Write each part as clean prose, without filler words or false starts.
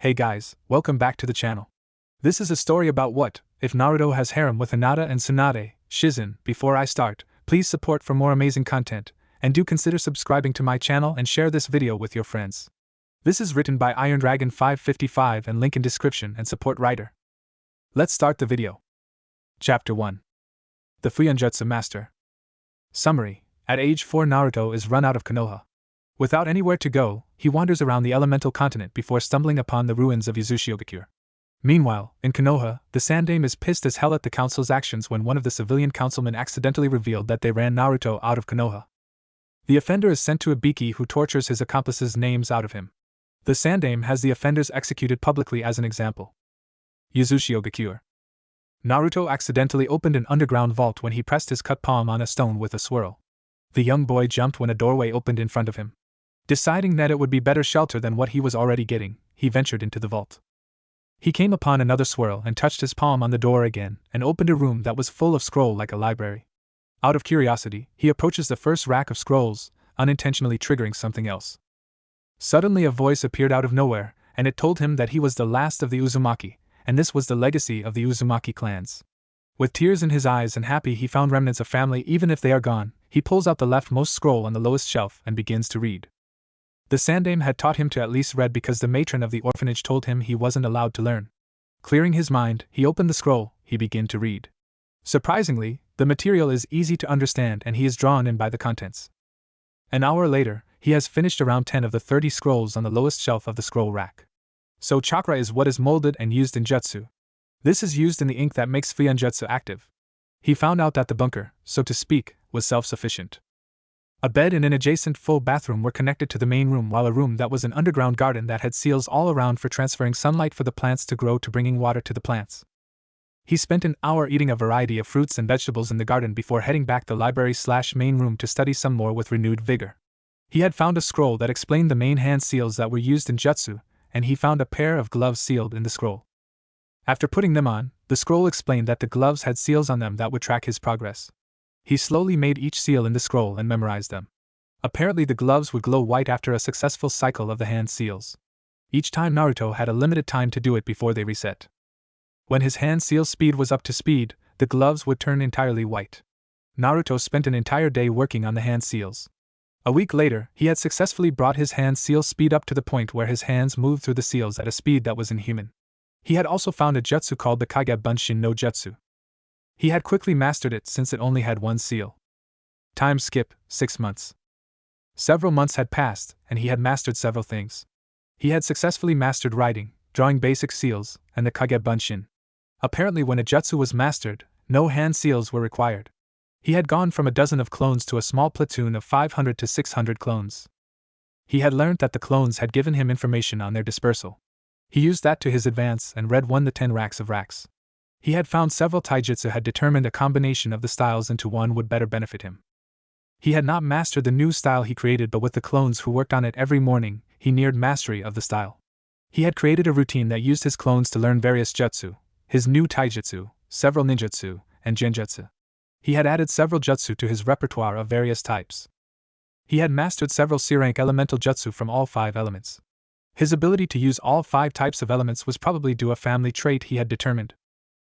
Hey guys, welcome back to the channel. This is a story about what if Naruto has harem with hinata and tsunade, shizune. Before I start, please support for more amazing content, and do consider subscribing to my channel and share this video with your friends. This is written by Iron Dragon 555 and link in description and support writer. Let's start the video. Chapter 1. The Fuinjutsu Master. Summary: at age 4 Naruto is run out of Konoha. Without anywhere to go, he wanders around the elemental continent before stumbling upon the ruins of Uchiha. Meanwhile, in Konoha, the Sandaime is pissed as hell at the council's actions when one of the civilian councilmen accidentally revealed that they ran Naruto out of Konoha. The offender is sent to a Biki who tortures his accomplices' names out of him. The Sandaime has the offenders executed publicly as an example. Uchiha. Naruto accidentally opened an underground vault when he pressed his cut palm on a stone with a swirl. The young boy jumped when a doorway opened in front of him. Deciding that it would be better shelter than what he was already getting, he ventured into the vault. He came upon another swirl and touched his palm on the door again and opened a room that was full of scroll like a library. Out of curiosity, he approaches the first rack of scrolls, unintentionally triggering something else. Suddenly a voice appeared out of nowhere, and it told him that he was the last of the Uzumaki, and this was the legacy of the Uzumaki clans. With tears in his eyes and happy he found remnants of family even if they are gone, he pulls out the leftmost scroll on the lowest shelf and begins to read. The Sandaime had taught him to at least read because the matron of the orphanage told him he wasn't allowed to learn. Clearing his mind, he opened the scroll, he began to read. Surprisingly, the material is easy to understand and he is drawn in by the contents. An hour later, he has finished around 10 of the 30 scrolls on the lowest shelf of the scroll rack. So chakra is what is molded and used in jutsu. This is used in the ink that makes Fuinjutsu active. He found out that the bunker, so to speak, was self-sufficient. A bed and an adjacent full bathroom were connected to the main room, while a room that was an underground garden that had seals all around for transferring sunlight for the plants to grow to bringing water to the plants. He spent an hour eating a variety of fruits and vegetables in the garden before heading back the library/main room to study some more with renewed vigor. He had found a scroll that explained the main hand seals that were used in jutsu, and he found a pair of gloves sealed in the scroll. After putting them on, the scroll explained that the gloves had seals on them that would track his progress. He slowly made each seal in the scroll and memorized them. Apparently the gloves would glow white after a successful cycle of the hand seals. Each time Naruto had a limited time to do it before they reset. When his hand seal speed was up to speed, the gloves would turn entirely white. Naruto spent an entire day working on the hand seals. A week later, he had successfully brought his hand seal speed up to the point where his hands moved through the seals at a speed that was inhuman. He had also found a jutsu called the Kage Bunshin no Jutsu. He had quickly mastered it since it only had one seal. Time skip, 6 months. Several months had passed, and he had mastered several things. He had successfully mastered writing, drawing basic seals, and the Kage Bunshin. Apparently when a jutsu was mastered, no hand seals were required. He had gone from a dozen of clones to a small platoon of 500 to 600 clones. He had learned that the clones had given him information on their dispersal. He used that to his advance and read 1 to 10 racks of racks. He had found several taijutsu had determined a combination of the styles into one would better benefit him. He had not mastered the new style he created, but with the clones who worked on it every morning, he neared mastery of the style. He had created a routine that used his clones to learn various jutsu, his new taijutsu, several ninjutsu, and genjutsu. He had added several jutsu to his repertoire of various types. He had mastered several C-rank elemental jutsu from all 5 elements. His ability to use all 5 types of elements was probably due a family trait he had determined.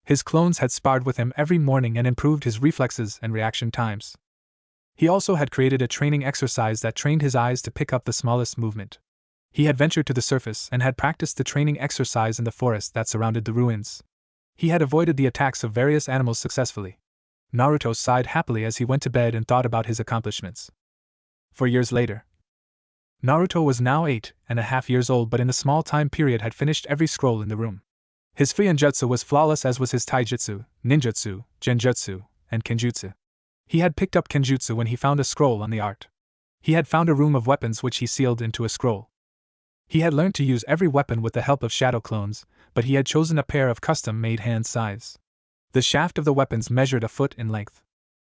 His clones had sparred with him every morning and improved his reflexes and reaction times. He also had created a training exercise that trained his eyes to pick up the smallest movement. He had ventured to the surface and had practiced the training exercise in the forest that surrounded the ruins. He had avoided the attacks of various animals successfully. Naruto sighed happily as he went to bed and thought about his accomplishments. 4 years later. Naruto was now 8.5 years old, but in a small time period had finished every scroll in the room. His Fuinjutsu was flawless, as was his taijutsu, ninjutsu, genjutsu, and kenjutsu. He had picked up kenjutsu when he found a scroll on the art. He had found a room of weapons which he sealed into a scroll. He had learned to use every weapon with the help of shadow clones, but he had chosen a pair of custom-made hand scythes. The shaft of the weapons measured a foot in length.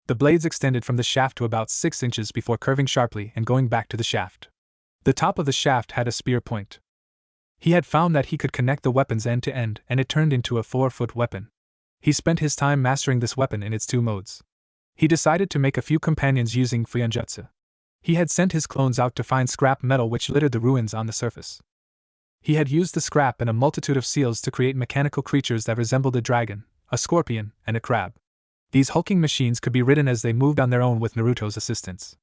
The blades extended from the shaft to about 6 inches before curving sharply and going back to the shaft. The top of the shaft had a spear point. He had found that he could connect the weapons end to end, and it turned into a 4-foot weapon. He spent his time mastering this weapon in its 2 modes. He decided to make a few companions using Fuinjutsu. He had sent his clones out to find scrap metal which littered the ruins on the surface. He had used the scrap and a multitude of seals to create mechanical creatures that resembled a dragon, a scorpion, and a crab. These hulking machines could be ridden as they moved on their own with Naruto's assistance.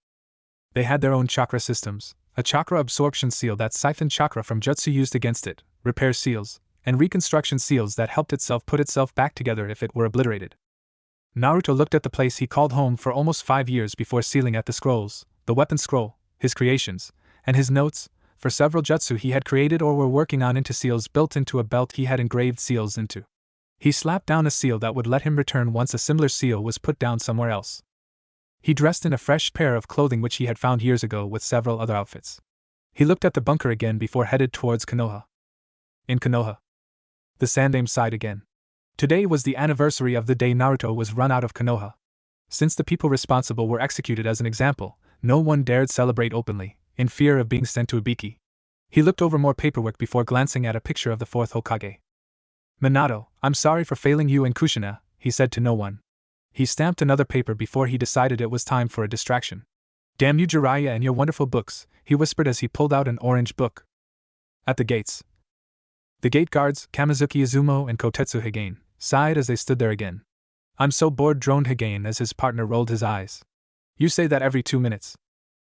They had their own chakra systems, a chakra absorption seal that siphoned chakra from jutsu used against it, repair seals, and reconstruction seals that helped itself put itself back together if it were obliterated. Naruto looked at the place he called home for almost 5 years before sealing at the scrolls, the weapon scroll, his creations, and his notes, for several jutsu he had created or were working on into seals built into a belt he had engraved seals into. He slapped down a seal that would let him return once a similar seal was put down somewhere else. He dressed in a fresh pair of clothing which he had found years ago with several other outfits. He looked at the bunker again before headed towards Konoha. In Konoha, the Sandaime sighed again. Today was the anniversary of the day Naruto was run out of Konoha. Since the people responsible were executed as an example, no one dared celebrate openly, in fear of being sent to Ibiki. He looked over more paperwork before glancing at a picture of the fourth Hokage. Minato, I'm sorry for failing you and Kushina, he said to no one. He stamped another paper before he decided it was time for a distraction. Damn you Jiraiya and your wonderful books, he whispered as he pulled out an orange book. At the gates, the gate guards, Kamizuki Izumo and Kotetsu Higane, sighed as they stood there again. I'm so bored, droned Higane as his partner rolled his eyes. You say that every 2 minutes.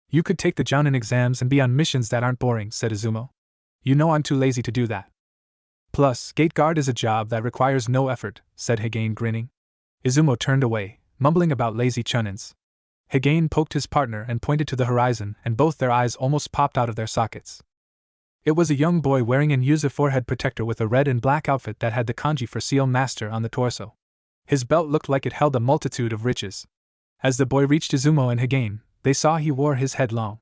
You could take the Jounin exams and be on missions that aren't boring, said Izumo. You know I'm too lazy to do that. Plus, gate guard is a job that requires no effort, said Higane, grinning. Izumo turned away, mumbling about lazy Chunins. Higane poked his partner and pointed to the horizon, and both their eyes almost popped out of their sockets. It was a young boy wearing an Yuzu forehead protector with a red and black outfit that had the kanji for Seal Master on the torso. His belt looked like it held a multitude of riches. As the boy reached Izumo and Higane, they saw he wore his head long.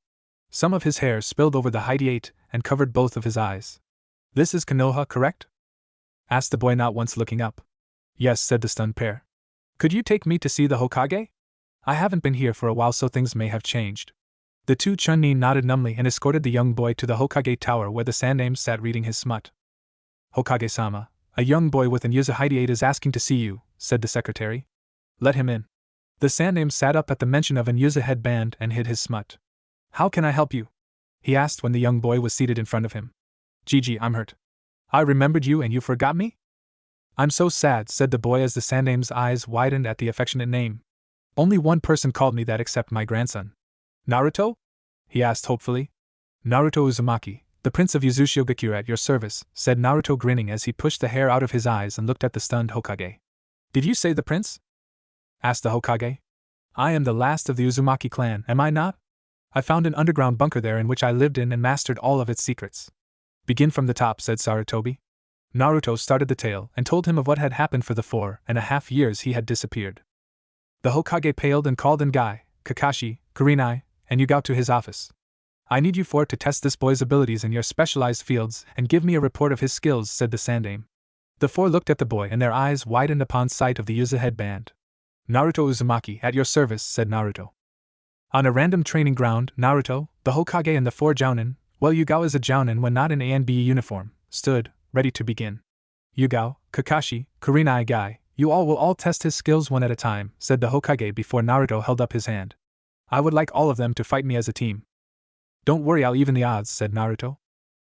Some of his hair spilled over the hideate and covered both of his eyes. This is Konoha, correct? Asked the boy, not once looking up. Yes, said the stunned pair. Could you take me to see the Hokage? I haven't been here for a while, so things may have changed. The two Chunin nodded numbly and escorted the young boy to the Hokage tower where the Sandaime sat reading his smut. Hokage-sama, a young boy with an Yuzu hideate is asking to see you, said the secretary. Let him in. The Sandaime sat up at the mention of an Yuzu headband and hid his smut. How can I help you? He asked when the young boy was seated in front of him. Gigi, I'm hurt. I remembered you and you forgot me? I'm so sad, said the boy as the Sandaime's eyes widened at the affectionate name. Only one person called me that except my grandson. Naruto? He asked hopefully. Naruto Uzumaki, the prince of Yuzushiogakure at your service, said Naruto, grinning as he pushed the hair out of his eyes and looked at the stunned Hokage. Did you say the prince? Asked the Hokage. I am the last of the Uzumaki clan, am I not? I found an underground bunker there in which I lived in and mastered all of its secrets. Begin from the top, said Sarutobi. Naruto started the tale and told him of what had happened for the 4.5 years he had disappeared. The Hokage paled and called in Guy, Kakashi, Kurenai, and Yugao to his office. I need you four to test this boy's abilities in your specialized fields and give me a report of his skills, said the Sandaime. The four looked at the boy and their eyes widened upon sight of the Yuzu headband. Naruto Uzumaki, at your service, said Naruto. On a random training ground, Naruto, the Hokage and the 4 Jounin, well, Yugao is a Jounin when not in A and B uniform, stood, ready to begin. Yugao, Kakashi, Kurenai, Guy, you all will all test his skills one at a time, said the Hokage before Naruto held up his hand. I would like all of them to fight me as a team. Don't worry, I'll even the odds, said Naruto.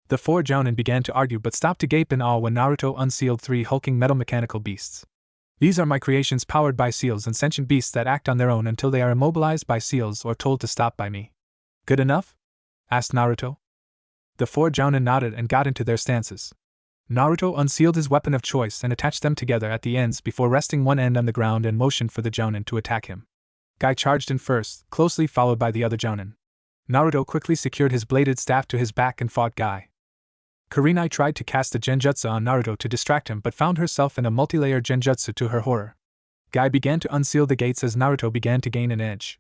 The 4 Jounin began to argue but stopped to gape in awe when Naruto unsealed 3 hulking metal mechanical beasts. These are my creations powered by seals and sentient beasts that act on their own until they are immobilized by seals or told to stop by me. Good enough? Asked Naruto. The 4 Jounin nodded and got into their stances. Naruto unsealed his weapon of choice and attached them together at the ends before resting one end on the ground and motioned for the Jounin to attack him. Guy charged in first, closely followed by the other Jounin. Naruto quickly secured his bladed staff to his back and fought Guy. Kurenai tried to cast a genjutsu on Naruto to distract him but found herself in a multi-layer genjutsu to her horror. Guy began to unseal the gates as Naruto began to gain an edge.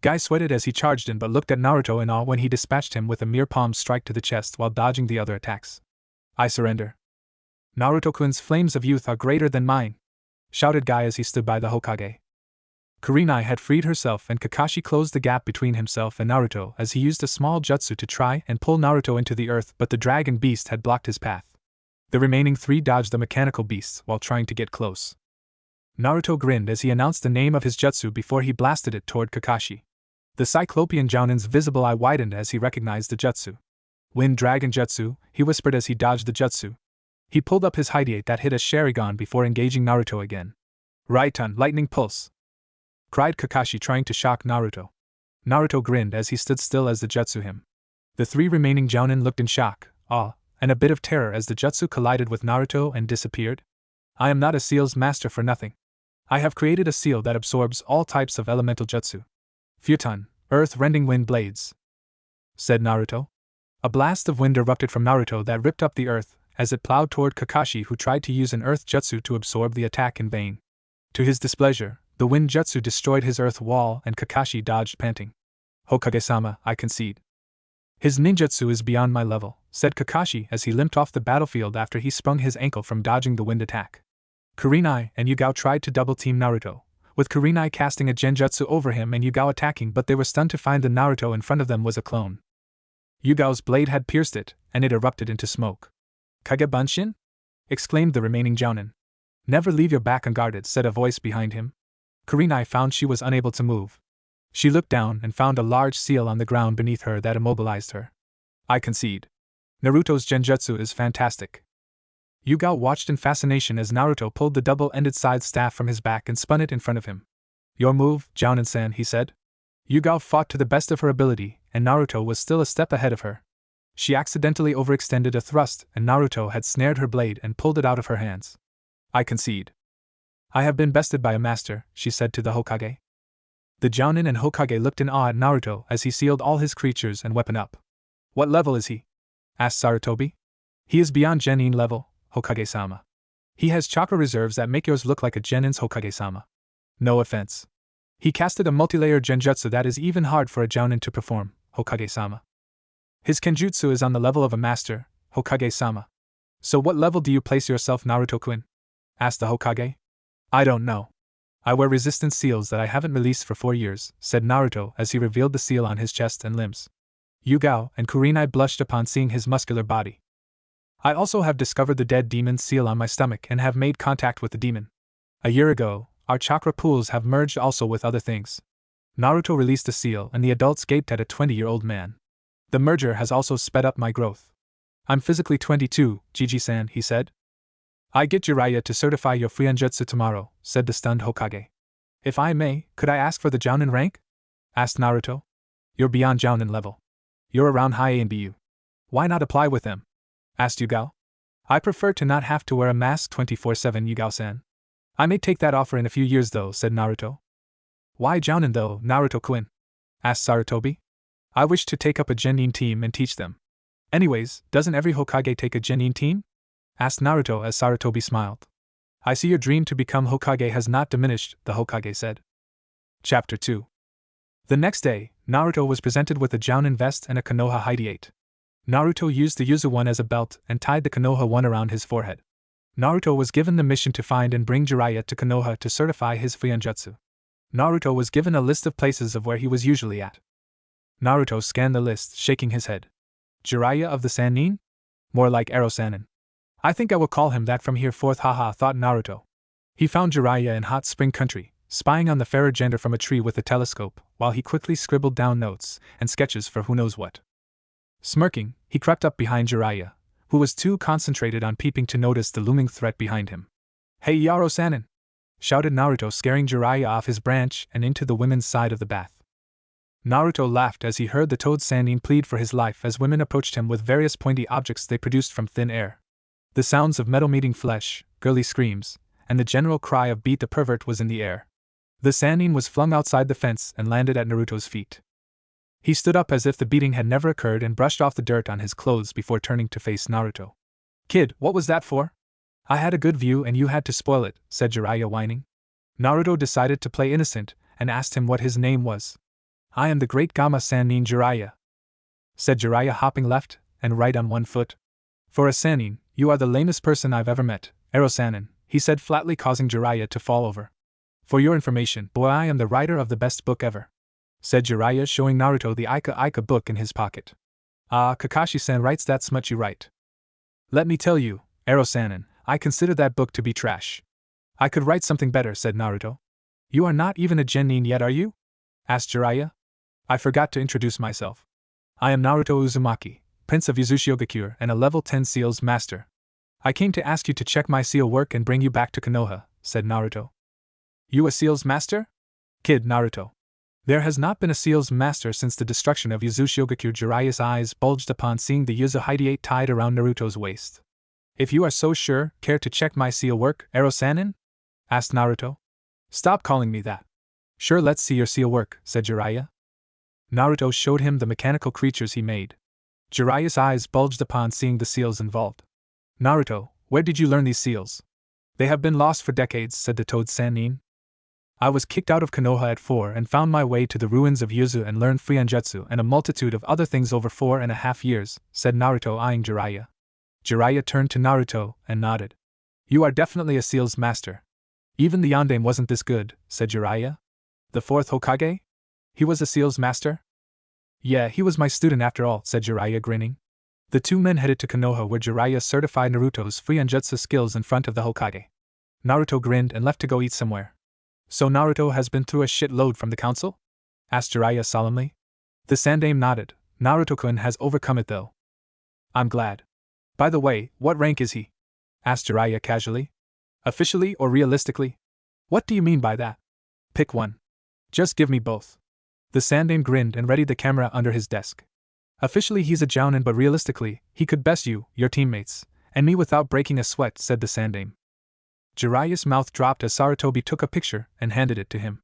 Guy sweated as he charged in but looked at Naruto in awe when he dispatched him with a mere palm strike to the chest while dodging the other attacks. I surrender. Naruto-kun's flames of youth are greater than mine, shouted Guy as he stood by the Hokage. Kurenai had freed herself and Kakashi closed the gap between himself and Naruto as he used a small jutsu to try and pull Naruto into the earth, but the dragon beast had blocked his path. The remaining 3 dodged the mechanical beasts while trying to get close. Naruto grinned as he announced the name of his jutsu before he blasted it toward Kakashi. The Cyclopean Jounin's visible eye widened as he recognized the jutsu. Wind Dragon Jutsu, he whispered as he dodged the jutsu. He pulled up his hideate that hit a Sharingan before engaging Naruto again. Raiton, lightning pulse! Cried Kakashi, trying to shock Naruto. Naruto grinned as he stood still as the jutsu him. The three remaining Jounin looked in shock, awe, and a bit of terror as the jutsu collided with Naruto and disappeared. I am not a seal's master for nothing. I have created a seal that absorbs all types of elemental jutsu. Futon, earth-rending wind blades, said Naruto. A blast of wind erupted from Naruto that ripped up the earth as it plowed toward Kakashi, who tried to use an earth jutsu to absorb the attack in vain. To his displeasure, the wind jutsu destroyed his earth wall and Kakashi dodged, panting. Hokage-sama, I concede. His ninjutsu is beyond my level, said Kakashi as he limped off the battlefield after he sprung his ankle from dodging the wind attack. Kurenai and Yugao tried to double-team Naruto, with Kurenai casting a genjutsu over him and Yugao attacking, but they were stunned to find the Naruto in front of them was a clone. Yugao's blade had pierced it, and it erupted into smoke. Kagebunshin? Exclaimed the remaining Jounin. Never leave your back unguarded, said a voice behind him. Kurenai found she was unable to move. She looked down and found a large seal on the ground beneath her that immobilized her. I concede. Naruto's genjutsu is fantastic. Yugao watched in fascination as Naruto pulled the double-ended side staff from his back and spun it in front of him. Your move, Jounin-san, he said. Yugao fought to the best of her ability, and Naruto was still a step ahead of her. She accidentally overextended a thrust, and Naruto had snared her blade and pulled it out of her hands. I concede. I have been bested by a master, she said to the Hokage. The Jounin and Hokage looked in awe at Naruto as he sealed all his creatures and weapon up. What level is he? Asked Sarutobi. He is beyond Genin level, Hokage-sama. He has chakra reserves that make yours look like a Genin's, Hokage-sama. No offense. He casted a multilayer genjutsu that is even hard for a Jounin to perform, Hokage-sama. His kenjutsu is on the level of a master, Hokage-sama. So what level do you place yourself, Naruto-kun? Asked the Hokage. I don't know. I wear resistance seals that I haven't released for 4 years, said Naruto as he revealed the seal on his chest and limbs. Yugao and Kurenai blushed upon seeing his muscular body. I also have discovered the dead demon's seal on my stomach and have made contact with the demon. A year ago, our chakra pools have merged also with other things. Naruto released the seal and the adults gaped at a 20-year-old man. The merger has also sped up my growth. I'm physically 22, Jiji-san, he said. I get Jiraiya to certify your Fuionjutsu tomorrow, said the stunned Hokage. If I may, could I ask for the Jounin rank? Asked Naruto. You're beyond Jounin level. You're around high A and BU. Why not apply with them? Asked Yugao. I prefer to not have to wear a mask 24/7, Yugao-san. I may take that offer in a few years though, said Naruto. Why Jounin though, Naruto-kun? Asked Sarutobi. I wish to take up a Genin team and teach them. Anyways, doesn't every Hokage take a Genin team? Asked Naruto as Sarutobi smiled. I see your dream to become Hokage has not diminished, the Hokage said. Chapter 2. The next day, Naruto was presented with a Jounin vest and a Konoha hideate. Naruto used the Yuzu one as a belt and tied the Konoha one around his forehead. Naruto was given the mission to find and bring Jiraiya to Konoha to certify his Fuionjutsu. Naruto was given a list of places of where he was usually at. Naruto scanned the list, shaking his head. Jiraiya of the Sannin? More like Arrow Sannin. I think I will call him that from here forth, haha, thought Naruto. He found Jiraiya in Hot Spring Country, spying on the fairer gender from a tree with a telescope, while he quickly scribbled down notes and sketches for who knows what. Smirking, he crept up behind Jiraiya, who was too concentrated on peeping to notice the looming threat behind him. Hey Yaro Sannin! Shouted Naruto, scaring Jiraiya off his branch and into the women's side of the bath. Naruto laughed as he heard the Toad Sannin plead for his life as women approached him with various pointy objects they produced from thin air. The sounds of metal meeting flesh, girly screams, and the general cry of beat the pervert was in the air. The Sannin was flung outside the fence and landed at Naruto's feet. He stood up as if the beating had never occurred and brushed off the dirt on his clothes before turning to face Naruto. Kid, what was that for? I had a good view and you had to spoil it, said Jiraiya whining. Naruto decided to play innocent and asked him what his name was. I am the great Gamma Sannin Jiraiya, said Jiraiya, hopping left and right on one foot. For a Sannin, you are the lamest person I've ever met, Arrow Sannin, he said flatly, causing Jiraiya to fall over. For your information, boy, I am the writer of the best book ever, said Jiraiya, showing Naruto the Ika Ika book in his pocket. Ah, Kakashi-san writes that smut you write. Let me tell you, Arrow Sannin, I consider that book to be trash. I could write something better, said Naruto. You are not even a Genin yet, are you? Asked Jiraiya. I forgot to introduce myself. I am Naruto Uzumaki, Prince of Uzushiogakur and a level 10 seals master. I came to ask you to check my seal work and bring you back to Konoha, said Naruto. You a seals master? Kid Naruto. There has not been a seals master since the destruction of Uzushiogakur. Jiraiya's eyes bulged upon seeing the Uzuhidiate tied around Naruto's waist. If you are so sure, care to check my seal work, Ero-sanin? Asked Naruto. Stop calling me that. Sure, let's see your seal work, said Jiraiya. Naruto showed him the mechanical creatures he made. Jiraiya's eyes bulged upon seeing the seals involved. Naruto, where did you learn these seals? They have been lost for decades, said the toad Sannin. I was kicked out of Konoha at 4 and found my way to the ruins of Yuzu and learned Fuionjutsu and a multitude of other things over 4.5 years, said Naruto eyeing Jiraiya. Jiraiya turned to Naruto and nodded. You are definitely a seals master. Even the Yondaime wasn't this good, said Jiraiya. The 4th Hokage? He was a seals master? Yeah, he was my student after all, said Jiraiya grinning. The two men headed to Konoha where Jiraiya certified Naruto's Fuionjutsu skills in front of the Hokage. Naruto grinned and left to go eat somewhere. So Naruto has been through a shitload from the council? Asked Jiraiya solemnly. The Sandaime nodded. Naruto-kun has overcome it though. I'm glad. By the way, what rank is he? Asked Jiraiya casually. Officially or realistically? What do you mean by that? Pick one. Just give me both. The Sandaime grinned and readied the camera under his desk. Officially he's a jounin, but realistically, he could best you, your teammates, and me without breaking a sweat, said the Sandaime. Jiraiya's mouth dropped as Sarutobi took a picture and handed it to him.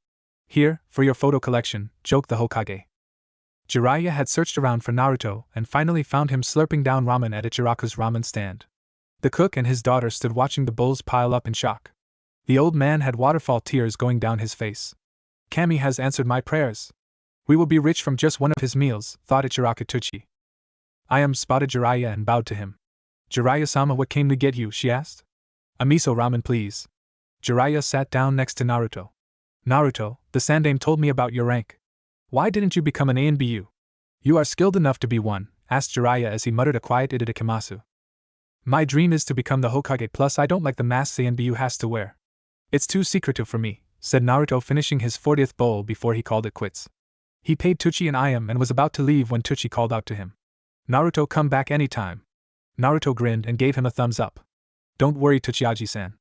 Here, for your photo collection, joked the Hokage. Jiraiya had searched around for Naruto and finally found him slurping down ramen at Ichiraku's ramen stand. The cook and his daughter stood watching the bowls pile up in shock. The old man had waterfall tears going down his face. Kami has answered my prayers. We will be rich from just one of his meals, thought Ichiraku Tuchi. I am spotted Jiraiya and bowed to him. Jiraiya-sama, what came to get you, she asked. A miso ramen please. Jiraiya sat down next to Naruto. Naruto, the Sandaime told me about your rank. Why didn't you become an ANBU? You are skilled enough to be one, asked Jiraiya as he muttered a quiet itadakimasu. My dream is to become the Hokage, plus I don't like the mask ANBU has to wear. It's too secretive for me, said Naruto, finishing his 40th bowl before he called it quits. He paid Tuchi an ayam and was about to leave when Tuchi called out to him. Naruto, come back anytime. Naruto grinned and gave him a thumbs up. Don't worry, Tuchiaji-san.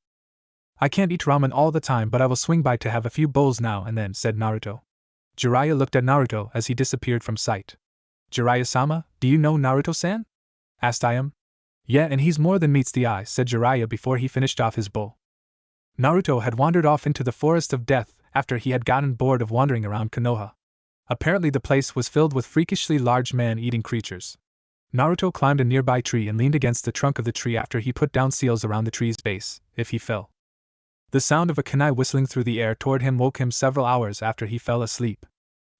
I can't eat ramen all the time, but I will swing by to have a few bowls now and then, said Naruto. Jiraiya looked at Naruto as he disappeared from sight. Jiraiya-sama, do you know Naruto-san? Asked Ayam. Yeah, and he's more than meets the eye, said Jiraiya before he finished off his bowl. Naruto had wandered off into the forest of death after he had gotten bored of wandering around Konoha. Apparently the place was filled with freakishly large man-eating creatures. Naruto climbed a nearby tree and leaned against the trunk of the tree after he put down seals around the tree's base, if he fell. The sound of a kunai whistling through the air toward him woke him several hours after he fell asleep.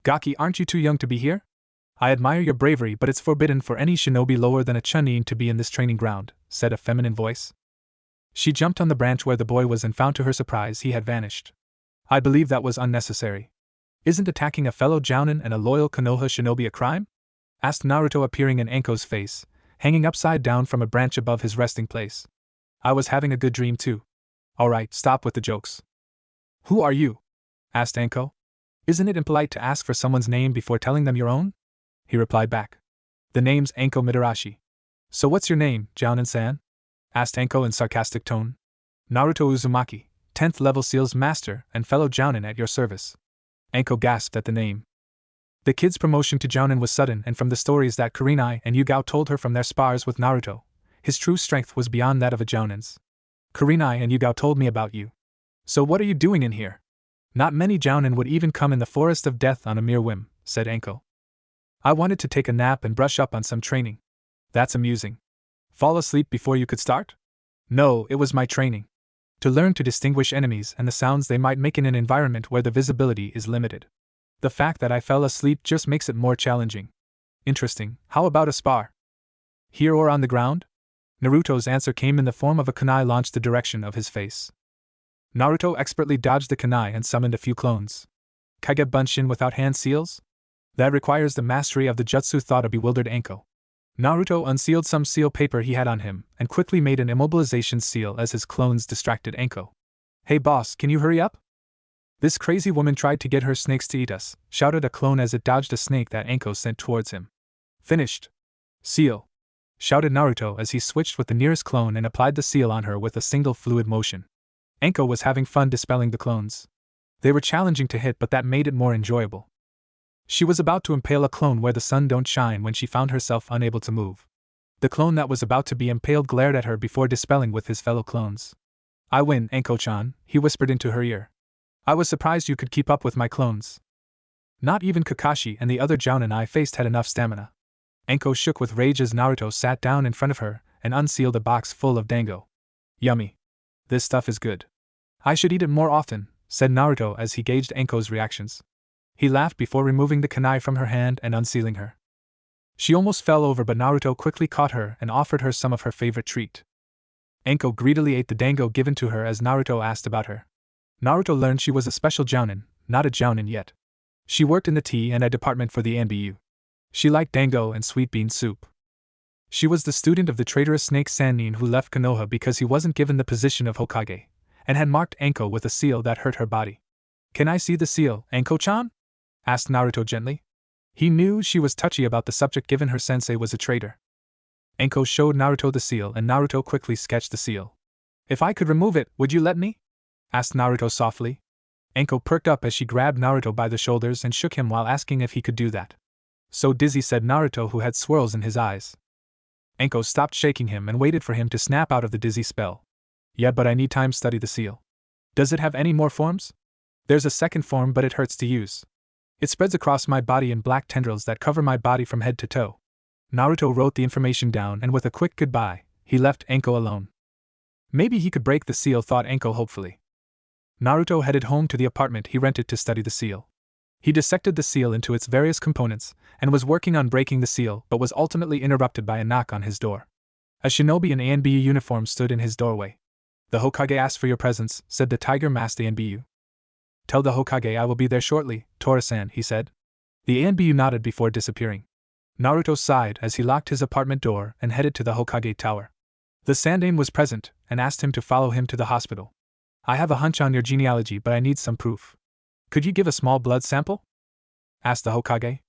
Gaki, aren't you too young to be here? I admire your bravery, but it's forbidden for any shinobi lower than a chunin to be in this training ground, said a feminine voice. She jumped on the branch where the boy was and found to her surprise he had vanished. I believe that was unnecessary. Isn't attacking a fellow jounin and a loyal Konoha shinobi a crime? Asked Naruto, appearing in Anko's face, hanging upside down from a branch above his resting place. I was having a good dream too. Alright, stop with the jokes. Who are you? Asked Anko. Isn't it impolite to ask for someone's name before telling them your own? He replied back. The name's Anko Midarashi. So what's your name, Jounin-san? Asked Anko in sarcastic tone. Naruto Uzumaki, 10th level seals master and fellow jounin at your service. Anko gasped at the name. The kid's promotion to jounin was sudden, and from the stories that Kurenai and Yugao told her from their spars with Naruto, his true strength was beyond that of a jounin's. Kurenai and Yugao told me about you. So what are you doing in here? Not many jounin would even come in the forest of death on a mere whim, said Anko. I wanted to take a nap and brush up on some training. That's amusing. Fall asleep before you could start? No, it was my training. To learn to distinguish enemies and the sounds they might make in an environment where the visibility is limited. The fact that I fell asleep just makes it more challenging. Interesting, how about a spar? Here or on the ground? Naruto's answer came in the form of a kunai launched the direction of his face. Naruto expertly dodged the kunai and summoned a few clones. Kage Bunshin without hand seals? That requires the mastery of the jutsu, thought a bewildered Anko. Naruto unsealed some seal paper he had on him and quickly made an immobilization seal as his clones distracted Anko. Hey boss, can you hurry up? This crazy woman tried to get her snakes to eat us, shouted a clone as it dodged a snake that Anko sent towards him. Finished. Seal. shouted Naruto as he switched with the nearest clone and applied the seal on her with a single fluid motion. Enko was having fun dispelling the clones. They were challenging to hit, but that made it more enjoyable. She was about to impale a clone where the sun don't shine when she found herself unable to move. The clone that was about to be impaled glared at her before dispelling with his fellow clones. "I win, Enko-chan," he whispered into her ear. "I was surprised you could keep up with my clones. Not even Kakashi and the other Jounin I faced had enough stamina." Enko shook with rage as Naruto sat down in front of her and unsealed a box full of dango. "Yummy. This stuff is good. I should eat it more often," said Naruto as he gauged Enko's reactions. He laughed before removing the kunai from her hand and unsealing her. She almost fell over, but Naruto quickly caught her and offered her some of her favorite treat. Enko greedily ate the dango given to her as Naruto asked about her. Naruto learned she was a special Jounin, not a Jounin yet. She worked in the tea and eye department for the NBU. She liked dango and sweet bean soup. She was the student of the traitorous snake Sannin who left Konoha because he wasn't given the position of Hokage, and had marked Enko with a seal that hurt her body. "Can I see the seal, Enko-chan?" asked Naruto gently. He knew she was touchy about the subject given her sensei was a traitor. Enko showed Naruto the seal and Naruto quickly sketched the seal. "If I could remove it, would you let me?" asked Naruto softly. Enko perked up as she grabbed Naruto by the shoulders and shook him while asking if he could do that. "So dizzy," said Naruto, who had swirls in his eyes. Enko stopped shaking him and waited for him to snap out of the dizzy spell. "Yeah, but I need time to study the seal. Does it have any more forms?" "There's a second form, but it hurts to use. It spreads across my body in black tendrils that cover my body from head to toe." Naruto wrote the information down and with a quick goodbye, he left Enko alone. Maybe he could break the seal, thought Enko hopefully. Naruto headed home to the apartment he rented to study the seal. He dissected the seal into its various components and was working on breaking the seal, but was ultimately interrupted by a knock on his door. A shinobi in ANBU uniform stood in his doorway. "The Hokage asked for your presence," said the tiger-masked ANBU. "Tell the Hokage I will be there shortly, Tora-san," he said. The ANBU nodded before disappearing. Naruto sighed as he locked his apartment door and headed to the Hokage tower. The Sandaime was present and asked him to follow him to the hospital. "I have a hunch on your genealogy, but I need some proof. Could you give a small blood sample?" asked the Hokage.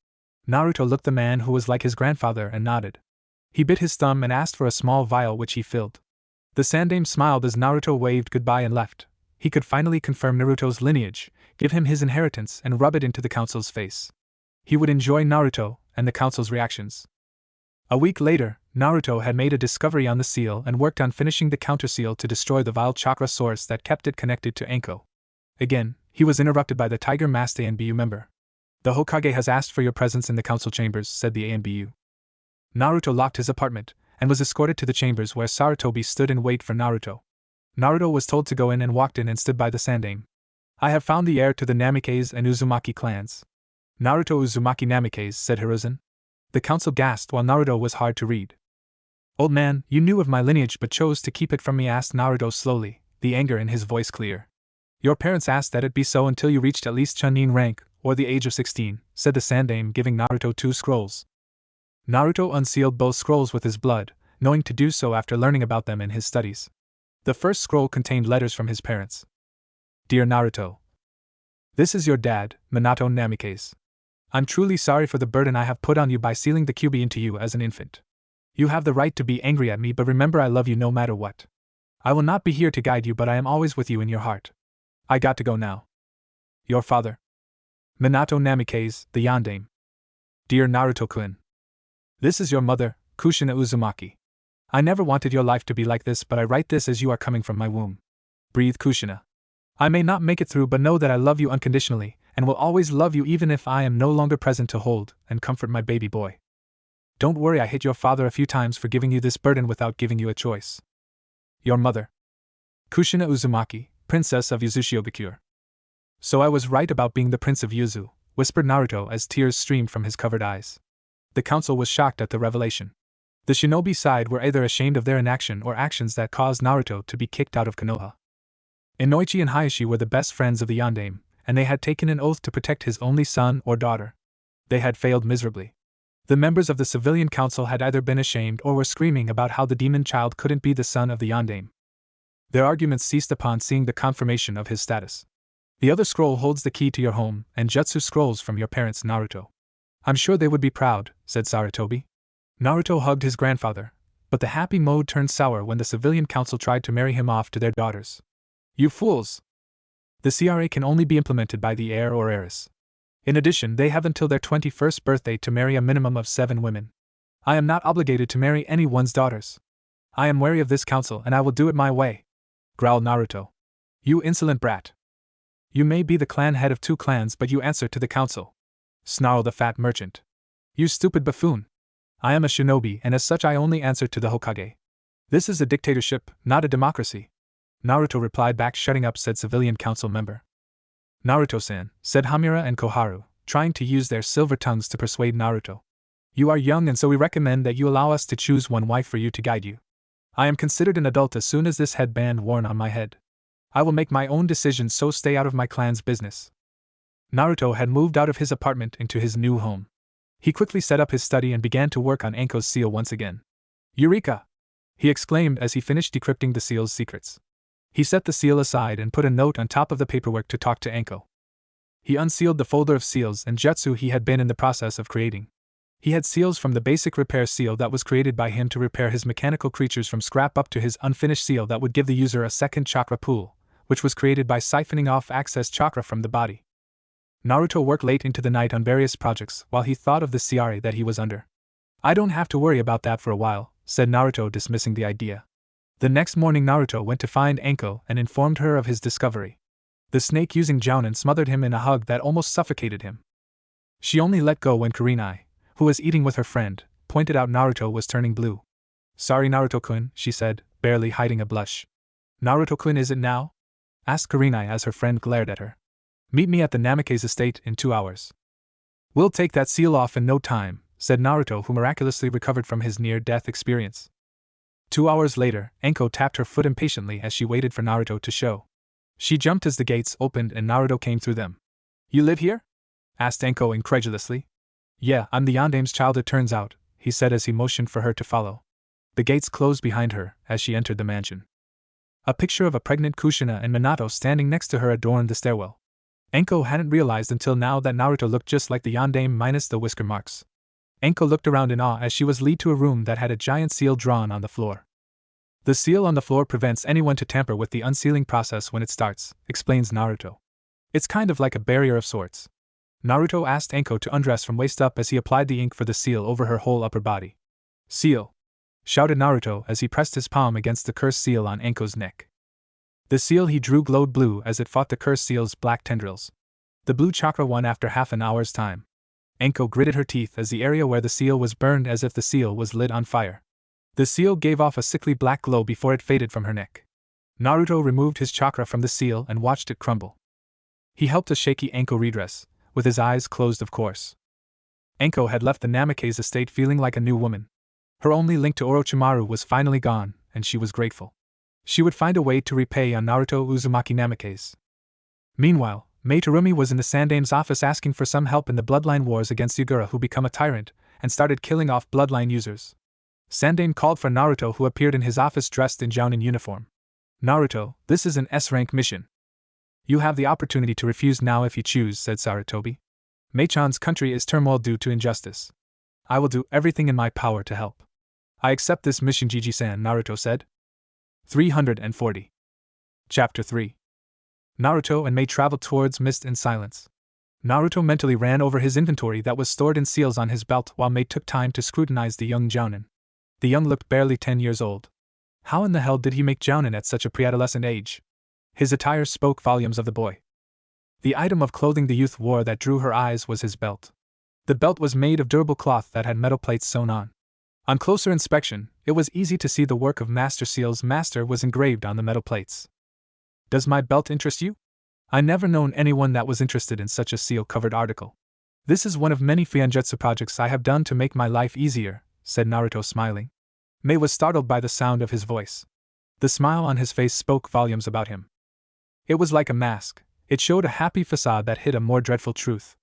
Naruto looked the man who was like his grandfather and nodded. He bit his thumb and asked for a small vial which he filled. The Sandaime smiled as Naruto waved goodbye and left. He could finally confirm Naruto's lineage, give him his inheritance and rub it into the council's face. He would enjoy Naruto and the council's reactions. A week later, Naruto had made a discovery on the seal and worked on finishing the counterseal to destroy the vile chakra source that kept it connected to Enko. Again, he was interrupted by the tiger-masked ANBU member. "The Hokage has asked for your presence in the council chambers," said the ANBU. Naruto locked his apartment and was escorted to the chambers where Sarutobi stood in wait for Naruto. Naruto was told to go in and walked in and stood by the Sandaime. "I have found the heir to the Namikaze and Uzumaki clans." "Naruto Uzumaki Namikaze," said Hiruzen. The council gasped while Naruto was hard to read. "Old man, you knew of my lineage but chose to keep it from me," asked Naruto slowly, the anger in his voice clear. "Your parents asked that it be so until you reached at least Chunin rank, or the age of 16, said the Sandaime, giving Naruto 2 scrolls. Naruto unsealed both scrolls with his blood, knowing to do so after learning about them in his studies. The first scroll contained letters from his parents. "Dear Naruto, this is your dad, Minato Namikaze. I'm truly sorry for the burden I have put on you by sealing the Kyuubi into you as an infant. You have the right to be angry at me, but remember I love you no matter what. I will not be here to guide you, but I am always with you in your heart. I got to go now. Your father, Minato Namikaze, the Yondaime. Dear Naruto-kun. This is your mother, Kushina Uzumaki. I never wanted your life to be like this, but I write this as you are coming from my womb. Breathe, Kushina. I may not make it through, but know that I love you unconditionally, and will always love you even if I am no longer present to hold and comfort my baby boy. Don't worry, I hit your father a few times for giving you this burden without giving you a choice. Your mother, Kushina Uzumaki, Princess of Yuzushigakure. So I was right about being the Prince of Yuzu, whispered Naruto as tears streamed from his covered eyes. The council was shocked at the revelation. The shinobi side were either ashamed of their inaction or actions that caused Naruto to be kicked out of Konoha. Inoichi and Hayashi were the best friends of the Yondaime, and they had taken an oath to protect his only son or daughter. They had failed miserably. The members of the civilian council had either been ashamed or were screaming about how the demon child couldn't be the son of the Yondaime. Their arguments ceased upon seeing the confirmation of his status. The other scroll holds the key to your home and jutsu scrolls from your parents, Naruto. I'm sure they would be proud, said Sarutobi. Naruto hugged his grandfather But the happy mood turned sour when the civilian council tried to marry him off to their daughters. You fools! The CRA can only be implemented by the heir or heiress. In addition, they have until their 21st birthday to marry a minimum of 7 women. I am not obligated to marry anyone's daughters. I am wary of this council and I will do it my way, growled Naruto. You insolent brat! You may be the clan head of 2 clans, but you answer to the council, snarled the fat merchant. You stupid buffoon! I am a shinobi, and as such I only answer to the Hokage. This is a dictatorship, not a democracy, Naruto replied back, shutting up said civilian council member. Naruto-san, said Hamura and Koharu, trying to use their silver tongues to persuade Naruto. You are young, and so we recommend that you allow us to choose one wife for you to guide you. I am considered an adult as soon as this headband worn on my head. I will make my own decisions, so stay out of my clan's business. Naruto had moved out of his apartment into his new home. He quickly set up his study and began to work on Anko's seal once again. Eureka! He exclaimed as he finished decrypting the seal's secrets. He set the seal aside and put a note on top of the paperwork to talk to Anko. He unsealed the folder of seals and jutsu he had been in the process of creating. He had seals from the basic repair seal that was created by him to repair his mechanical creatures from scrap up to his unfinished seal that would give the user a second chakra pool, which was created by siphoning off excess chakra from the body. Naruto worked late into the night on various projects while he thought of the CRA that he was under. I don't have to worry about that for a while, said Naruto, dismissing the idea. The next morning Naruto went to find Anko and informed her of his discovery. The snake using Jounin smothered him in a hug that almost suffocated him. She only let go when Kurenai, who was eating with her friend, pointed out Naruto was turning blue. Sorry Naruto-kun, she said, barely hiding a blush. Naruto-kun, is it now? Asked Kurenai as her friend glared at her. Meet me at the Namake's estate in 2 hours. We'll take that seal off in no time, said Naruto, who miraculously recovered from his near-death experience. 2 hours later, Anko tapped her foot impatiently as she waited for Naruto to show. She jumped as the gates opened and Naruto came through them. You live here? Asked Anko incredulously. Yeah, I'm the Yandame's child it turns out, he said as he motioned for her to follow. The gates closed behind her as she entered the mansion. A picture of a pregnant Kushina and Minato standing next to her adorned the stairwell. Anko hadn't realized until now that Naruto looked just like the Yandame minus the whisker marks. Anko looked around in awe as she was led to a room that had a giant seal drawn on the floor. The seal on the floor prevents anyone to tamper with the unsealing process when it starts, explains Naruto. It's kind of like a barrier of sorts. Naruto asked Anko to undress from waist up as he applied the ink for the seal over her whole upper body. Seal! Shouted Naruto as he pressed his palm against the cursed seal on Anko's neck. The seal he drew glowed blue as it fought the cursed seal's black tendrils. The blue chakra won after half an hour's time. Anko gritted her teeth as the area where the seal was burned as if the seal was lit on fire. The seal gave off a sickly black glow before it faded from her neck. Naruto removed his chakra from the seal and watched it crumble. He helped a shaky Anko redress, with his eyes closed of course. Anko had left the Namake's estate feeling like a new woman. Her only link to Orochimaru was finally gone, and she was grateful. She would find a way to repay on Naruto Uzumaki Namake's. Meanwhile, Mei Terumi was in the Sandame's office asking for some help in the bloodline wars against Yugura, who become a tyrant, and started killing off bloodline users. Sandame called for Naruto, who appeared in his office dressed in Jounin uniform. Naruto, this is an S-rank mission. You have the opportunity to refuse now if you choose, said Sarutobi. Mei-chan's country is turmoil due to injustice. I will do everything in my power to help. I accept this mission, Gigi-san, Naruto said. 340. Chapter 3. Naruto and Mei traveled towards mist and silence. Naruto mentally ran over his inventory that was stored in seals on his belt while Mei took time to scrutinize the young Jounin. The young looked barely 10 years old. How in the hell did he make Jounin at such a pre-adolescent age? His attire spoke volumes of the boy. The item of clothing the youth wore that drew her eyes was his belt. The belt was made of durable cloth that had metal plates sewn on. On closer inspection, it was easy to see the work of Master Seal's master was engraved on the metal plates. Does my belt interest you? I never known anyone that was interested in such a seal-covered article. This is one of many Fuinjutsu projects I have done to make my life easier, said Naruto, smiling. Mei was startled by the sound of his voice. The smile on his face spoke volumes about him. It was like a mask. It showed a happy facade that hid a more dreadful truth.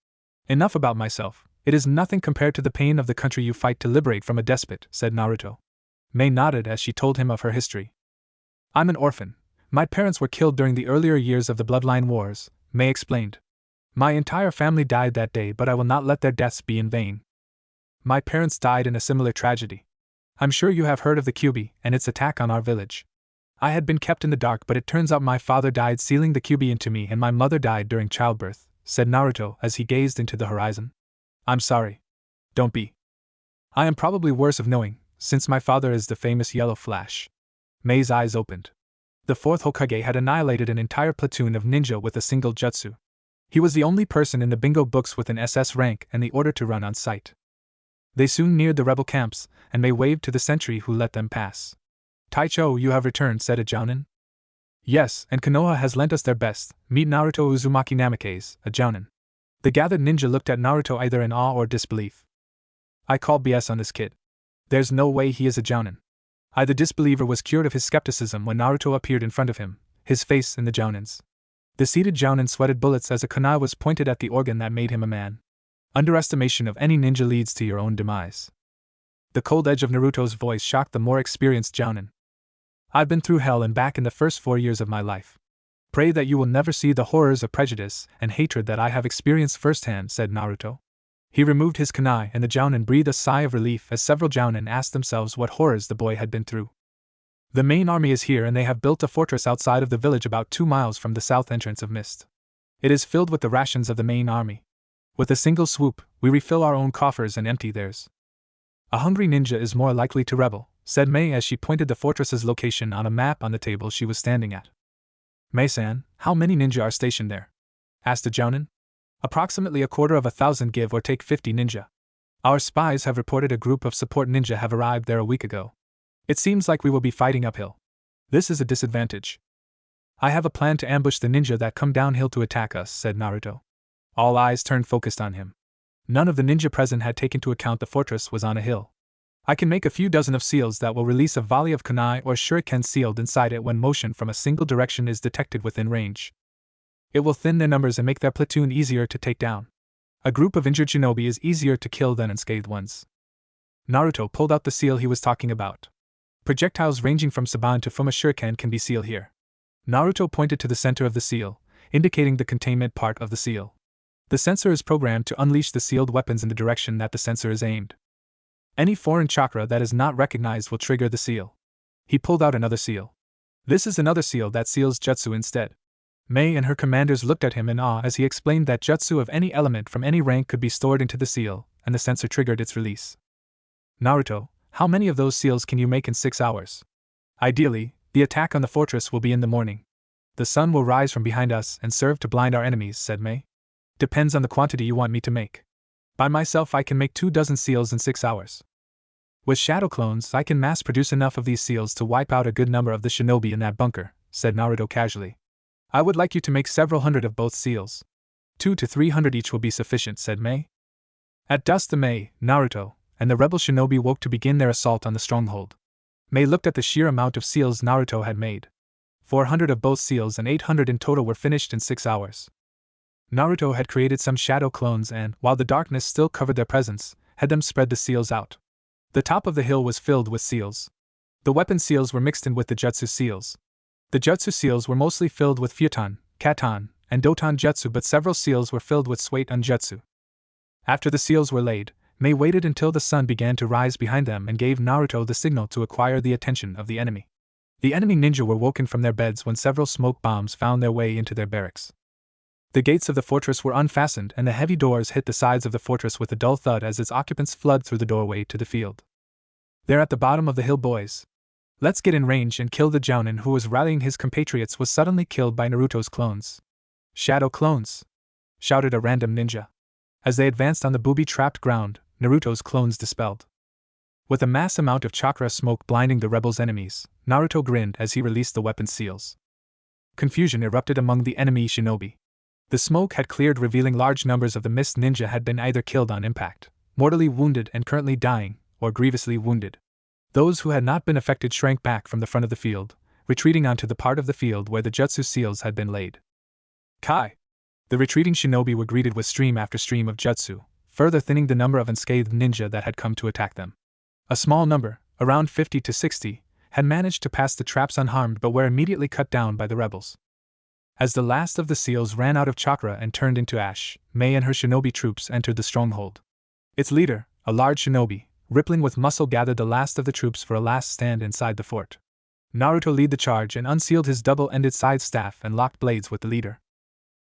Enough about myself. It is nothing compared to the pain of the country you fight to liberate from a despot, said Naruto. Mei nodded as she told him of her history. I'm an orphan. My parents were killed during the earlier years of the Bloodline Wars, Mei explained. My entire family died that day, but I will not let their deaths be in vain. My parents died in a similar tragedy. I'm sure you have heard of the Kyuubi and its attack on our village. I had been kept in the dark, but it turns out my father died sealing the Kyuubi into me and my mother died during childbirth, said Naruto as he gazed into the horizon. I'm sorry. Don't be. I am probably worse of knowing, since my father is the famous Yellow Flash. Mei's eyes opened. The fourth Hokage had annihilated an entire platoon of ninja with a single jutsu. He was the only person in the bingo books with an SS rank and the order to run on sight. They soon neared the rebel camps, and Mei waved to the sentry who let them pass. Taicho, you have returned, said a jounin. Yes, and Konoha has lent us their best. Meet Naruto Uzumaki Namikaze, a jounin. The gathered ninja looked at Naruto either in awe or disbelief. I call BS on this kid. There's no way he is a jounin. The disbeliever was cured of his skepticism when Naruto appeared in front of him, his face in the jounins. The seated jounin sweated bullets as a kunai was pointed at the organ that made him a man. Underestimation of any ninja leads to your own demise. The cold edge of Naruto's voice shocked the more experienced jounin. I've been through hell and back in the first 4 years of my life. Pray that you will never see the horrors of prejudice and hatred that I have experienced firsthand, said Naruto. He removed his kunai and the jounin breathed a sigh of relief as several jounin asked themselves what horrors the boy had been through. The main army is here and they have built a fortress outside of the village about 2 miles from the south entrance of Mist. It is filled with the rations of the main army. With a single swoop, we refill our own coffers and empty theirs. A hungry ninja is more likely to rebel, said Mei as she pointed the fortress's location on a map on the table she was standing at. Mei-san, how many ninja are stationed there? Asked the jounin. Approximately 250, give or take 50 ninja. Our spies have reported a group of support ninja have arrived there a week ago. It seems like we will be fighting uphill. This is a disadvantage. I have a plan to ambush the ninja that come downhill to attack us, said Naruto. All eyes turned focused on him. None of the ninja present had taken into account the fortress was on a hill. I can make a few dozen of seals that will release a volley of kunai or shuriken sealed inside it when motion from a single direction is detected within range. It will thin their numbers and make their platoon easier to take down. A group of injured shinobi is easier to kill than unscathed ones. Naruto pulled out the seal he was talking about. Projectiles ranging from Saban to Fuma shuriken can be sealed here. Naruto pointed to the center of the seal, indicating the containment part of the seal. The sensor is programmed to unleash the sealed weapons in the direction that the sensor is aimed. Any foreign chakra that is not recognized will trigger the seal. He pulled out another seal. This is another seal that seals jutsu instead. Mei and her commanders looked at him in awe as he explained that jutsu of any element from any rank could be stored into the seal, and the sensor triggered its release. Naruto, how many of those seals can you make in 6 hours? Ideally, the attack on the fortress will be in the morning. The sun will rise from behind us and serve to blind our enemies, said Mei. Depends on the quantity you want me to make. By myself I can make 24 seals in 6 hours. With shadow clones I can mass produce enough of these seals to wipe out a good number of the shinobi in that bunker, said Naruto casually. I would like you to make several hundred of both seals. 200 to 300 each will be sufficient, said Mei. At dusk the Mei, Naruto, and the rebel shinobi woke to begin their assault on the stronghold. Mei looked at the sheer amount of seals Naruto had made. 400 of both seals and 800 in total were finished in 6 hours. Naruto had created some shadow clones and, while the darkness still covered their presence, had them spread the seals out. The top of the hill was filled with seals. The weapon seals were mixed in with the jutsu seals. The jutsu seals were mostly filled with futon, katon, and doton jutsu, but several seals were filled with suiton jutsu. After the seals were laid, Mei waited until the sun began to rise behind them and gave Naruto the signal to acquire the attention of the enemy. The enemy ninja were woken from their beds when several smoke bombs found their way into their barracks. The gates of the fortress were unfastened and the heavy doors hit the sides of the fortress with a dull thud as its occupants flood through the doorway to the field. They're at the bottom of the hill, boys. Let's get in range and kill the jounin who was rallying his compatriots was suddenly killed by Naruto's clones. Shadow clones! Shouted a random ninja. As they advanced on the booby-trapped ground, Naruto's clones dispelled. With a mass amount of chakra smoke blinding the rebels' enemies, Naruto grinned as he released the weapon seals. Confusion erupted among the enemy shinobi. The smoke had cleared, revealing large numbers of the mist ninja had been either killed on impact, mortally wounded and currently dying, or grievously wounded. Those who had not been affected shrank back from the front of the field, retreating onto the part of the field where the jutsu seals had been laid. Kai! The retreating shinobi were greeted with stream after stream of jutsu, further thinning the number of unscathed ninja that had come to attack them. A small number, around 50 to 60, had managed to pass the traps unharmed but were immediately cut down by the rebels. As the last of the seals ran out of chakra and turned into ash, Mei and her shinobi troops entered the stronghold. Its leader, a large shinobi, rippling with muscle, gathered the last of the troops for a last stand inside the fort. Naruto led the charge and unsealed his double-ended side staff and locked blades with the leader.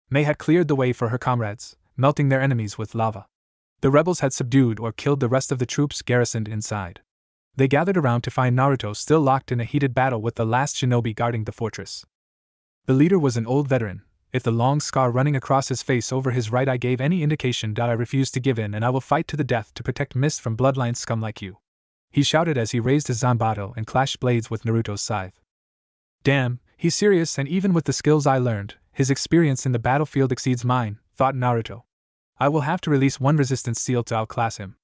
Mei had cleared the way for her comrades, melting their enemies with lava. The rebels had subdued or killed the rest of the troops garrisoned inside. They gathered around to find Naruto still locked in a heated battle with the last shinobi guarding the fortress. The leader was an old veteran. If the long scar running across his face over his right eye gave any indication, that I refuse to give in and I will fight to the death to protect Mist from bloodline scum like you, he shouted as he raised his zanbato and clashed blades with Naruto's scythe. Damn, he's serious, and even with the skills I learned, his experience in the battlefield exceeds mine, thought Naruto. I will have to release one resistance seal to outclass him.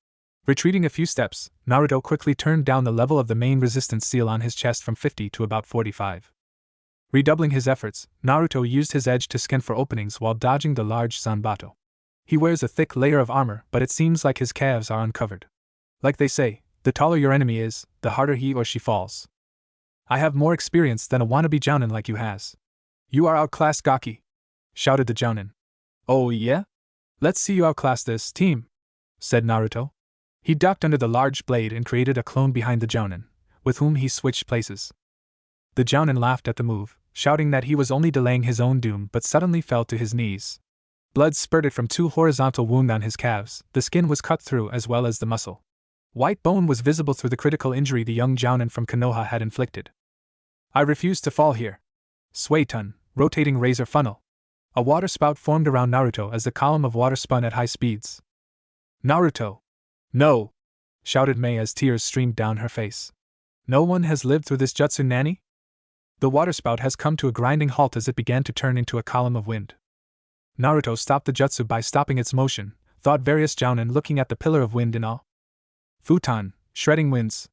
Retreating a few steps, Naruto quickly turned down the level of the main resistance seal on his chest from 50 to about 45. Redoubling his efforts, Naruto used his edge to scan for openings while dodging the large zanbato. He wears a thick layer of armor, but it seems like his calves are uncovered. Like they say, the taller your enemy is, the harder he or she falls. I have more experience than a wannabe jounin like you has. You are outclassed, Gaki, shouted the jounin. Oh yeah? Let's see you outclass this team, said Naruto. He ducked under the large blade and created a clone behind the jounin, with whom he switched places. The jounin laughed at the move, shouting that he was only delaying his own doom, but suddenly fell to his knees. Blood spurted from 2 horizontal wounds on his calves, the skin was cut through as well as the muscle. White bone was visible through the critical injury the young jounin from Konoha had inflicted. I refuse to fall here. Suetun, rotating razor funnel. A water spout formed around Naruto as the column of water spun at high speeds. Naruto! No! Shouted Mei as tears streamed down her face. No one has lived through this jutsu, Nanny? The waterspout has come to a grinding halt as it began to turn into a column of wind. Naruto stopped the jutsu by stopping its motion, thought various jounin looking at the pillar of wind in awe. Futon, shredding winds!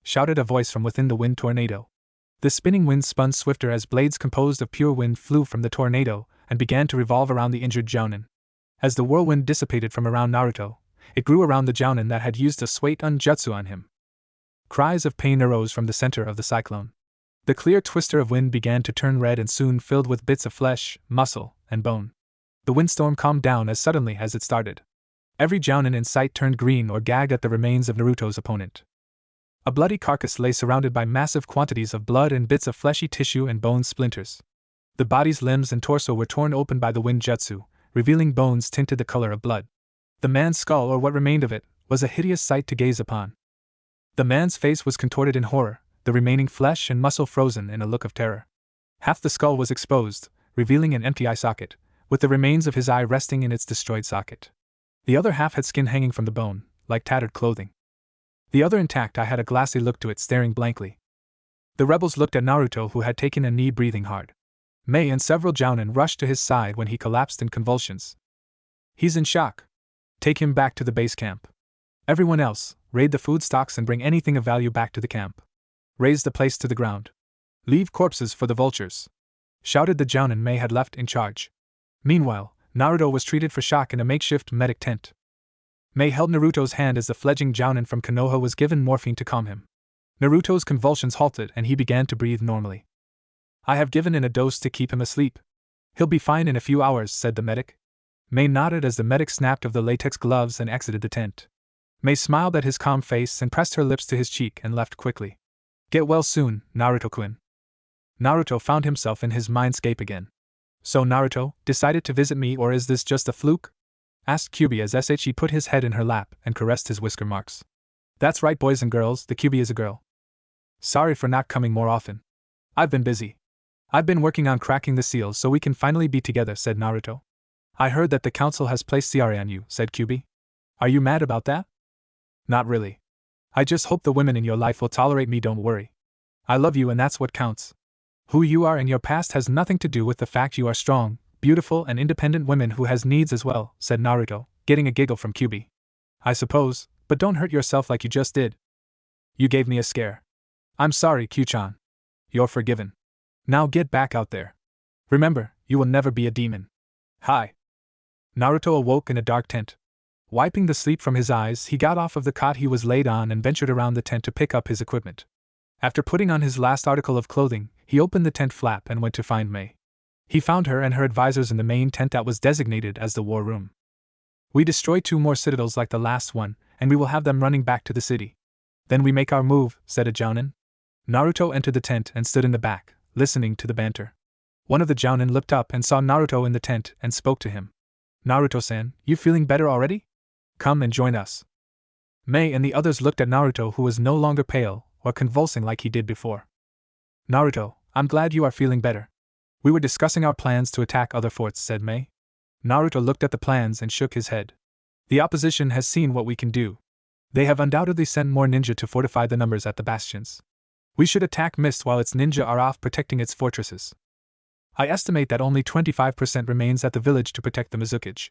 Shouted a voice from within the wind tornado. The spinning wind spun swifter as blades composed of pure wind flew from the tornado and began to revolve around the injured jounin. As the whirlwind dissipated from around Naruto, it grew around the jounin that had used a Suetun jutsu on him. Cries of pain arose from the center of the cyclone. The clear twister of wind began to turn red and soon filled with bits of flesh, muscle, and bone. The windstorm calmed down as suddenly as it started. Every jounin in sight turned green or gagged at the remains of Naruto's opponent. A bloody carcass lay surrounded by massive quantities of blood and bits of fleshy tissue and bone splinters. The body's limbs and torso were torn open by the wind jutsu, revealing bones tinted the color of blood. The man's skull, or what remained of it, was a hideous sight to gaze upon. The man's face was contorted in horror, the remaining flesh and muscle frozen in a look of terror. Half the skull was exposed, revealing an empty eye socket, with the remains of his eye resting in its destroyed socket. The other half had skin hanging from the bone, like tattered clothing. The other intact eye had a glassy look to it, staring blankly. The rebels looked at Naruto, who had taken a knee, breathing hard. Mei and several jounin rushed to his side when he collapsed in convulsions. He's in shock. Take him back to the base camp. Everyone else, raid the food stocks and bring anything of value back to the camp. Raise the place to the ground. Leave corpses for the vultures, shouted the jounin Mei had left in charge. Meanwhile, Naruto was treated for shock in a makeshift medic tent. Mei held Naruto's hand as the fledgling jounin from Konoha was given morphine to calm him. Naruto's convulsions halted and he began to breathe normally. I have given in a dose to keep him asleep. He'll be fine in a few hours, said the medic. Mei nodded as the medic snapped off the latex gloves and exited the tent. Mei smiled at his calm face and pressed her lips to his cheek and left quickly. Get well soon, Naruto-kun. Naruto found himself in his mindscape again. So Naruto decided to visit me, or is this just a fluke? Asked Kyubi as Shi put his head in her lap and caressed his whisker marks. That's right, boys and girls, the Kyubi is a girl. Sorry for not coming more often. I've been busy. I've been working on cracking the seals so we can finally be together, said Naruto. I heard that the council has placed CRA on you, said Kyubi. Are you mad about that? Not really. I just hope the women in your life will tolerate me, don't worry. I love you and that's what counts. Who you are and your past has nothing to do with the fact you are strong, beautiful and independent woman who has needs as well, said Naruto, getting a giggle from Kyubi. I suppose, but don't hurt yourself like you just did. You gave me a scare. I'm sorry, Q-chan. You're forgiven. Now get back out there. Remember, you will never be a demon. Hi. Naruto awoke in a dark tent. Wiping the sleep from his eyes, he got off of the cot he was laid on and ventured around the tent to pick up his equipment. After putting on his last article of clothing, he opened the tent flap and went to find Mei. He found her and her advisors in the main tent that was designated as the war room. We destroyed 2 more citadels like the last one, and we will have them running back to the city. Then we make our move, said a jounin. Naruto entered the tent and stood in the back, listening to the banter. One of the jounin looked up and saw Naruto in the tent and spoke to him. Naruto-san, you feeling better already? Come and join us. Mei and the others looked at Naruto, who was no longer pale or convulsing like he did before. Naruto, I'm glad you are feeling better. We were discussing our plans to attack other forts, said Mei. Naruto looked at the plans and shook his head. The opposition has seen what we can do. They have undoubtedly sent more ninja to fortify the numbers at the bastions. We should attack Mist while its ninja are off protecting its fortresses. I estimate that only 25% remains at the village to protect the Mizukage.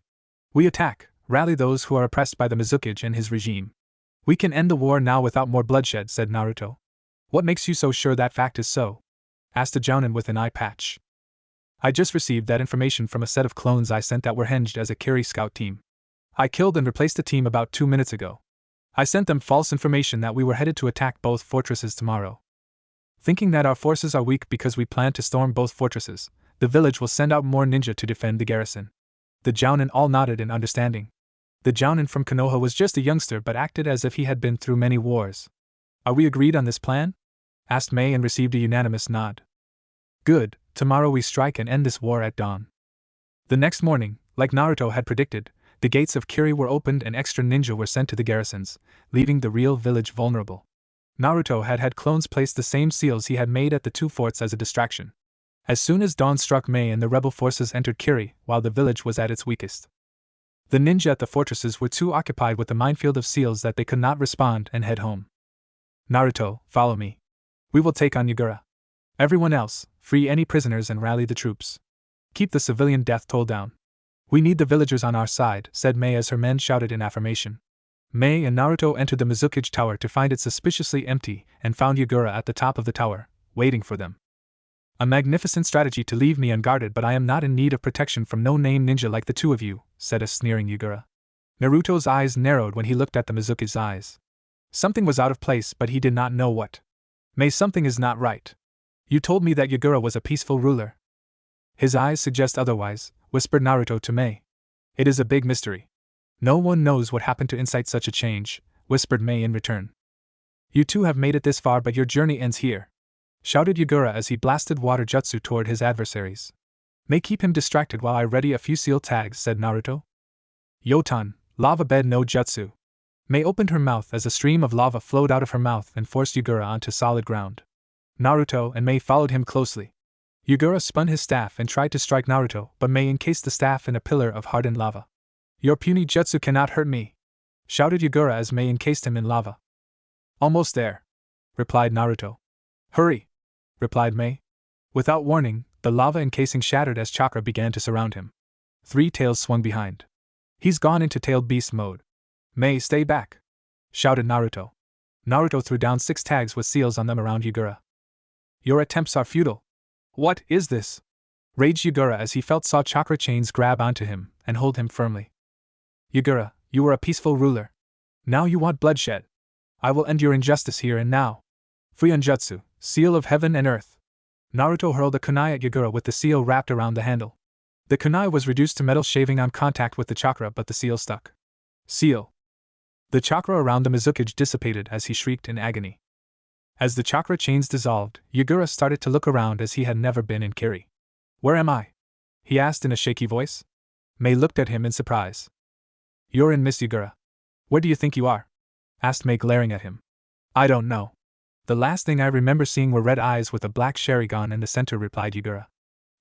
We attack, rally those who are oppressed by the Mizukage and his regime. We can end the war now without more bloodshed, said Naruto. What makes you so sure that fact is so? Asked a jounin with an eye patch. I just received that information from a set of clones I sent that were hinged as a Kiri scout team. I killed and replaced the team about 2 minutes ago. I sent them false information that we were headed to attack both fortresses tomorrow. Thinking that our forces are weak because we plan to storm both fortresses, the village will send out more ninja to defend the garrison. The jounin all nodded in understanding. The jounin from Konoha was just a youngster but acted as if he had been through many wars. Are we agreed on this plan? Asked Mei and received a unanimous nod. Good, tomorrow we strike and end this war at dawn. The next morning, like Naruto had predicted, the gates of Kiri were opened and extra ninja were sent to the garrisons, leaving the real village vulnerable. Naruto had clones place the same seals he had made at the 2 forts as a distraction. As soon as dawn struck, Mei and the rebel forces entered Kiri while the village was at its weakest. The ninja at the fortresses were too occupied with the minefield of seals that they could not respond and head home. Naruto, follow me. We will take on Yagura. Everyone else, free any prisoners and rally the troops. Keep the civilian death toll down. We need the villagers on our side, said Mei as her men shouted in affirmation. Mei and Naruto entered the Mizukage tower to find it suspiciously empty and found Yagura at the top of the tower, waiting for them. A magnificent strategy to leave me unguarded, but I am not in need of protection from no-name ninja like the 2 of you, said a sneering Yagura. Naruto's eyes narrowed when he looked at the Mizukage's eyes. Something was out of place, but he did not know what. Mei, something is not right. You told me that Yagura was a peaceful ruler. His eyes suggest otherwise, whispered Naruto to Mei. It is a big mystery. No one knows what happened to incite such a change, whispered Mei in return. You two have made it this far, but your journey ends here, shouted Yagura as he blasted water jutsu toward his adversaries. May keep him distracted while I ready a few seal tags, said Naruto. Yotan, lava bed no jutsu. Mei opened her mouth as a stream of lava flowed out of her mouth and forced Yagura onto solid ground. Naruto and Mei followed him closely. Yagura spun his staff and tried to strike Naruto, but Mei encased the staff in a pillar of hardened lava. Your puny jutsu cannot hurt me, shouted Yagura as Mei encased him in lava. Almost there, replied Naruto. Hurry, replied Mei. Without warning, the lava encasing shattered as chakra began to surround him. 3 tails swung behind. He's gone into tailed beast mode. Mei, stay back, shouted Naruto. Naruto threw down 6 tags with seals on them around Yagura. Your attempts are futile. What is this? Raged Yagura as he saw chakra chains grab onto him and hold him firmly. Yagura, you were a peaceful ruler. Now you want bloodshed. I will end your injustice here and now. Fuionjutsu, seal of heaven and earth. Naruto hurled a kunai at Yagura with the seal wrapped around the handle. The kunai was reduced to metal shaving on contact with the chakra, but the seal stuck. Seal. The chakra around the Mizukage dissipated as he shrieked in agony. As the chakra chains dissolved, Yagura started to look around as he had never been in Kiri. Where am I? He asked in a shaky voice. Mei looked at him in surprise. You're in Miss Yagura. Where do you think you are? Asked Mei, glaring at him. I don't know. The last thing I remember seeing were red eyes with a black Sharingan in the center, replied Yagura.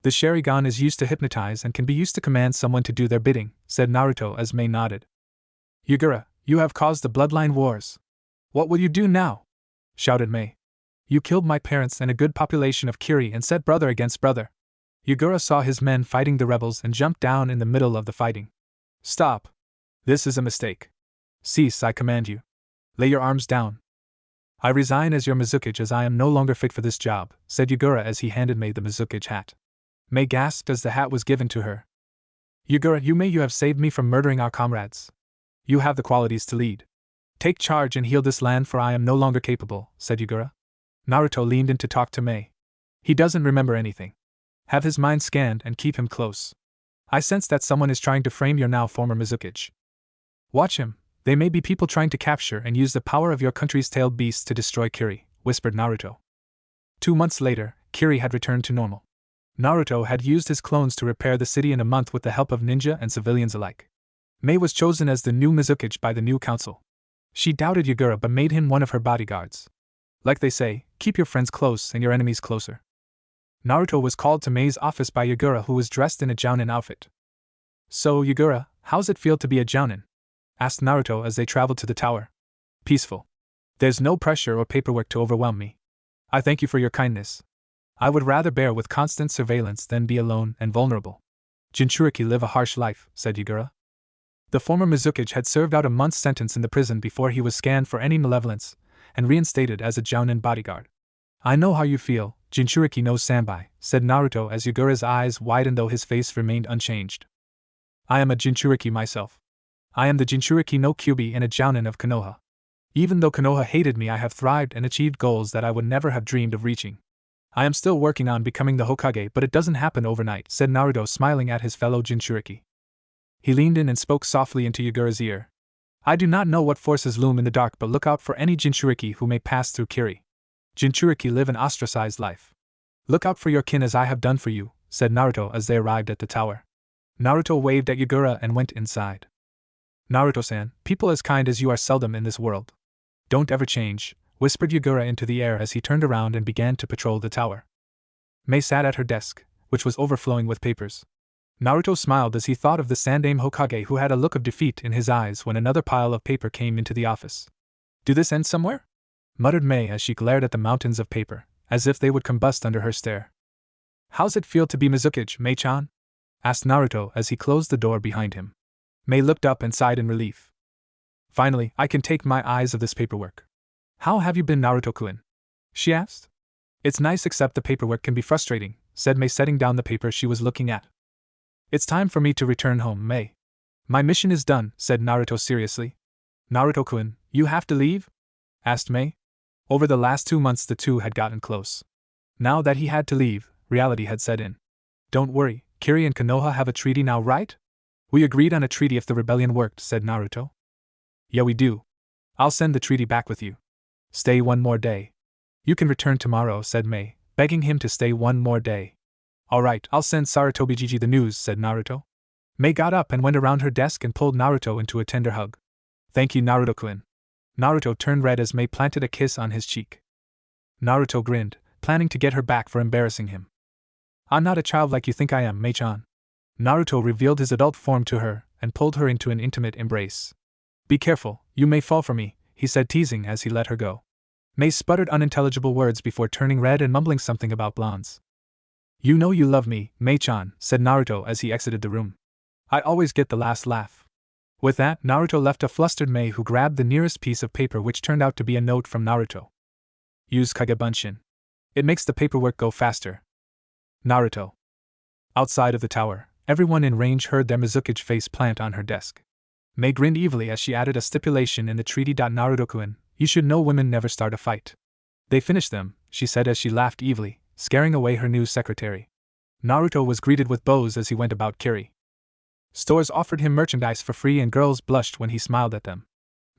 The Sharingan is used to hypnotize and can be used to command someone to do their bidding, said Naruto as Mei nodded. Yagura, you have caused the bloodline wars. What will you do now? Shouted Mei. You killed my parents and a good population of Kiri and set brother against brother. Yagura saw his men fighting the rebels and jumped down in the middle of the fighting. Stop. This is a mistake. Cease, I command you. Lay your arms down. I resign as your Mizukage as I am no longer fit for this job, said Yagura as he handed Mei the Mizukage hat. Mei gasped as the hat was given to her. Yagura, you have saved me from murdering our comrades. You have the qualities to lead. Take charge and heal this land, for I am no longer capable, said Yagura. Naruto leaned in to talk to Mei. He doesn't remember anything. Have his mind scanned and keep him close. I sense that someone is trying to frame your now former Mizukage. Watch him, They may be people trying to capture and use the power of your country's tailed beasts to destroy Kiri, whispered Naruto. 2 months later, Kiri had returned to normal. Naruto had used his clones to repair the city in a month with the help of ninja and civilians alike. Mei was chosen as the new Mizukage by the new council. She doubted Yagura but made him one of her bodyguards. Like they say, keep your friends close and your enemies closer. Naruto was called to Mei's office by Yagura, who was dressed in a jounin outfit. So, Yagura, how's it feel to be a jounin? Asked Naruto as they traveled to the tower. Peaceful. There's no pressure or paperwork to overwhelm me. I thank you for your kindness. I would rather bear with constant surveillance than be alone and vulnerable. Jinchuriki live a harsh life, said Yagura. The former Mizukage had served out a month's sentence in the prison before he was scanned for any malevolence, and reinstated as a jounin bodyguard. I know how you feel, Jinchuriki no Sanbai, said Naruto as Yagura's eyes widened though his face remained unchanged. I am a Jinchuriki myself. I am the Jinchuriki no Kyubi and a jounin of Konoha. Even though Konoha hated me, I have thrived and achieved goals that I would never have dreamed of reaching. I am still working on becoming the Hokage, but it doesn't happen overnight, said Naruto, smiling at his fellow Jinchuriki. He leaned in and spoke softly into Yagura's ear. I do not know what forces loom in the dark, but look out for any Jinchuriki who may pass through Kiri. Jinchuriki live an ostracized life. Look out for your kin as I have done for you, said Naruto as they arrived at the tower. Naruto waved at Yagura and went inside. Naruto-san, people as kind as you are seldom in this world. Don't ever change, whispered Yagura into the air as he turned around and began to patrol the tower. Mei sat at her desk, which was overflowing with papers. Naruto smiled as he thought of the Sandaime Hokage, who had a look of defeat in his eyes when another pile of paper came into the office. Do this end somewhere? Muttered Mei as she glared at the mountains of paper, as if they would combust under her stare. How's it feel to be Mizukage, Mei-chan? Asked Naruto as he closed the door behind him. Mei looked up and sighed in relief. Finally, I can take my eyes of this paperwork. How have you been, Naruto-kun? She asked. It's nice, except the paperwork can be frustrating, said Mei, setting down the paper she was looking at. It's time for me to return home, Mei. My mission is done, said Naruto seriously. Naruto-kun, you have to leave? Asked Mei. Over the last 2 months the two had gotten close. Now that he had to leave, reality had set in. Don't worry, Kiri and Konoha have a treaty now, right? We agreed on a treaty if the rebellion worked, said Naruto. Yeah, we do. I'll send the treaty back with you. Stay one more day. You can return tomorrow, said Mei, begging him to stay one more day. Alright, I'll send Sarutobi-Gigi the news, said Naruto. Mei got up and went around her desk and pulled Naruto into a tender hug. Thank you, Naruto-kun. Naruto turned red as Mei planted a kiss on his cheek. Naruto grinned, planning to get her back for embarrassing him. I'm not a child like you think I am, Mei-chan. Naruto revealed his adult form to her and pulled her into an intimate embrace. Be careful, you may fall for me, he said, teasing as he let her go. Mei sputtered unintelligible words before turning red and mumbling something about blondes. You know you love me, Mei-chan, said Naruto as he exited the room. I always get the last laugh. With that, Naruto left a flustered Mei, who grabbed the nearest piece of paper, which turned out to be a note from Naruto. Use Kagebunshin. It makes the paperwork go faster. Naruto. Outside of the tower, everyone in range heard their Mizukage face plant on her desk. Mei grinned evilly as she added a stipulation in the treaty. Naruto-kun, you should know women never start a fight. They finish them, she said as she laughed evilly, scaring away her new secretary. Naruto was greeted with bows as he went about Kiri. Stores offered him merchandise for free and girls blushed when he smiled at them.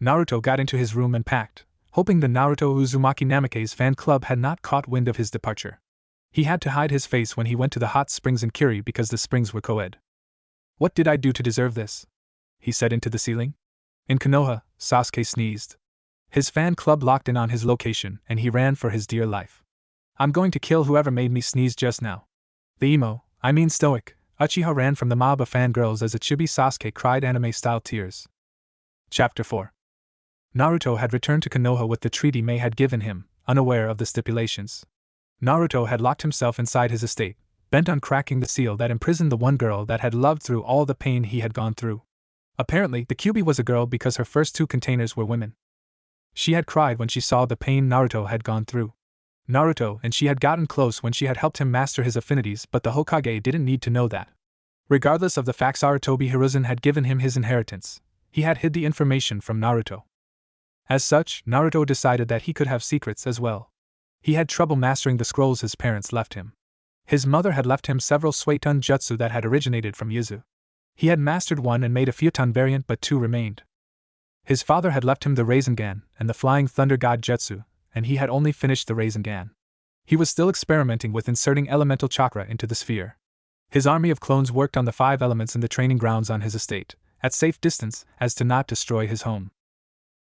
Naruto got into his room and packed, hoping the Naruto Uzumaki Namake's fan club had not caught wind of his departure. He had to hide his face when he went to the hot springs in Kiri because the springs were co-ed. What did I do to deserve this? He said into the ceiling. In Konoha, Sasuke sneezed. His fan club locked in on his location and he ran for his dear life. I'm going to kill whoever made me sneeze just now. The stoic, Uchiha ran from the mob of fangirls as a chibi Sasuke cried anime-style tears. Chapter 4. Naruto had returned to Konoha with the treaty Mei had given him, unaware of the stipulations. Naruto had locked himself inside his estate, bent on cracking the seal that imprisoned the one girl that had loved through all the pain he had gone through. Apparently, the Kyubi was a girl because her first 2 containers were women. She had cried when she saw the pain Naruto had gone through. Naruto and she had gotten close when she had helped him master his affinities, but the Hokage didn't need to know that. Regardless of the fact Sarutobi Hiruzen had given him his inheritance, he had hid the information from Naruto. As such, Naruto decided that he could have secrets as well. He had trouble mastering the scrolls his parents left him. His mother had left him several Suiton jutsu that had originated from Yuzu. He had mastered one and made a Futon variant, but 2 remained. His father had left him the Rasengan and the Flying Thunder God Jutsu, and he had only finished the Rasengan. He was still experimenting with inserting elemental chakra into the sphere. His army of clones worked on the 5 elements in the training grounds on his estate, at safe distance, as to not destroy his home.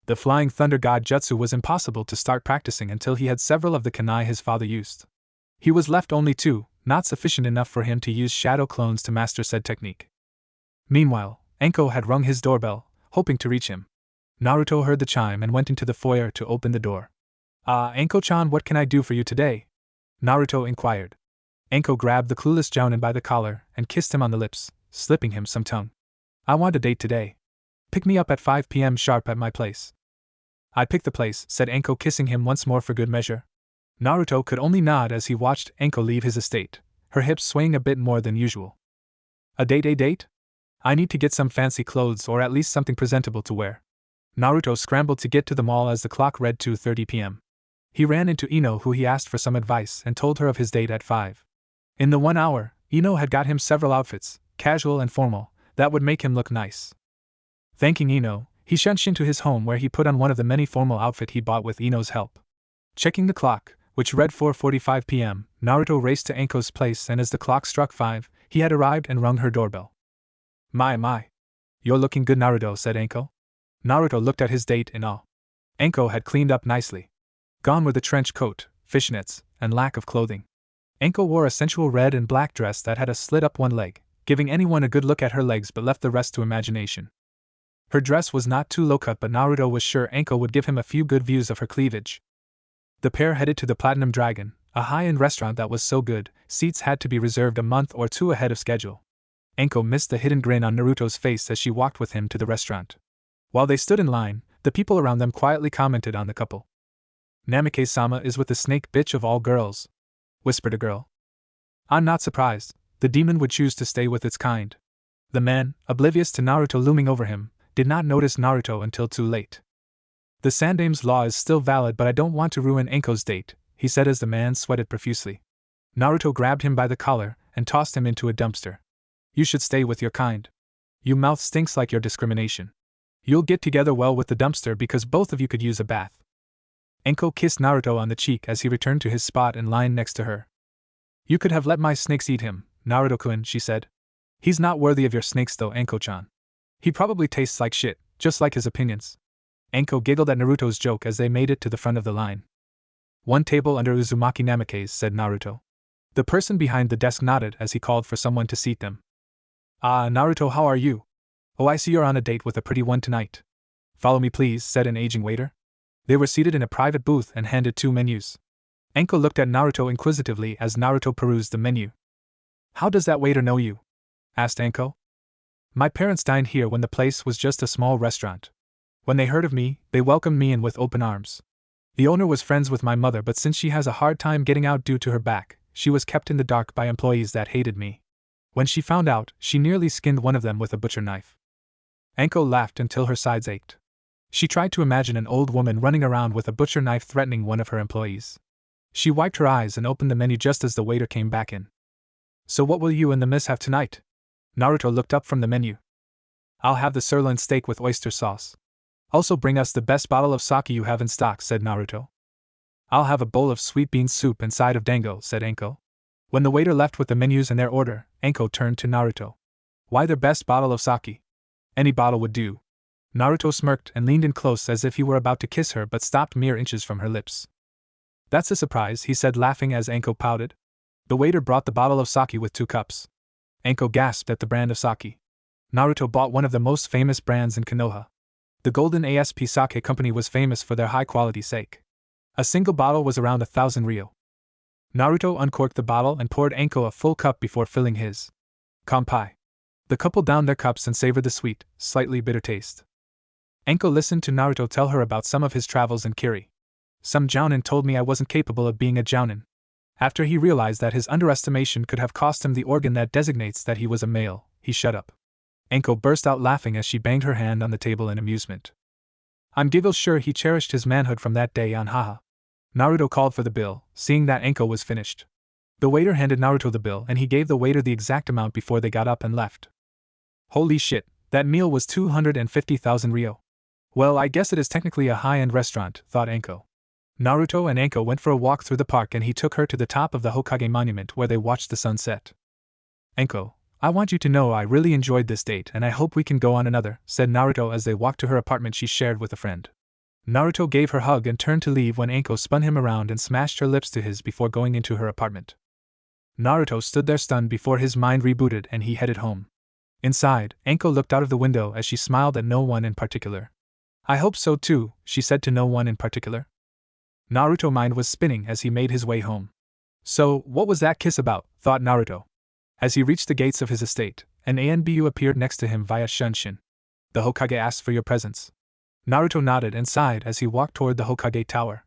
The Flying Thunder God Jutsu was impossible to start practicing until he had several of the kunai his father used. He was left only 2, not sufficient enough for him to use shadow clones to master said technique. Meanwhile, Enko had rung his doorbell, hoping to reach him. Naruto heard the chime and went into the foyer to open the door. Enko-chan, what can I do for you today? Naruto inquired. Enko grabbed the clueless jounin by the collar and kissed him on the lips, slipping him some tongue. I want a date today. Pick me up at 5 p.m. sharp at my place. I picked the place, said Enko, kissing him once more for good measure. Naruto could only nod as he watched Enko leave his estate, her hips swaying a bit more than usual. A date? I need to get some fancy clothes or at least something presentable to wear. Naruto scrambled to get to the mall as the clock read 2:30 p.m. He ran into Ino, who he asked for some advice and told her of his date at 5. In the 1 hour, Ino had got him several outfits, casual and formal, that would make him look nice. Thanking Ino, he shunshed into his home where he put on one of the many formal outfits he bought with Ino's help. Checking the clock, which read 4:45 p.m., Naruto raced to Enko's place, and as the clock struck 5, he had arrived and rung her doorbell. My. You're looking good, Naruto, said Enko. Naruto looked at his date in awe. Enko had cleaned up nicely. Gone were the trench coat, fishnets, and lack of clothing. Enko wore a sensual red and black dress that had a slit up one leg, giving anyone a good look at her legs but left the rest to imagination. Her dress was not too low-cut, but Naruto was sure Enko would give him a few good views of her cleavage. The pair headed to the Platinum Dragon, a high-end restaurant that was so good, seats had to be reserved a month or 2 ahead of schedule. Enko missed the hidden grin on Naruto's face as she walked with him to the restaurant. While they stood in line, the people around them quietly commented on the couple. Namike-sama is with the snake bitch of all girls, whispered a girl. I'm not surprised, the demon would choose to stay with its kind. The man, oblivious to Naruto looming over him, did not notice Naruto until too late. The Sandame's law is still valid, but I don't want to ruin Enko's date, he said as the man sweated profusely. Naruto grabbed him by the collar and tossed him into a dumpster. You should stay with your kind. Your mouth stinks like your discrimination. You'll get together well with the dumpster because both of you could use a bath. Enko kissed Naruto on the cheek as he returned to his spot in line next to her. You could have let my snakes eat him, Naruto-kun, she said. He's not worthy of your snakes though, Enko-chan. He probably tastes like shit, just like his opinions. Enko giggled at Naruto's joke as they made it to the front of the line. One table under Uzumaki Namike's, said Naruto. The person behind the desk nodded as he called for someone to seat them. Naruto, how are you? Oh, I see you're on a date with a pretty one tonight. Follow me please, said an aging waiter. They were seated in a private booth and handed 2 menus. Enko looked at Naruto inquisitively as Naruto perused the menu. How does that waiter know you? Asked Enko. My parents dined here when the place was just a small restaurant. When they heard of me, they welcomed me in with open arms. The owner was friends with my mother, but since she has a hard time getting out due to her back, she was kept in the dark by employees that hated me. When she found out, she nearly skinned one of them with a butcher knife. Enko laughed until her sides ached. She tried to imagine an old woman running around with a butcher knife threatening one of her employees. She wiped her eyes and opened the menu just as the waiter came back in. So what will you and the miss have tonight? Naruto looked up from the menu. I'll have the sirloin steak with oyster sauce. Also bring us the best bottle of sake you have in stock, said Naruto. I'll have a bowl of sweet bean soup and side of dango, said Enko. When the waiter left with the menus and their order, Enko turned to Naruto. Why their best bottle of sake? Any bottle would do. Naruto smirked and leaned in close as if he were about to kiss her but stopped mere inches from her lips. That's a surprise, he said laughing as Enko pouted. The waiter brought the bottle of sake with 2 cups. Enko gasped at the brand of sake. Naruto bought one of the most famous brands in Konoha. The Golden ASP Sake Company was famous for their high-quality sake. A single bottle was around 1,000 ryo. Naruto uncorked the bottle and poured Enko a full cup before filling his. Kanpai. The couple downed their cups and savored the sweet, slightly bitter taste. Enko listened to Naruto tell her about some of his travels in Kiri. Some jounin told me I wasn't capable of being a jounin. After he realized that his underestimation could have cost him the organ that designates that he was a male, he shut up. Enko burst out laughing as she banged her hand on the table in amusement. I'm giggles sure he cherished his manhood from that day on, haha. Naruto called for the bill, seeing that Enko was finished. The waiter handed Naruto the bill and he gave the waiter the exact amount before they got up and left. Holy shit, that meal was 250,000 ryo. Well, I guess it is technically a high-end restaurant, thought Anko. Naruto and Anko went for a walk through the park and he took her to the top of the Hokage monument where they watched the sunset. Anko, I want you to know I really enjoyed this date and I hope we can go on another, said Naruto as they walked to her apartment she shared with a friend. Naruto gave her a hug and turned to leave when Anko spun him around and smashed her lips to his before going into her apartment. Naruto stood there stunned before his mind rebooted and he headed home. Inside, Anko looked out of the window as she smiled at no one in particular. I hope so too, she said to no one in particular. Naruto's mind was spinning as he made his way home. So, what was that kiss about, thought Naruto. As he reached the gates of his estate, an ANBU appeared next to him via Shunshin. The Hokage asked for your presence. Naruto nodded and sighed as he walked toward the Hokage tower.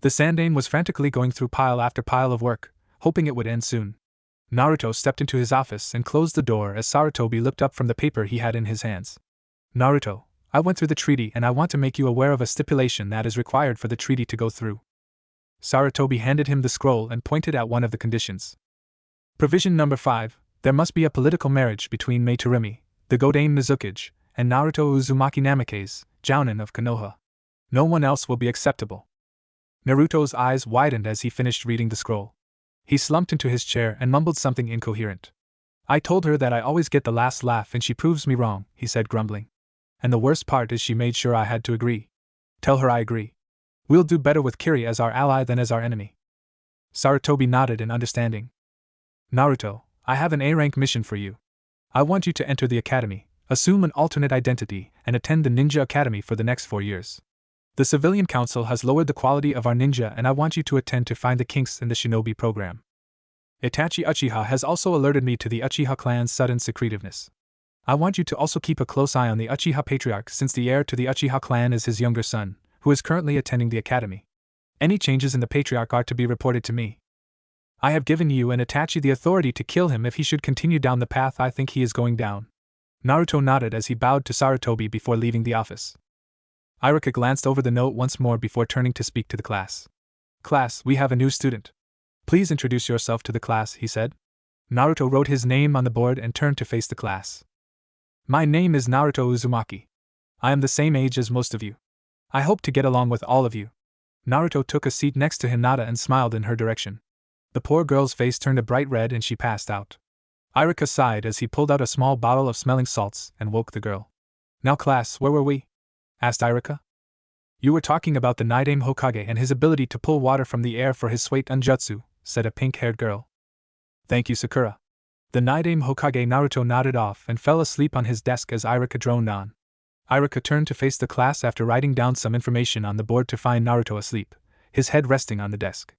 The Sandaime was frantically going through pile after pile of work, hoping it would end soon. Naruto stepped into his office and closed the door as Sarutobi looked up from the paper he had in his hands. Naruto, I went through the treaty and I want to make you aware of a stipulation that is required for the treaty to go through. Sarutobi handed him the scroll and pointed at one of the conditions. Provision number 5, there must be a political marriage between Mei Terimi, the Godain Mizukage, and Naruto Uzumaki Namikaze, Jounin of Konoha. No one else will be acceptable. Naruto's eyes widened as he finished reading the scroll. He slumped into his chair and mumbled something incoherent. I told her that I always get the last laugh and she proves me wrong, he said grumbling. And the worst part is she made sure I had to agree. Tell her I agree. We'll do better with Kiri as our ally than as our enemy. Sarutobi nodded in understanding. Naruto, I have an A-rank mission for you. I want you to enter the academy, assume an alternate identity, and attend the Ninja Academy for the next 4 years. The Civilian Council has lowered the quality of our ninja and I want you to attend to find the kinks in the shinobi program. Itachi Uchiha has also alerted me to the Uchiha clan's sudden secretiveness. I want you to also keep a close eye on the Uchiha Patriarch since the heir to the Uchiha clan is his younger son, who is currently attending the academy. Any changes in the Patriarch are to be reported to me. I have given you and Itachi the authority to kill him if he should continue down the path I think he is going down. Naruto nodded as he bowed to Sarutobi before leaving the office. Iruka glanced over the note once more before turning to speak to the class. Class, we have a new student. Please introduce yourself to the class, he said. Naruto wrote his name on the board and turned to face the class. My name is Naruto Uzumaki. I am the same age as most of you. I hope to get along with all of you. Naruto took a seat next to Hinata and smiled in her direction. The poor girl's face turned a bright red and she passed out. Iruka sighed as he pulled out a small bottle of smelling salts and woke the girl. Now class, where were we? Asked Iruka. You were talking about the Nidaime Hokage and his ability to pull water from the air for his Swate Unjutsu, said a pink-haired girl. Thank you, Sakura. The Nidaime Hokage. Naruto nodded off and fell asleep on his desk as Iruka droned on. Iruka turned to face the class after writing down some information on the board to find Naruto asleep, his head resting on the desk.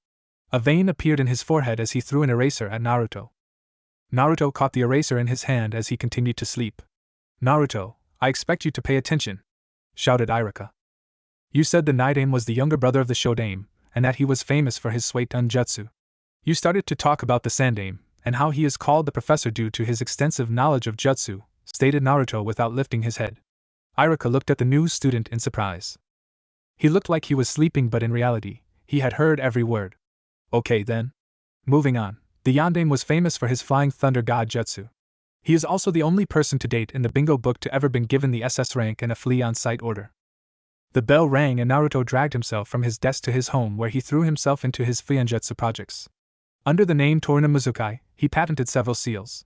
A vein appeared in his forehead as he threw an eraser at Naruto. Naruto caught the eraser in his hand as he continued to sleep. Naruto, I expect you to pay attention, shouted Iruka. You said the Nidaime was the younger brother of the Shodaime, and that he was famous for his Swate Unjutsu. You started to talk about the Sandaime, and how he is called the professor due to his extensive knowledge of jutsu, stated Naruto without lifting his head. Iruka looked at the new student in surprise. He looked like he was sleeping, but in reality, he had heard every word. Okay then. Moving on, the Yondaime was famous for his Flying Thunder God Jutsu. He is also the only person to date in the bingo book to ever been given the SS rank and a flea on sight order. The bell rang and Naruto dragged himself from his desk to his home where he threw himself into his Fuionjutsu projects. Under the name Torina Mizukai, he patented several seals.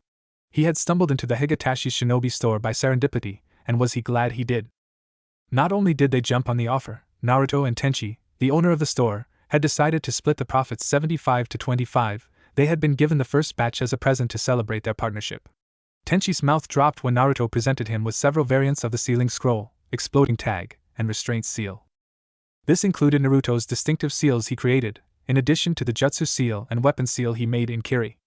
He had stumbled into the Higatashi's shinobi store by serendipity, and was he glad he did. Not only did they jump on the offer, Naruto and Tenchi, the owner of the store, had decided to split the profits 75 to 25, they had been given the first batch as a present to celebrate their partnership. Tenchi's mouth dropped when Naruto presented him with several variants of the sealing scroll, exploding tag, and restraint seal. This included Naruto's distinctive seals he created, in addition to the jutsu seal and weapon seal he made in Kiri.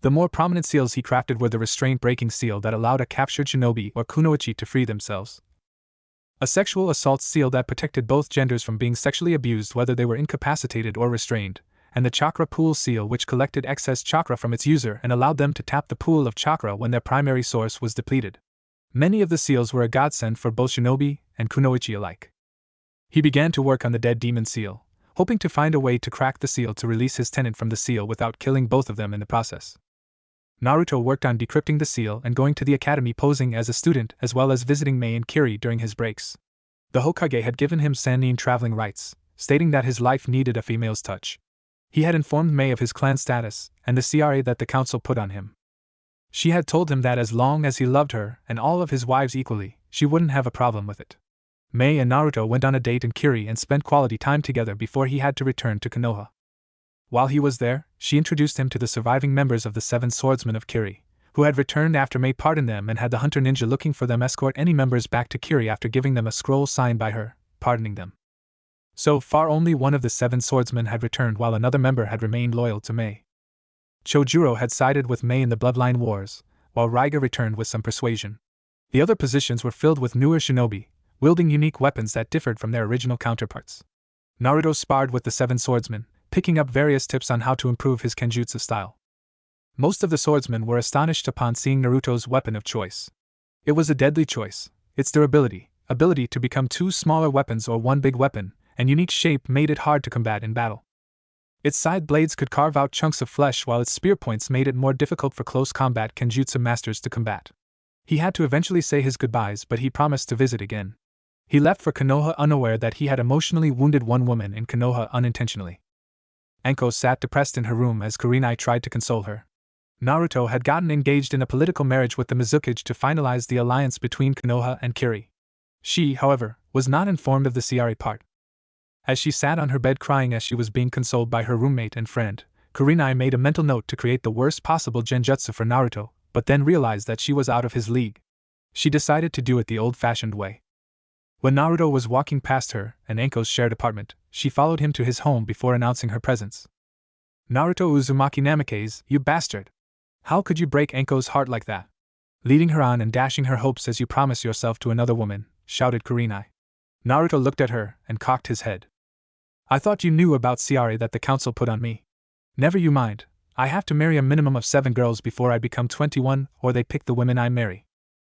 The more prominent seals he crafted were the restraint-breaking seal that allowed a captured shinobi or kunoichi to free themselves, a sexual assault seal that protected both genders from being sexually abused whether they were incapacitated or restrained, and the chakra pool seal which collected excess chakra from its user and allowed them to tap the pool of chakra when their primary source was depleted. Many of the seals were a godsend for both shinobi and kunoichi alike. He began to work on the dead demon seal, hoping to find a way to crack the seal to release his tenant from the seal without killing both of them in the process. Naruto worked on decrypting the seal and going to the academy posing as a student as well as visiting Mei and Kiri during his breaks. The Hokage had given him Sannin traveling rights, stating that his life needed a female's touch. He had informed Mei of his clan status and the CRA that the council put on him. She had told him that as long as he loved her and all of his wives equally, she wouldn't have a problem with it. Mei and Naruto went on a date in Kiri and spent quality time together before he had to return to Konoha. While he was there, she introduced him to the surviving members of the 7 Swordsmen of Kiri, who had returned after Mei pardoned them and had the hunter ninja looking for them escort any members back to Kiri after giving them a scroll signed by her, pardoning them. So far only one of the 7 swordsmen had returned while another member had remained loyal to Mei. Chojuro had sided with Mei in the Bloodline Wars, while Raiga returned with some persuasion. The other positions were filled with newer shinobi, wielding unique weapons that differed from their original counterparts. Naruto sparred with the 7 swordsmen, picking up various tips on how to improve his kenjutsu style. Most of the swordsmen were astonished upon seeing Naruto's weapon of choice. It was a deadly choice. Its durability, ability to become 2 smaller weapons or 1 big weapon, and unique shape made it hard to combat in battle. Its side blades could carve out chunks of flesh while its spear points made it more difficult for close combat kenjutsu masters to combat. He had to eventually say his goodbyes, but he promised to visit again. He left for Konoha unaware that he had emotionally wounded one woman in Konoha unintentionally. Anko sat depressed in her room as Kurenai tried to console her. Naruto had gotten engaged in a political marriage with the Mizukage to finalize the alliance between Konoha and Kiri. She, however, was not informed of the CRA part. As she sat on her bed crying as she was being consoled by her roommate and friend, Kurenai made a mental note to create the worst possible genjutsu for Naruto, but then realized that she was out of his league. She decided to do it the old-fashioned way. When Naruto was walking past her and Anko's shared apartment, she followed him to his home before announcing her presence. "Naruto Uzumaki Namikaze, you bastard! How could you break Anko's heart like that? Leading her on and dashing her hopes as you promise yourself to another woman," shouted Kurenai. Naruto looked at her and cocked his head. "I thought you knew about CRA that the council put on me. Never you mind, I have to marry a minimum of 7 girls before I become 21 or they pick the women I marry.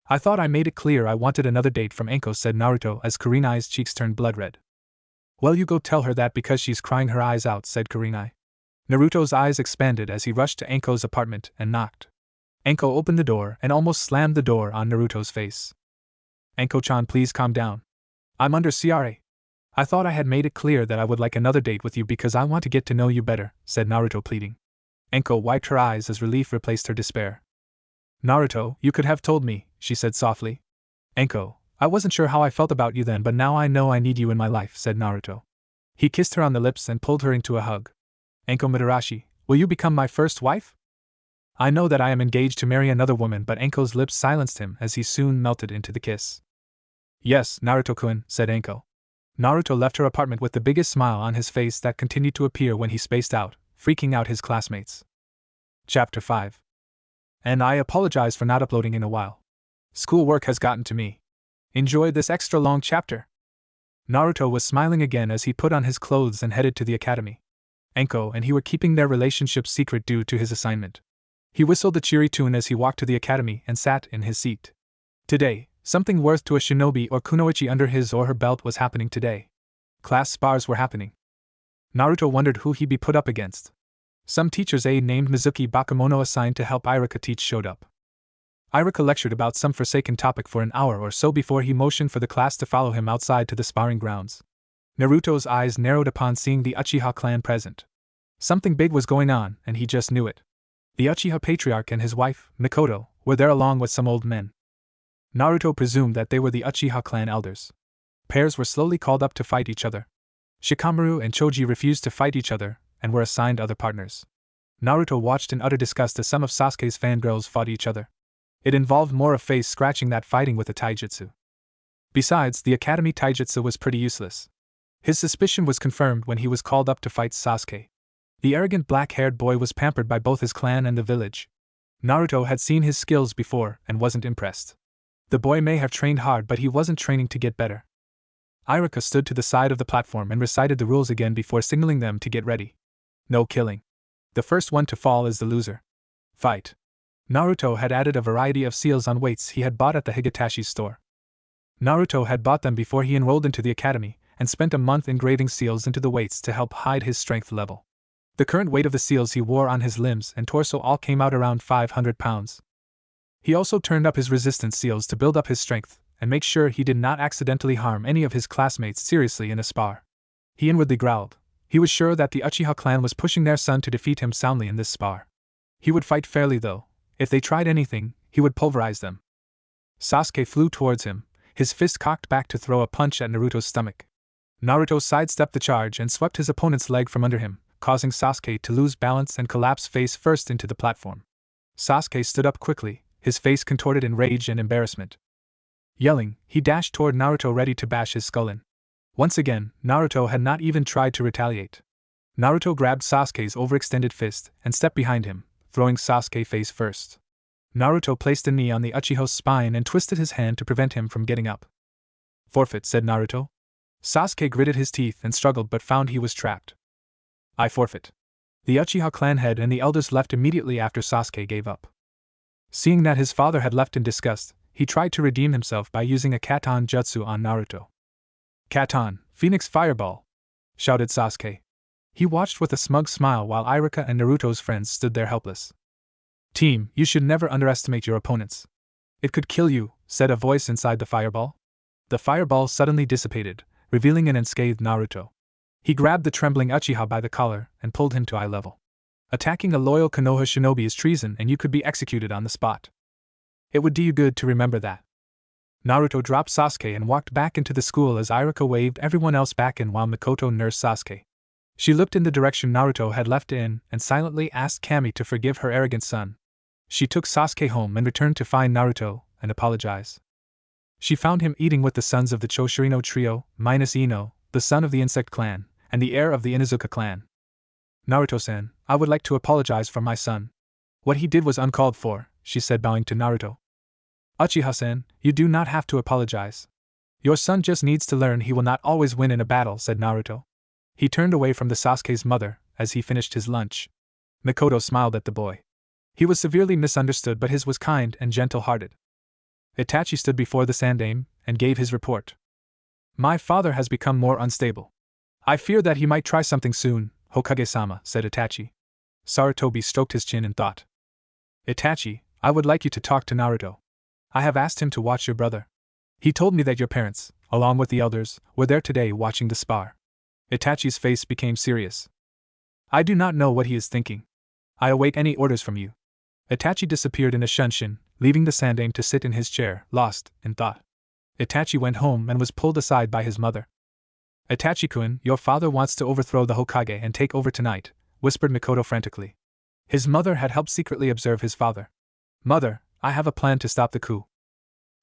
I thought I made it clear I wanted another date from Anko," said Naruto as Kurenai's cheeks turned blood red. "Well, you go tell her that because she's crying her eyes out," said Kurenai. Naruto's eyes expanded as he rushed to Anko's apartment and knocked. Anko opened the door and almost slammed the door on Naruto's face. "Anko-chan, please calm down. I'm under CRA. I thought I had made it clear that I would like another date with you because I want to get to know you better," said Naruto pleading. Anko wiped her eyes as relief replaced her despair. "Naruto, you could have told me," she said softly. "Anko, I wasn't sure how I felt about you then, but now I know I need you in my life," said Naruto. He kissed her on the lips and pulled her into a hug. "Anko Mitarashi, will you become my first wife?" "I know that I am engaged to marry another woman," but Anko's lips silenced him as he soon melted into the kiss. "Yes, Naruto-kun," said Anko. Naruto left her apartment with the biggest smile on his face that continued to appear when he spaced out, freaking out his classmates. Chapter 5. And I apologize for not uploading in a while. Schoolwork has gotten to me. Enjoy this extra long chapter. Naruto was smiling again as he put on his clothes and headed to the academy. Anko and he were keeping their relationship secret due to his assignment. He whistled a cheery tune as he walked to the academy and sat in his seat. Today, something worth to a shinobi or kunoichi under his or her belt was happening today. Class spars were happening. Naruto wondered who he'd be put up against. Some teacher's aide named Mizuki Bakemono assigned to help Iruka teach showed up. Iruka lectured about some forsaken topic for an hour or so before he motioned for the class to follow him outside to the sparring grounds. Naruto's eyes narrowed upon seeing the Uchiha clan present. Something big was going on, and he just knew it. The Uchiha patriarch and his wife, Mikoto, were there along with some old men. Naruto presumed that they were the Uchiha clan elders. Pairs were slowly called up to fight each other. Shikamaru and Choji refused to fight each other, and were assigned other partners. Naruto watched in utter disgust as some of Sasuke's fangirls fought each other. It involved more of face scratching than fighting with a taijutsu. Besides, the academy taijutsu was pretty useless. His suspicion was confirmed when he was called up to fight Sasuke. The arrogant black-haired boy was pampered by both his clan and the village. Naruto had seen his skills before and wasn't impressed. The boy may have trained hard, but he wasn't training to get better. Iruka stood to the side of the platform and recited the rules again before signaling them to get ready. No killing. The first one to fall is the loser. Fight. Naruto had added a variety of seals on weights he had bought at the Higatashi's store. Naruto had bought them before he enrolled into the academy, and spent a month engraving seals into the weights to help hide his strength level. The current weight of the seals he wore on his limbs and torso all came out around 500 pounds. He also turned up his resistance seals to build up his strength, and make sure he did not accidentally harm any of his classmates seriously in a spar. He inwardly growled. He was sure that the Uchiha clan was pushing their son to defeat him soundly in this spar. He would fight fairly though. If they tried anything, he would pulverize them. Sasuke flew towards him, his fist cocked back to throw a punch at Naruto's stomach. Naruto sidestepped the charge and swept his opponent's leg from under him, causing Sasuke to lose balance and collapse face first into the platform. Sasuke stood up quickly, his face contorted in rage and embarrassment. Yelling, he dashed toward Naruto ready to bash his skull in. Once again, Naruto had not even tried to retaliate. Naruto grabbed Sasuke's overextended fist and stepped behind him, throwing Sasuke face first. Naruto placed a knee on the Uchiha's spine and twisted his hand to prevent him from getting up. Forfeit, said Naruto. Sasuke gritted his teeth and struggled but found he was trapped. I forfeit. The Uchiha clan head and the elders left immediately after Sasuke gave up. Seeing that his father had left in disgust, he tried to redeem himself by using a Katon jutsu on Naruto. Katon, Phoenix Fireball! Shouted Sasuke. He watched with a smug smile while Iruka and Naruto's friends stood there helpless. Team, you should never underestimate your opponents. It could kill you, said a voice inside the fireball. The fireball suddenly dissipated, revealing an unscathed Naruto. He grabbed the trembling Uchiha by the collar and pulled him to eye level. Attacking a loyal Konoha shinobi is treason and you could be executed on the spot. It would do you good to remember that. Naruto dropped Sasuke and walked back into the school as Iruka waved everyone else back in while Mikoto nursed Sasuke. She looked in the direction Naruto had left in and silently asked Kami to forgive her arrogant son. She took Sasuke home and returned to find Naruto and apologize. She found him eating with the sons of the Choshirino trio, minus Ino, the son of the Insect clan, and the heir of the Inuzuka clan. Naruto-san, I would like to apologize for my son. What he did was uncalled for, she said bowing to Naruto. Uchiha-san, you do not have to apologize. Your son just needs to learn he will not always win in a battle, said Naruto. He turned away from the Sasuke's mother as he finished his lunch. Mikoto smiled at the boy. He was severely misunderstood but his was kind and gentle-hearted. Itachi stood before the Sandaime and gave his report. My father has become more unstable. I fear that he might try something soon, Hokage-sama, said Itachi. Sarutobi stroked his chin in thought. Itachi, I would like you to talk to Naruto. I have asked him to watch your brother. He told me that your parents, along with the elders, were there today watching the spar. Itachi's face became serious. I do not know what he is thinking. I await any orders from you. Itachi disappeared in a shunshin, leaving the Sandaime to sit in his chair, lost in thought. Itachi went home and was pulled aside by his mother. Itachi-kun, your father wants to overthrow the Hokage and take over tonight, whispered Mikoto frantically. His mother had helped secretly observe his father. Mother, I have a plan to stop the coup.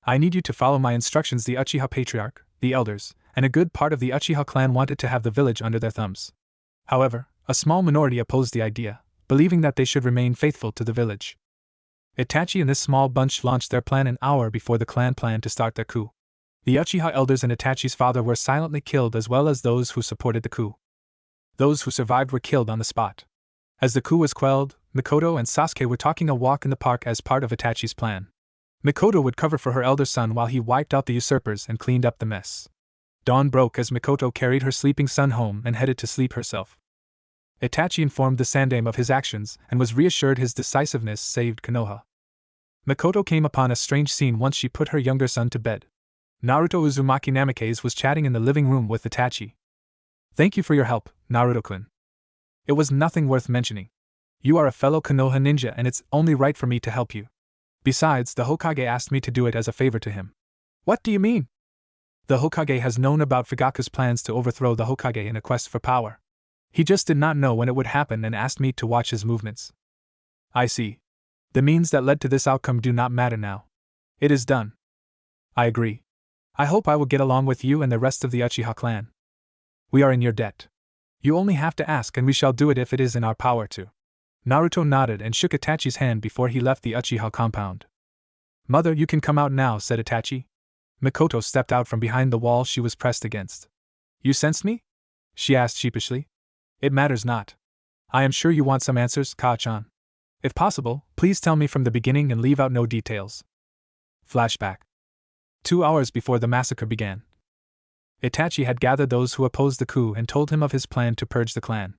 I need you to follow my instructions. The Uchiha patriarch, the elders, and a good part of the Uchiha clan wanted to have the village under their thumbs. However, a small minority opposed the idea, believing that they should remain faithful to the village. Itachi and this small bunch launched their plan an hour before the clan planned to start their coup. The Uchiha elders and Itachi's father were silently killed as well as those who supported the coup. Those who survived were killed on the spot. As the coup was quelled, Mikoto and Sasuke were taking a walk in the park as part of Itachi's plan. Mikoto would cover for her elder son while he wiped out the usurpers and cleaned up the mess. Dawn broke as Mikoto carried her sleeping son home and headed to sleep herself. Itachi informed the Sandaime of his actions and was reassured his decisiveness saved Konoha. Mikoto came upon a strange scene once she put her younger son to bed. Naruto Uzumaki Namikaze was chatting in the living room with Itachi. Thank you for your help, Naruto-kun. It was nothing worth mentioning. You are a fellow Konoha ninja and it's only right for me to help you. Besides, the Hokage asked me to do it as a favor to him. What do you mean? The Hokage has known about Fugaku's plans to overthrow the Hokage in a quest for power. He just did not know when it would happen and asked me to watch his movements. I see. The means that led to this outcome do not matter now. It is done. I agree. I hope I will get along with you and the rest of the Uchiha clan. We are in your debt. You only have to ask and we shall do it if it is in our power to. Naruto nodded and shook Itachi's hand before he left the Uchiha compound. Mother, you can come out now, said Itachi. Mikoto stepped out from behind the wall she was pressed against. You sensed me? She asked sheepishly. It matters not. I am sure you want some answers, Ka-chan. If possible, please tell me from the beginning and leave out no details. Flashback. 2 hours before the massacre began. Itachi had gathered those who opposed the coup and told him of his plan to purge the clan.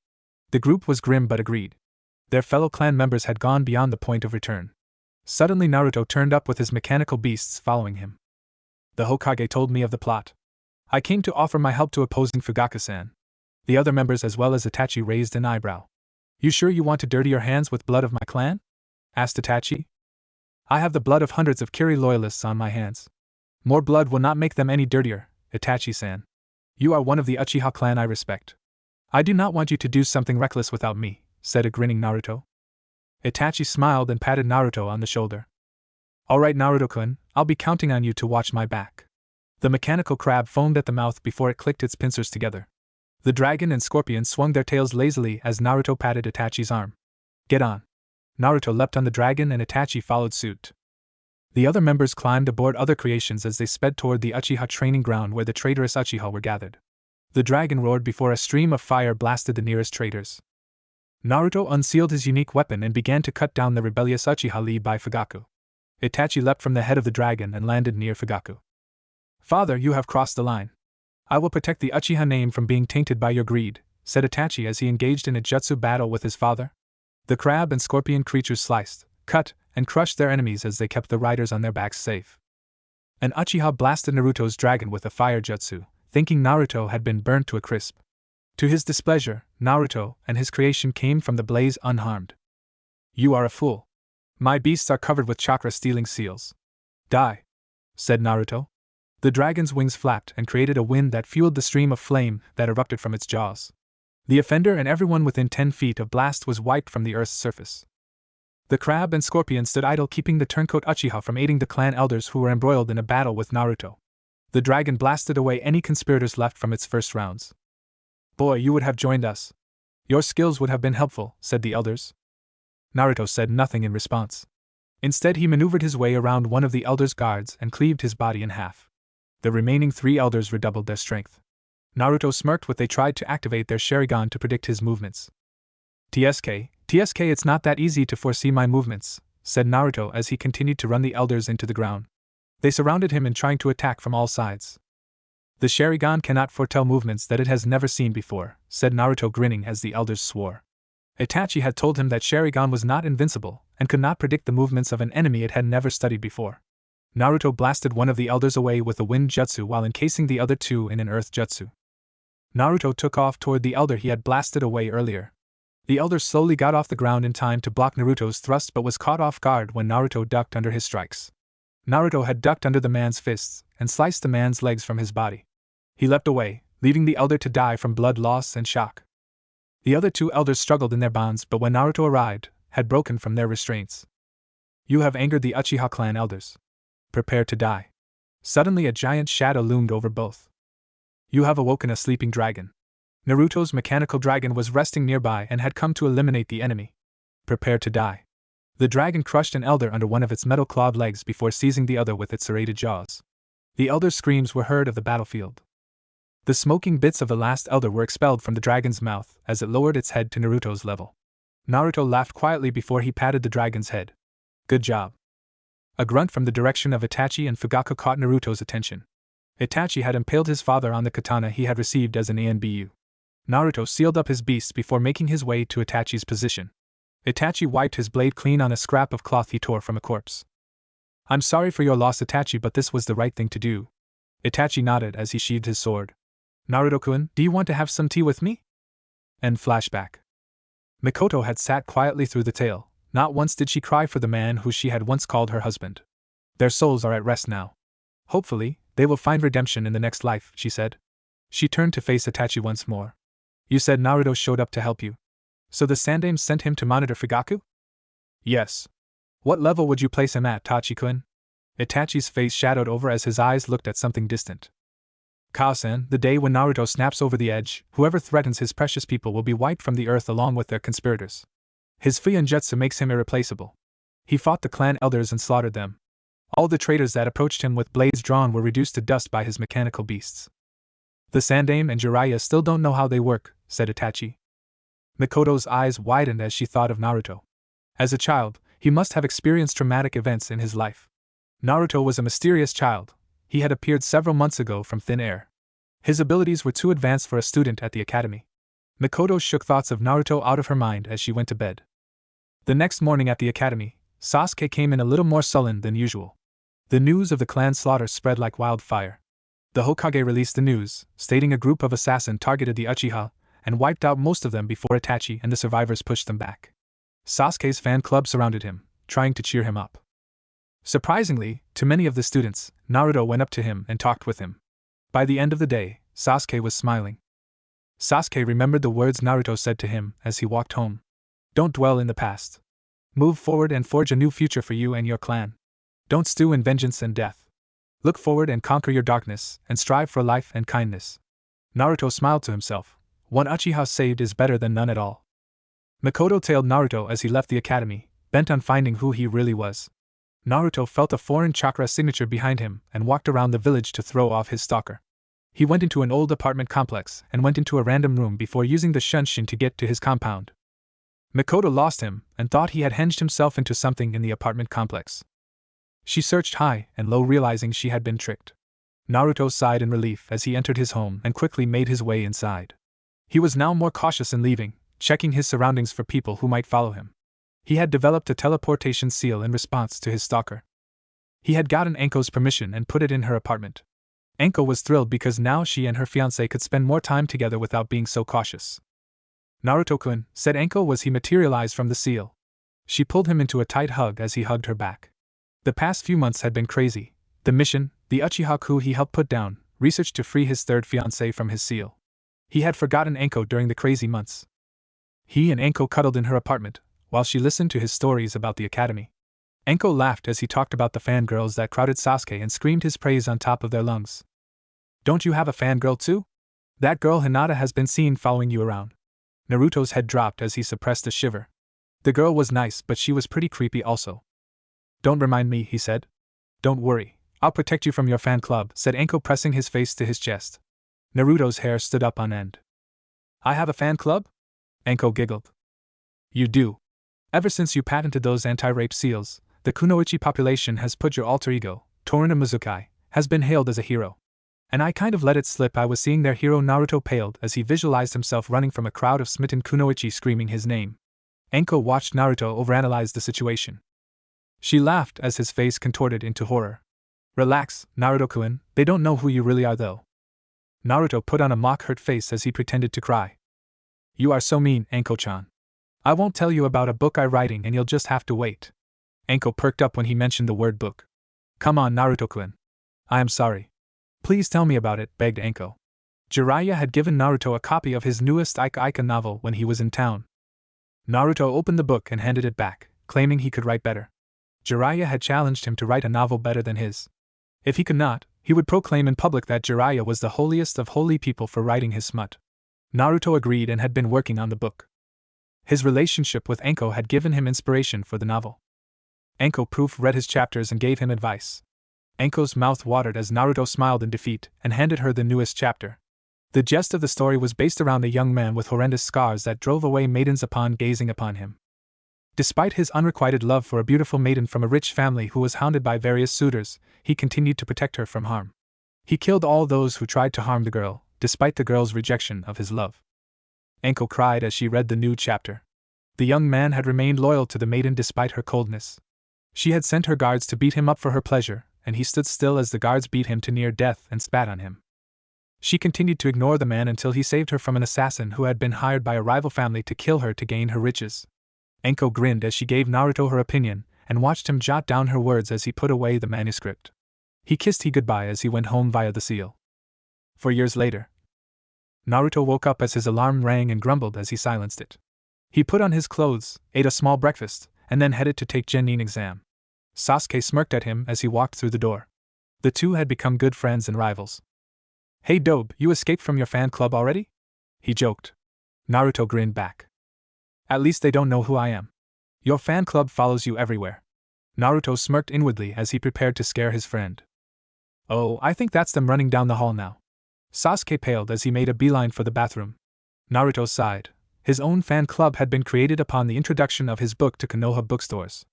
The group was grim but agreed. Their fellow clan members had gone beyond the point of return. Suddenly Naruto turned up with his mechanical beasts following him. The Hokage told me of the plot. I came to offer my help to opposing Fugaku-san. The other members as well as Itachi raised an eyebrow. You sure you want to dirty your hands with blood of my clan? Asked Itachi. I have the blood of hundreds of Kiri loyalists on my hands. More blood will not make them any dirtier, Itachi-san. You are one of the Uchiha clan I respect. I do not want you to do something reckless without me, said a grinning Naruto. Itachi smiled and patted Naruto on the shoulder. Alright Naruto-kun, I'll be counting on you to watch my back. The mechanical crab foamed at the mouth before it clicked its pincers together. The dragon and scorpion swung their tails lazily as Naruto patted Itachi's arm. Get on. Naruto leapt on the dragon and Itachi followed suit. The other members climbed aboard other creations as they sped toward the Uchiha training ground where the traitorous Uchiha were gathered. The dragon roared before a stream of fire blasted the nearest traitors. Naruto unsealed his unique weapon and began to cut down the rebellious Uchiha led by Fugaku. Itachi leapt from the head of the dragon and landed near Fugaku. Father, you have crossed the line. I will protect the Uchiha name from being tainted by your greed, said Itachi as he engaged in a jutsu battle with his father. The crab and scorpion creatures sliced, cut, and crushed their enemies as they kept the riders on their backs safe. An Uchiha blasted Naruto's dragon with a fire jutsu, thinking Naruto had been burnt to a crisp. To his displeasure, Naruto and his creation came from the blaze unharmed. You are a fool. My beasts are covered with chakra-stealing seals. Die, said Naruto. The dragon's wings flapped and created a wind that fueled the stream of flame that erupted from its jaws. The offender and everyone within 10 feet of blast was wiped from the earth's surface. The crab and scorpion stood idle, keeping the turncoat Uchiha from aiding the clan elders who were embroiled in a battle with Naruto. The dragon blasted away any conspirators left from its first rounds. Boy, you would have joined us. Your skills would have been helpful, said the elders. Naruto said nothing in response. Instead, he maneuvered his way around one of the elders' guards and cleaved his body in half. The remaining 3 elders redoubled their strength. Naruto smirked when they tried to activate their Sharingan to predict his movements. TSK, it's not that easy to foresee my movements, said Naruto as he continued to run the elders into the ground. They surrounded him and trying to attack from all sides. The Sharingan cannot foretell movements that it has never seen before, said Naruto grinning as the elders swore. Itachi had told him that Sharingan was not invincible and could not predict the movements of an enemy it had never studied before. Naruto blasted one of the elders away with a wind jutsu while encasing the other 2 in an earth jutsu. Naruto took off toward the elder he had blasted away earlier. The elder slowly got off the ground in time to block Naruto's thrust but was caught off guard when Naruto ducked under his strikes. Naruto had ducked under the man's fists and sliced the man's legs from his body. He leapt away, leaving the elder to die from blood loss and shock. The other 2 elders struggled in their bonds but when Naruto arrived, had broken from their restraints. You have angered the Uchiha clan elders. Prepare to die. Suddenly a giant shadow loomed over both. You have awoken a sleeping dragon. Naruto's mechanical dragon was resting nearby and had come to eliminate the enemy. Prepare to die. The dragon crushed an elder under one of its metal-clawed legs before seizing the other with its serrated jaws. The elder's screams were heard of the battlefield. The smoking bits of the last elder were expelled from the dragon's mouth as it lowered its head to Naruto's level. Naruto laughed quietly before he patted the dragon's head. Good job. A grunt from the direction of Itachi and Fugaku caught Naruto's attention. Itachi had impaled his father on the katana he had received as an ANBU. Naruto sealed up his beasts before making his way to Itachi's position. Itachi wiped his blade clean on a scrap of cloth he tore from a corpse. I'm sorry for your loss, Itachi, but this was the right thing to do. Itachi nodded as he sheathed his sword. Naruto-kun, do you want to have some tea with me? End flashback. Mikoto had sat quietly through the tale. Not once did she cry for the man who she had once called her husband. Their souls are at rest now. Hopefully, they will find redemption in the next life, she said. She turned to face Itachi once more. You said Naruto showed up to help you. So the Sandaime sent him to monitor Fugaku? Yes. What level would you place him at, Tachi-kun? Itachi's face shadowed over as his eyes looked at something distant. Kao-san, the day when Naruto snaps over the edge, whoever threatens his precious people will be wiped from the earth along with their conspirators. His Fuinjutsu makes him irreplaceable. He fought the clan elders and slaughtered them. All the traitors that approached him with blades drawn were reduced to dust by his mechanical beasts. The Sandaime and Jiraiya still don't know how they work, said Itachi. Mikoto's eyes widened as she thought of Naruto. As a child, he must have experienced traumatic events in his life. Naruto was a mysterious child. He had appeared several months ago from thin air. His abilities were too advanced for a student at the academy. Mikoto shook thoughts of Naruto out of her mind as she went to bed. The next morning at the academy, Sasuke came in a little more sullen than usual. The news of the clan slaughter spread like wildfire. The Hokage released the news, stating a group of assassins targeted the Uchiha and wiped out most of them before Itachi and the survivors pushed them back. Sasuke's fan club surrounded him, trying to cheer him up. Surprisingly, to many of the students, Naruto went up to him and talked with him. By the end of the day, Sasuke was smiling. Sasuke remembered the words Naruto said to him as he walked home. Don't dwell in the past. Move forward and forge a new future for you and your clan. Don't stew in vengeance and death. Look forward and conquer your darkness, and strive for life and kindness. Naruto smiled to himself. One Uchiha saved is better than none at all. Makoto tailed Naruto as he left the academy, bent on finding who he really was. Naruto felt a foreign chakra signature behind him and walked around the village to throw off his stalker. He went into an old apartment complex and went into a random room before using the shunshin to get to his compound. Makoto lost him and thought he had hinged himself into something in the apartment complex. She searched high and low, realizing she had been tricked. Naruto sighed in relief as he entered his home and quickly made his way inside. He was now more cautious in leaving, checking his surroundings for people who might follow him. He had developed a teleportation seal in response to his stalker. He had gotten Anko's permission and put it in her apartment. Anko was thrilled because now she and her fiancé could spend more time together without being so cautious. Naruto-kun, said Anko as he materialized from the seal. She pulled him into a tight hug as he hugged her back. The past few months had been crazy. The mission, the Uchiha coup he helped put down, research to free his third fiancé from his seal. He had forgotten Anko during the crazy months. He and Anko cuddled in her apartment, while she listened to his stories about the academy. Anko laughed as he talked about the fangirls that crowded Sasuke and screamed his praise on top of their lungs. Don't you have a fangirl too? That girl Hinata has been seen following you around. Naruto's head dropped as he suppressed a shiver. The girl was nice, but she was pretty creepy also. Don't remind me, he said. Don't worry, I'll protect you from your fan club, said Anko, pressing his face to his chest. Naruto's hair stood up on end. I have a fan club? Anko giggled. You do. Ever since you patented those anti-rape seals, the Kunoichi population has put your alter ego, Torina Mizukai, has been hailed as a hero. And I kind of let it slip. I was seeing their hero. Naruto paled as he visualized himself running from a crowd of smitten Kunoichi screaming his name. Anko watched Naruto overanalyze the situation. She laughed as his face contorted into horror. Relax, Naruto-kun, they don't know who you really are though. Naruto put on a mock-hurt face as he pretended to cry. You are so mean, Anko-chan. I won't tell you about a book I'm writing and you'll just have to wait. Anko perked up when he mentioned the word book. Come on, Naruto-kun. I am sorry. Please tell me about it, begged Anko. Jiraiya had given Naruto a copy of his newest Ika novel when he was in town. Naruto opened the book and handed it back, claiming he could write better. Jiraiya had challenged him to write a novel better than his. If he could not, he would proclaim in public that Jiraiya was the holiest of holy people for writing his smut. Naruto agreed and had been working on the book. His relationship with Anko had given him inspiration for the novel. Anko proofread his chapters and gave him advice. Anko's mouth watered as Naruto smiled in defeat and handed her the newest chapter. The gist of the story was based around a young man with horrendous scars that drove away maidens upon gazing upon him. Despite his unrequited love for a beautiful maiden from a rich family who was hounded by various suitors, he continued to protect her from harm. He killed all those who tried to harm the girl, despite the girl's rejection of his love. Anko cried as she read the new chapter. The young man had remained loyal to the maiden despite her coldness. She had sent her guards to beat him up for her pleasure, and he stood still as the guards beat him to near death and spat on him. She continued to ignore the man until he saved her from an assassin who had been hired by a rival family to kill her to gain her riches. Anko grinned as she gave Naruto her opinion, and watched him jot down her words as he put away the manuscript. He kissed he goodbye as he went home via the seal. 4 years later, Naruto woke up as his alarm rang and grumbled as he silenced it. He put on his clothes, ate a small breakfast, and then headed to take Genin exam. Sasuke smirked at him as he walked through the door. The two had become good friends and rivals. Hey Dobe, you escaped from your fan club already? He joked. Naruto grinned back. At least they don't know who I am. Your fan club follows you everywhere. Naruto smirked inwardly as he prepared to scare his friend. Oh, I think that's them running down the hall now. Sasuke paled as he made a beeline for the bathroom. Naruto sighed. His own fan club had been created upon the introduction of his book to Konoha bookstores.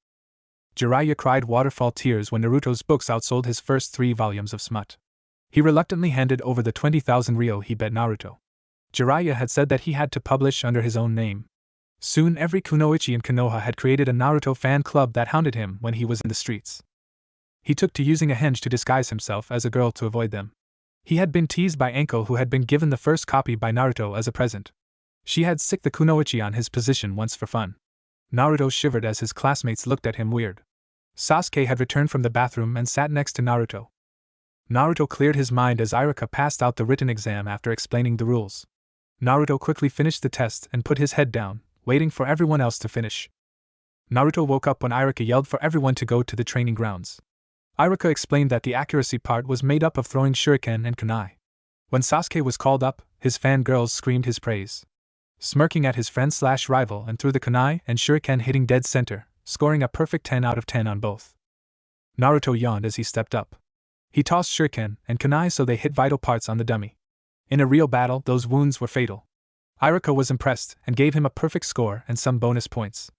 Jiraiya cried waterfall tears when Naruto's books outsold his first 3 volumes of smut. He reluctantly handed over the 20,000 ryo he bet Naruto. Jiraiya had said that he had to publish under his own name. Soon every kunoichi in Konoha had created a Naruto fan club that hounded him when he was in the streets. He took to using a henge to disguise himself as a girl to avoid them. He had been teased by Anko, who had been given the first copy by Naruto as a present. She had sicked the kunoichi on his position once for fun. Naruto shivered as his classmates looked at him weird. Sasuke had returned from the bathroom and sat next to Naruto. Naruto cleared his mind as Iruka passed out the written exam after explaining the rules. Naruto quickly finished the test and put his head down, waiting for everyone else to finish. Naruto woke up when Iruka yelled for everyone to go to the training grounds. Iruka explained that the accuracy part was made up of throwing shuriken and kunai. When Sasuke was called up, his fangirls screamed his praise. Smirking at his friend/rival and threw the kunai and shuriken hitting dead center, scoring a perfect 10 out of 10 on both. Naruto yawned as he stepped up. He tossed shuriken and kunai so they hit vital parts on the dummy. In a real battle, those wounds were fatal. Iruka was impressed and gave him a perfect score and some bonus points.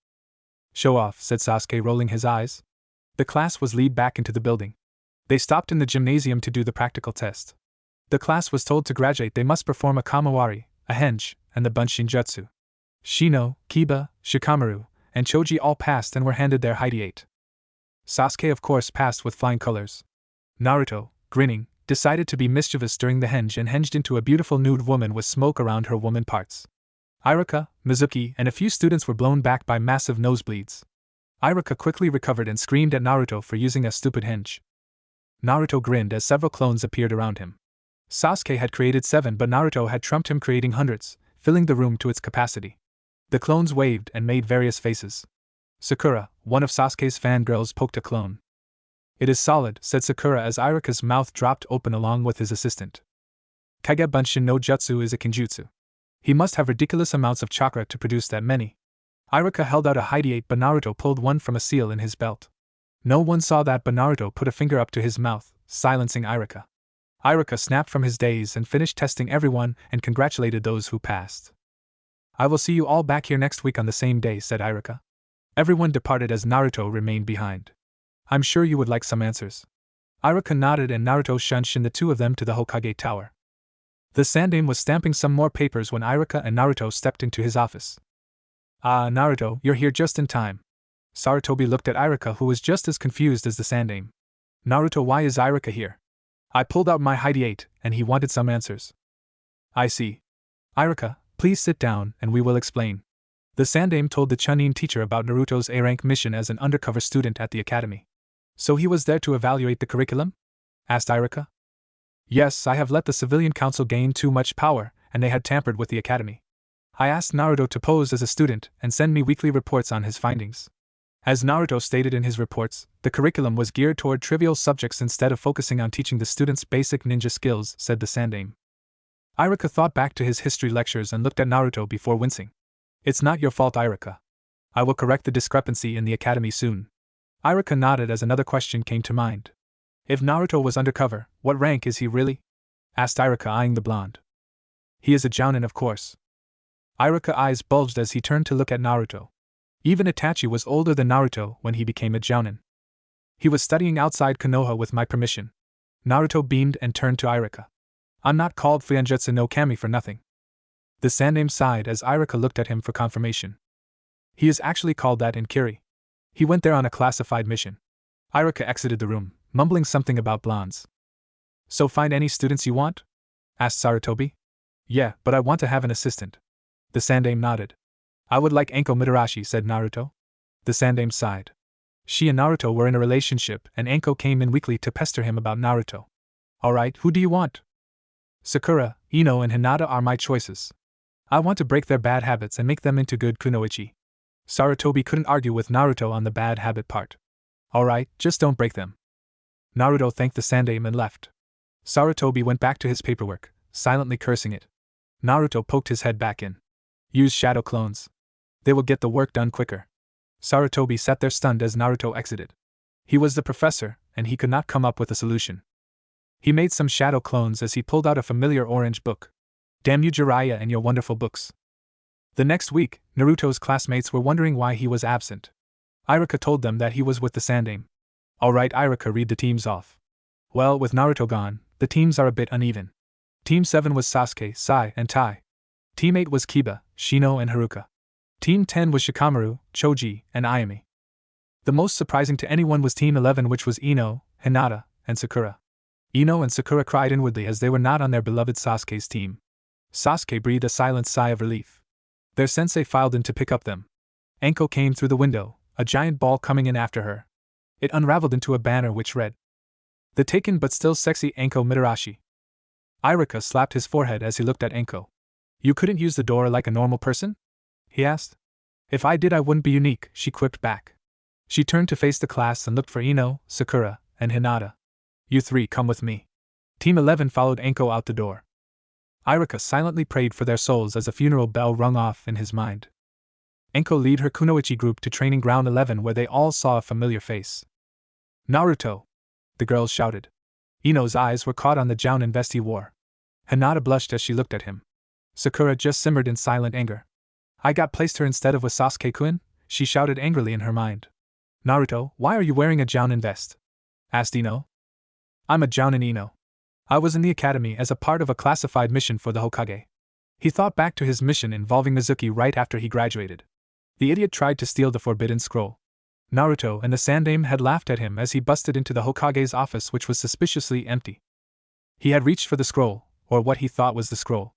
"Show off," said Sasuke, rolling his eyes. The class was led back into the building. They stopped in the gymnasium to do the practical test. The class was told to graduate they must perform a kamawari, a henge, and the bunshin jutsu. Shino, Kiba, Shikamaru, and Choji all passed and were handed their hideate. Sasuke of course passed with flying colors. Naruto, grinning, decided to be mischievous during the henge and henged into a beautiful nude woman with smoke around her woman parts. Iruka, Mizuki, and a few students were blown back by massive nosebleeds. Iruka quickly recovered and screamed at Naruto for using a stupid henge. Naruto grinned as several clones appeared around him. Sasuke had created 7, but Naruto had trumped him, creating hundreds, filling the room to its capacity. The clones waved and made various faces. Sakura, one of Sasuke's fangirls, poked a clone. "It is solid," said Sakura as Iruka's mouth dropped open along with his assistant. "Kage Bunshin no Jutsu is a kinjutsu. He must have ridiculous amounts of chakra to produce that many." Iruka held out a hideate, but Naruto pulled one from a seal in his belt. No one saw that, but Naruto put a finger up to his mouth, silencing Iruka. Iruka snapped from his daze and finished testing everyone and congratulated those who passed. "I will see you all back here next week on the same day," said Iruka. Everyone departed as Naruto remained behind. "I'm sure you would like some answers." Iruka nodded and Naruto shunshin the two of them to the Hokage Tower. The Sandaime was stamping some more papers when Iruka and Naruto stepped into his office. "Ah, Naruto, you're here just in time." Sarutobi looked at Iruka, who was just as confused as the Sandaime. "Naruto, why is Iruka here?" "I pulled out my hideate, and he wanted some answers." "I see. Iruka, please sit down, and we will explain." The Sandaime told the Chunin teacher about Naruto's A-rank mission as an undercover student at the academy. "So he was there to evaluate the curriculum?" asked Iruka. "Yes, I have let the civilian council gain too much power, and they had tampered with the academy. I asked Naruto to pose as a student and send me weekly reports on his findings. As Naruto stated in his reports, the curriculum was geared toward trivial subjects instead of focusing on teaching the students basic ninja skills," said the Sandaime. Iruka thought back to his history lectures and looked at Naruto before wincing. "It's not your fault, Iruka. I will correct the discrepancy in the academy soon." Iruka nodded as another question came to mind. "If Naruto was undercover, what rank is he really?" asked Iruka, eyeing the blonde. "He is a jounin, of course." Iruka's eyes bulged as he turned to look at Naruto. Even Itachi was older than Naruto when he became a jounin. "He was studying outside Konoha with my permission." Naruto beamed and turned to Iruka. "I'm not called Fuinjutsu no Kami for nothing." The Sandaime sighed as Iruka looked at him for confirmation. "He is actually called that in Kiri. He went there on a classified mission." Iruka exited the room, mumbling something about blondes. "So find any students you want?" asked Sarutobi. "Yeah, but I want to have an assistant." The Sandaime nodded. "I would like Anko Mitarashi," said Naruto. The Sandaime sighed. She and Naruto were in a relationship, and Anko came in weekly to pester him about Naruto. "Alright, who do you want?" "Sakura, Ino, and Hinata are my choices. I want to break their bad habits and make them into good kunoichi." Sarutobi couldn't argue with Naruto on the bad habit part. "Alright, just don't break them." Naruto thanked the Sandaime and left. Sarutobi went back to his paperwork, silently cursing it. Naruto poked his head back in. "Use shadow clones. They will get the work done quicker." Sarutobi sat there stunned as Naruto exited. He was the professor, and he could not come up with a solution. He made some shadow clones as he pulled out a familiar orange book. "Damn you, Jiraiya, and your wonderful books." The next week, Naruto's classmates were wondering why he was absent. Iruka told them that he was with the Sandaime. "Alright, Iruka, read the teams off." Well, with Naruto gone, the teams are a bit uneven. Team 7 was Sasuke, Sai, and Tai. Team 8 was Kiba, Shino, and Haruka. Team 10 was Shikamaru, Choji, and Ayame. The most surprising to anyone was Team 11, which was Ino, Hinata, and Sakura. Ino and Sakura cried inwardly as they were not on their beloved Sasuke's team. Sasuke breathed a silent sigh of relief. Their sensei filed in to pick up them. Anko came through the window, a giant ball coming in after her. It unraveled into a banner which read, "The taken but still sexy Anko Mitarashi." Irika slapped his forehead as he looked at Anko. "You couldn't use the door like a normal person?" he asked. "If I did, I wouldn't be unique," she quipped back. She turned to face the class and looked for Ino, Sakura, and Hinata. "You three come with me." Team 11 followed Anko out the door. Irika silently prayed for their souls as a funeral bell rung off in his mind. Anko led her Kunoichi group to Training Ground 11 where they all saw a familiar face. "Naruto!" the girls shouted. Ino's eyes were caught on the Jounin vest he wore. Hinata blushed as she looked at him. Sakura just simmered in silent anger. "I got placed here instead of with Sasuke-kun?" she shouted angrily in her mind. "Naruto, why are you wearing a Jounin vest?" asked Ino. "I'm a Jounin Ino. I was in the academy as a part of a classified mission for the Hokage." He thought back to his mission involving Mizuki right after he graduated. The idiot tried to steal the forbidden scroll. Naruto and the Sandaime had laughed at him as he busted into the Hokage's office, which was suspiciously empty. He had reached for the scroll, or what he thought was the scroll.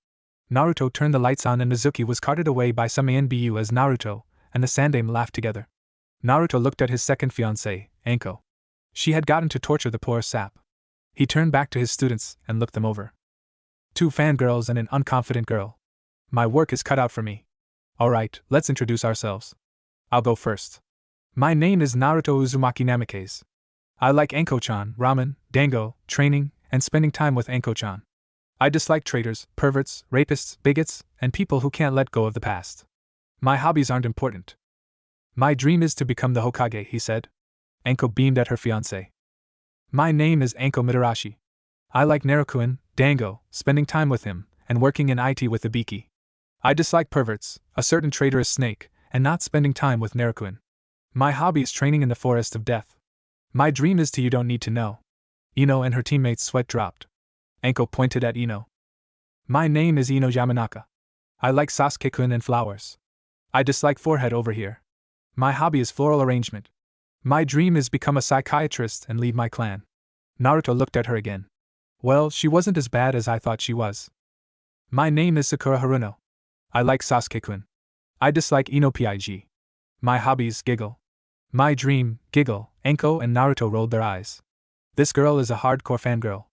Naruto turned the lights on and Mizuki was carted away by some ANBU as Naruto and the Sandaime laughed together. Naruto looked at his second fiancée, Anko. She had gotten to torture the poor sap. He turned back to his students and looked them over. 2 fangirls and an unconfident girl. My work is cut out for me. Alright, let's introduce ourselves. I'll go first. My name is Naruto Uzumaki Namikaze. I like Anko-chan, ramen, dango, training, and spending time with Anko-chan. I dislike traitors, perverts, rapists, bigots, and people who can't let go of the past. My hobbies aren't important. My dream is to become the Hokage, he said. Anko beamed at her fiancé. My name is Anko Mitarashi. I like Naruto, dango, spending time with him, and working in IT with Ibiki. I dislike perverts, a certain traitorous snake, and not spending time with Naruto. My hobby is training in the forest of death. My dream is to you don't need to know. Ino and her teammates' sweat dropped. Anko pointed at Ino. My name is Ino Yamanaka. I like Sasuke-kun and flowers. I dislike forehead over here. My hobby is floral arrangement. My dream is become a psychiatrist and lead my clan. Naruto looked at her again. Well, she wasn't as bad as I thought she was. My name is Sakura Haruno. I like Sasuke-kun. I dislike Ino Pig. My hobbies, giggle. My dream, giggle. Anko and Naruto rolled their eyes. This girl is a hardcore fangirl.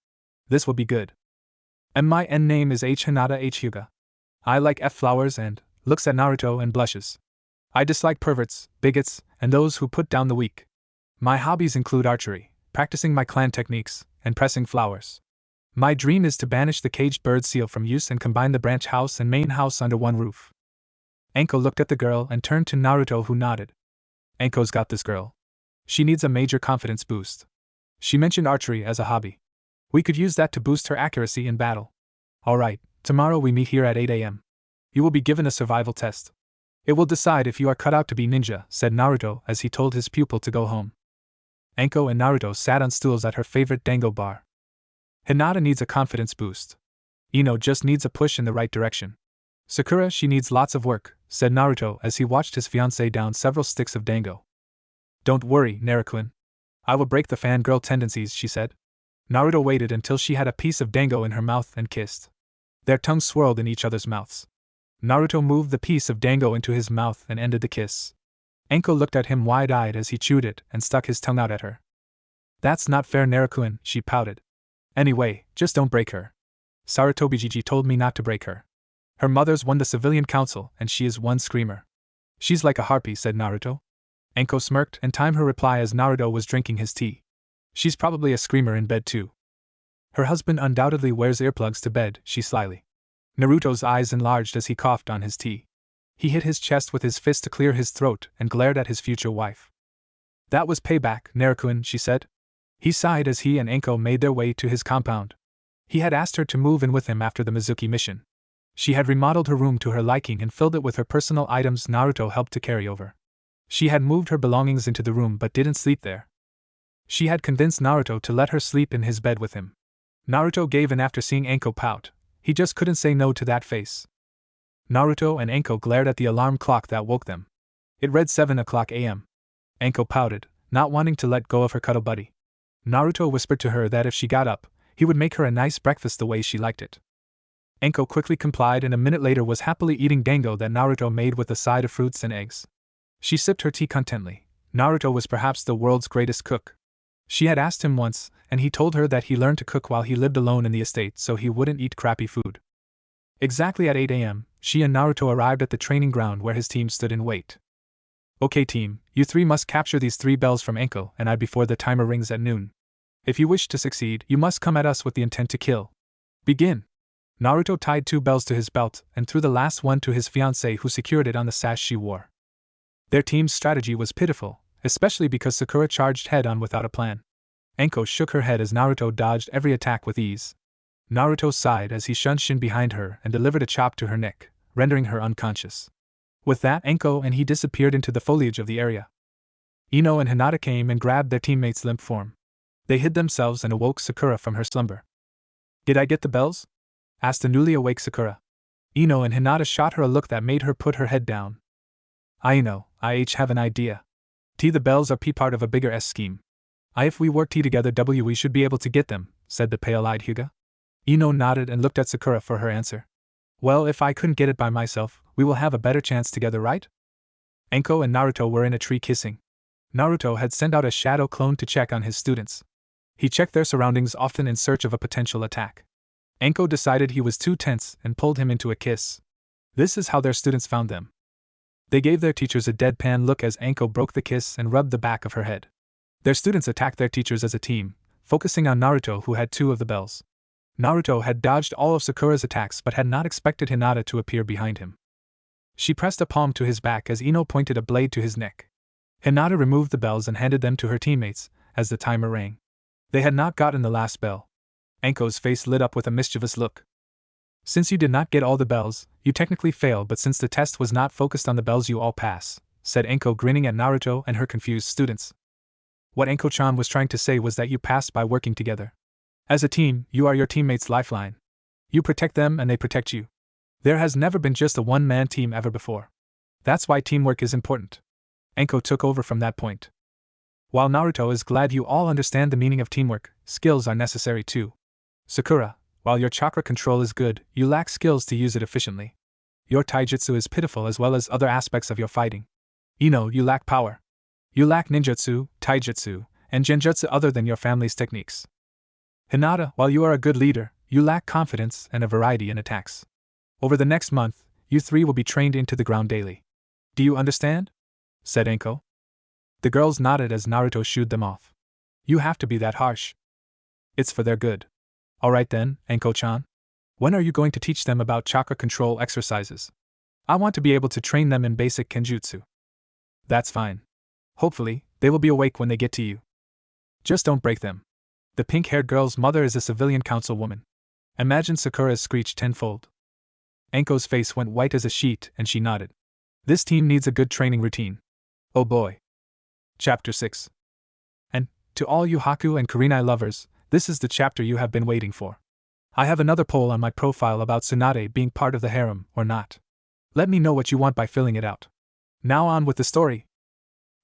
This will be good. And my N name is H Hinata H Hyuga. I like F flowers and, looks at Naruto and blushes. I dislike perverts, bigots, and those who put down the weak. My hobbies include archery, practicing my clan techniques, and pressing flowers. My dream is to banish the caged bird seal from use and combine the branch house and main house under one roof. Anko looked at the girl and turned to Naruto, who nodded. Anko's got this girl. She needs a major confidence boost. She mentioned archery as a hobby. We could use that to boost her accuracy in battle. Alright, tomorrow we meet here at 8 a.m. You will be given a survival test. It will decide if you are cut out to be ninja, said Naruto as he told his pupil to go home. Anko and Naruto sat on stools at her favorite dango bar. Hinata needs a confidence boost. Ino just needs a push in the right direction. Sakura, she needs lots of work, said Naruto as he watched his fiancée down several sticks of dango. Don't worry, Naruto. I will break the fangirl tendencies, she said. Naruto waited until she had a piece of dango in her mouth and kissed. Their tongues swirled in each other's mouths. Naruto moved the piece of dango into his mouth and ended the kiss. Anko looked at him wide-eyed as he chewed it and stuck his tongue out at her. That's not fair, Naruto, she pouted. Anyway, just don't break her. Sarutobijiji told me not to break her. Her mother's won the civilian council and she is one screamer. She's like a harpy, said Naruto. Anko smirked and timed her reply as Naruto was drinking his tea. She's probably a screamer in bed too. Her husband undoubtedly wears earplugs to bed, she slyly. Naruto's eyes enlarged as he coughed on his tea. He hit his chest with his fist to clear his throat and glared at his future wife. That was payback, Naruto, she said. He sighed as he and Anko made their way to his compound. He had asked her to move in with him after the Mizuki mission. She had remodeled her room to her liking and filled it with her personal items Naruto helped to carry over. She had moved her belongings into the room but didn't sleep there. She had convinced Naruto to let her sleep in his bed with him. Naruto gave in after seeing Anko pout. He just couldn't say no to that face. Naruto and Anko glared at the alarm clock that woke them. It read 7 o'clock a.m. Anko pouted, not wanting to let go of her cuddle buddy. Naruto whispered to her that if she got up, he would make her a nice breakfast the way she liked it. Enko quickly complied and a minute later was happily eating dango that Naruto made with a side of fruits and eggs. She sipped her tea contentedly. Naruto was perhaps the world's greatest cook. She had asked him once, and he told her that he learned to cook while he lived alone in the estate so he wouldn't eat crappy food. Exactly at 8 a.m., she and Naruto arrived at the training ground where his team stood in wait. Okay team, you three must capture these 3 bells from Enko and I before the timer rings at noon. If you wish to succeed, you must come at us with the intent to kill. Begin! Naruto tied 2 bells to his belt and threw the last one to his fiancée who secured it on the sash she wore. Their team's strategy was pitiful, especially because Sakura charged head-on without a plan. Enko shook her head as Naruto dodged every attack with ease. Naruto sighed as he shunned Shin behind her and delivered a chop to her neck, rendering her unconscious. With that, Enko and he disappeared into the foliage of the area. Ino and Hinata came and grabbed their teammate's limp form. They hid themselves and awoke Sakura from her slumber. Did I get the bells? Asked the newly awake Sakura. Ino and Hinata shot her a look that made her put her head down. I know, I have an idea. The bells are part of a bigger scheme. If we work together we should be able to get them, said the pale-eyed Hyuga. Ino nodded and looked at Sakura for her answer. Well, if I couldn't get it by myself, we will have a better chance together, right? Enko and Naruto were in a tree kissing. Naruto had sent out a shadow clone to check on his students. He checked their surroundings often in search of a potential attack. Enko decided he was too tense and pulled him into a kiss. This is how their students found them. They gave their teachers a deadpan look as Enko broke the kiss and rubbed the back of her head. Their students attacked their teachers as a team, focusing on Naruto who had 2 of the bells. Naruto had dodged all of Sakura's attacks but had not expected Hinata to appear behind him. She pressed a palm to his back as Ino pointed a blade to his neck. Hinata removed the bells and handed them to her teammates as the timer rang. They had not gotten the last bell. Enko's face lit up with a mischievous look. Since you did not get all the bells, you technically fail, but since the test was not focused on the bells you all pass, said Enko grinning at Naruto and her confused students. What Enko-chan was trying to say was that you passed by working together. As a team, you are your teammates' lifeline. You protect them and they protect you. There has never been just a one-man team ever before. That's why teamwork is important. Enko took over from that point. While Naruto is glad you all understand the meaning of teamwork, skills are necessary too. Sakura, while your chakra control is good, you lack skills to use it efficiently. Your taijutsu is pitiful as well as other aspects of your fighting. Ino, you lack power. You lack ninjutsu, taijutsu, and genjutsu other than your family's techniques. Hinata, while you are a good leader, you lack confidence and a variety in attacks. Over the next month, you 3 will be trained into the ground daily. Do you understand? Said Enko. The girls nodded as Naruto shooed them off. You have to be that harsh. It's for their good. Alright then, Enko-chan. When are you going to teach them about chakra control exercises? I want to be able to train them in basic kenjutsu. That's fine. Hopefully, they will be awake when they get to you. Just don't break them. The pink-haired girl's mother is a civilian councilwoman. Imagine Sakura's screech tenfold. Enko's face went white as a sheet and she nodded. This team needs a good training routine. Oh boy. Chapter 6. And, to all you Haku and Kurenai lovers, this is the chapter you have been waiting for. I have another poll on my profile about tsunade being part of the harem or not. Let me know what you want by filling it out. Now on with the story.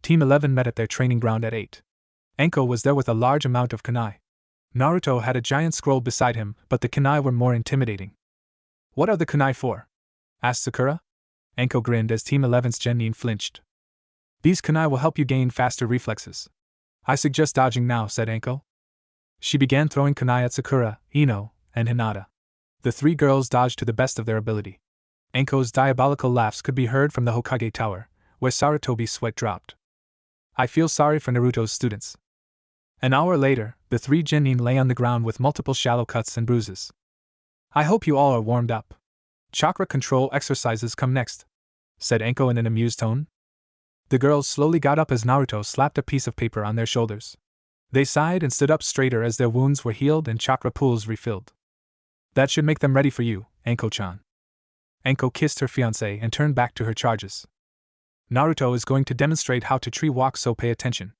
Team 11 met at their training ground at 8. Enko was there with a large amount of kunai. Naruto had a giant scroll beside him, but the kunai were more intimidating. What are the kunai for? Asked Sakura. Enko grinned as Team 11's Genin flinched. These kunai will help you gain faster reflexes. I suggest dodging now, said Enko. She began throwing kunai at Sakura, Ino, and Hinata. The 3 girls dodged to the best of their ability. Enko's diabolical laughs could be heard from the Hokage Tower, where Sarutobi's sweat dropped. I feel sorry for Naruto's students. An hour later, the 3 genin lay on the ground with multiple shallow cuts and bruises. I hope you all are warmed up. Chakra control exercises come next, said Enko in an amused tone. The girls slowly got up as Naruto slapped a piece of paper on their shoulders. They sighed and stood up straighter as their wounds were healed and chakra pools refilled. That should make them ready for you, Enko-chan. Enko kissed her fiancé and turned back to her charges. Naruto is going to demonstrate how to tree walk, so pay attention.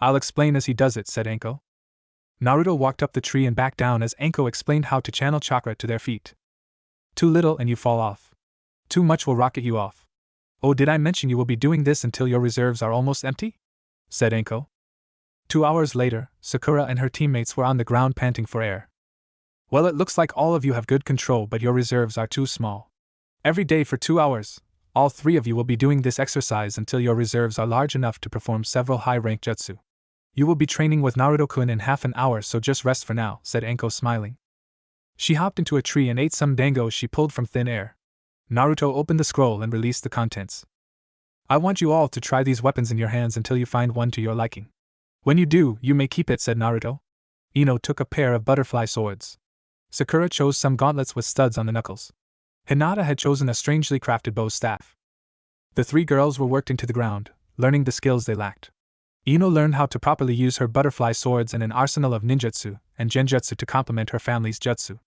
I'll explain as he does it, said Enko. Naruto walked up the tree and back down as Enko explained how to channel chakra to their feet. Too little and you fall off. Too much will rocket you off. Oh, did I mention you will be doing this until your reserves are almost empty? Said Enko. 2 hours later, Sakura and her teammates were on the ground panting for air. Well, it looks like all of you have good control, but your reserves are too small. Every day for 2 hours, all 3 of you will be doing this exercise until your reserves are large enough to perform several high-rank jutsu. You will be training with Naruto-kun in half an hour, so just rest for now, said Enko, smiling. She hopped into a tree and ate some dango she pulled from thin air. Naruto opened the scroll and released the contents. I want you all to try these weapons in your hands until you find one to your liking. When you do, you may keep it, said Naruto. Ino took a pair of butterfly swords. Sakura chose some gauntlets with studs on the knuckles. Hinata had chosen a strangely crafted bow staff. The 3 girls were worked into the ground, learning the skills they lacked. Ino learned how to properly use her butterfly swords and an arsenal of ninjutsu and genjutsu to complement her family's jutsu.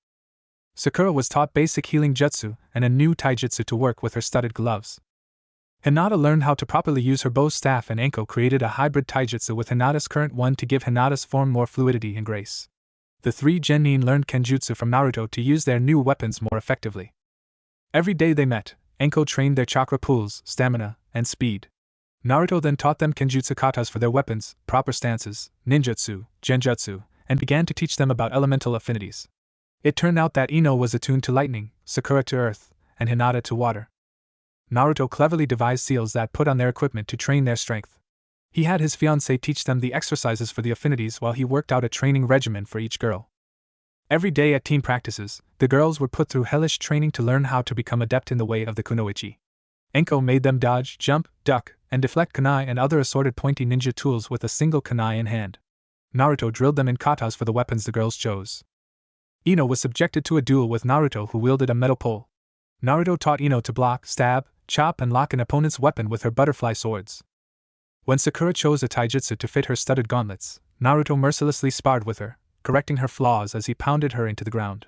Sakura was taught basic healing jutsu and a new taijutsu to work with her studded gloves. Hinata learned how to properly use her bow staff, and Enko created a hybrid taijutsu with Hinata's current one to give Hinata's form more fluidity and grace. The 3 genin learned kenjutsu from Naruto to use their new weapons more effectively. Every day they met, Enko trained their chakra pools, stamina, and speed. Naruto then taught them kenjutsu katas for their weapons, proper stances, ninjutsu, genjutsu, and began to teach them about elemental affinities. It turned out that Ino was attuned to lightning, Sakura to earth, and Hinata to water. Naruto cleverly devised seals that put on their equipment to train their strength. He had his fiancée teach them the exercises for the affinities while he worked out a training regimen for each girl. Every day at team practices, the girls were put through hellish training to learn how to become adept in the way of the kunoichi. Enko made them dodge, jump, duck, and deflect kunai and other assorted pointy ninja tools with a single kunai in hand. Naruto drilled them in katas for the weapons the girls chose. Ino was subjected to a duel with Naruto, who wielded a metal pole. Naruto taught Ino to block, stab, chop, and lock an opponent's weapon with her butterfly swords. When Sakura chose a taijutsu to fit her studded gauntlets, Naruto mercilessly sparred with her, correcting her flaws as he pounded her into the ground.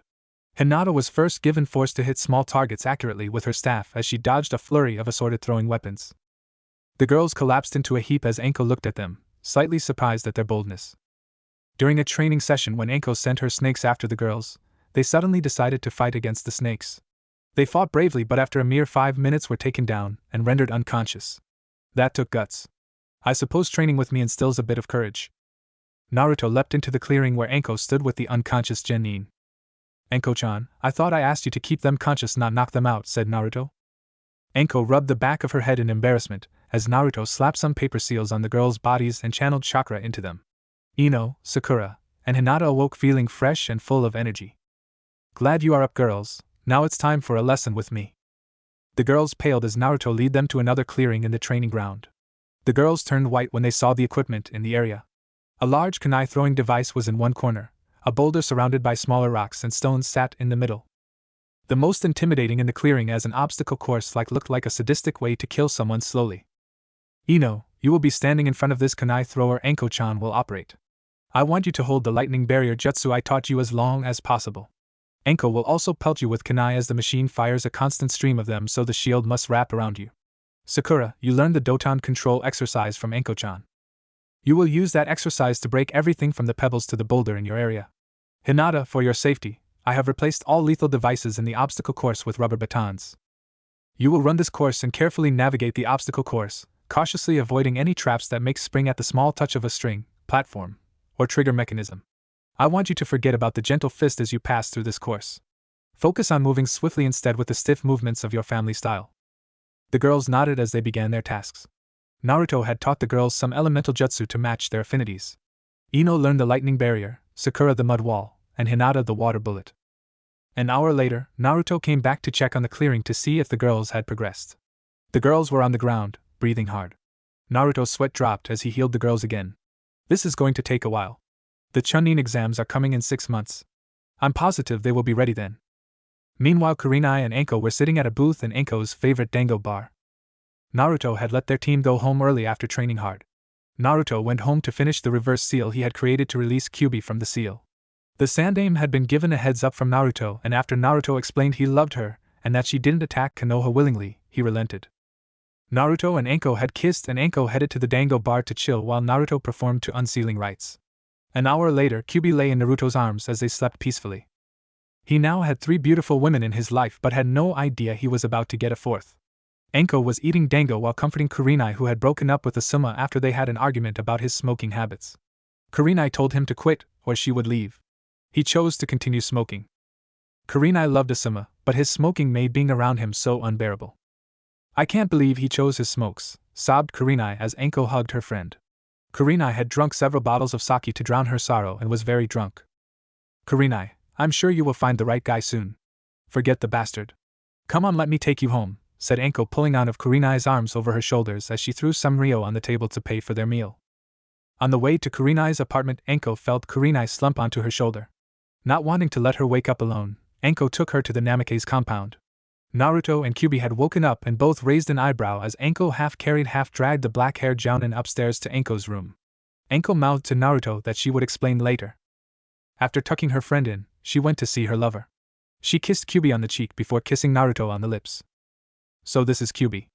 Hinata was first given force to hit small targets accurately with her staff as she dodged a flurry of assorted throwing weapons. The girls collapsed into a heap as Enko looked at them, slightly surprised at their boldness. During a training session when Enko sent her snakes after the girls, they suddenly decided to fight against the snakes. They fought bravely, but after a mere 5 minutes were taken down and rendered unconscious. That took guts. I suppose training with me instills a bit of courage. Naruto leapt into the clearing where Enko stood with the unconscious genin. Enko-chan, I thought I asked you to keep them conscious, not knock them out, said Naruto. Enko rubbed the back of her head in embarrassment as Naruto slapped some paper seals on the girls' bodies and channeled chakra into them. Ino, Sakura, and Hinata awoke feeling fresh and full of energy. Glad you are up, girls. Now it's time for a lesson with me. The girls paled as Naruto led them to another clearing in the training ground. The girls turned white when they saw the equipment in the area. A large kunai throwing device was in one corner, a boulder surrounded by smaller rocks and stones sat in the middle. The most intimidating in the clearing, as an obstacle course looked like a sadistic way to kill someone slowly. Ino, you will be standing in front of this kunai thrower Enko-chan will operate. I want you to hold the lightning barrier jutsu I taught you as long as possible. Enko will also pelt you with kunai as the machine fires a constant stream of them, so the shield must wrap around you. Sakura, you learned the Doton control exercise from Enko-chan. You will use that exercise to break everything from the pebbles to the boulder in your area. Hinata, for your safety, I have replaced all lethal devices in the obstacle course with rubber batons. You will run this course and carefully navigate the obstacle course, cautiously avoiding any traps that make spring at the small touch of a string, platform, or trigger mechanism. I want you to forget about the gentle fist as you pass through this course. Focus on moving swiftly instead with the stiff movements of your family style. The girls nodded as they began their tasks. Naruto had taught the girls some elemental jutsu to match their affinities. Ino learned the lightning barrier, Sakura the mud wall, and Hinata the water bullet. An hour later, Naruto came back to check on the clearing to see if the girls had progressed. The girls were on the ground, breathing hard. Naruto's sweat dropped as he healed the girls again. This is going to take a while. The Chunin exams are coming in 6 months. I'm positive they will be ready then. Meanwhile, Kurenai and Enko were sitting at a booth in Enko's favorite dango bar. Naruto had let their team go home early after training hard. Naruto went home to finish the reverse seal he had created to release Kyubi from the seal. The Sandaime had been given a heads up from Naruto, and after Naruto explained he loved her and that she didn't attack Konoha willingly, he relented. Naruto and Enko had kissed, and Enko headed to the dango bar to chill while Naruto performed to unsealing rites. An hour later, Kyubi lay in Naruto's arms as they slept peacefully. He now had 3 beautiful women in his life but had no idea he was about to get a 4th. Enko was eating dango while comforting Kurenai, who had broken up with Asuma after they had an argument about his smoking habits. Kurenai told him to quit, or she would leave. He chose to continue smoking. Kurenai loved Asuma, but his smoking made being around him so unbearable. I can't believe he chose his smokes, sobbed Kurenai as Anko hugged her friend. Kurenai had drunk several bottles of sake to drown her sorrow and was very drunk. Kurenai, I'm sure you will find the right guy soon. Forget the bastard. Come on, let me take you home, said Anko, pulling out of Kurenai's arms over her shoulders as she threw some ryo on the table to pay for their meal. On the way to Kurenai's apartment, Anko felt Kurenai slump onto her shoulder. Not wanting to let her wake up alone, Anko took her to the Namikaze compound. Naruto and Kyubi had woken up and both raised an eyebrow as Anko half-carried half-dragged the black-haired jounin upstairs to Anko's room. Anko mouthed to Naruto that she would explain later. After tucking her friend in, she went to see her lover. She kissed Kyubi on the cheek before kissing Naruto on the lips. So this is Kyubi.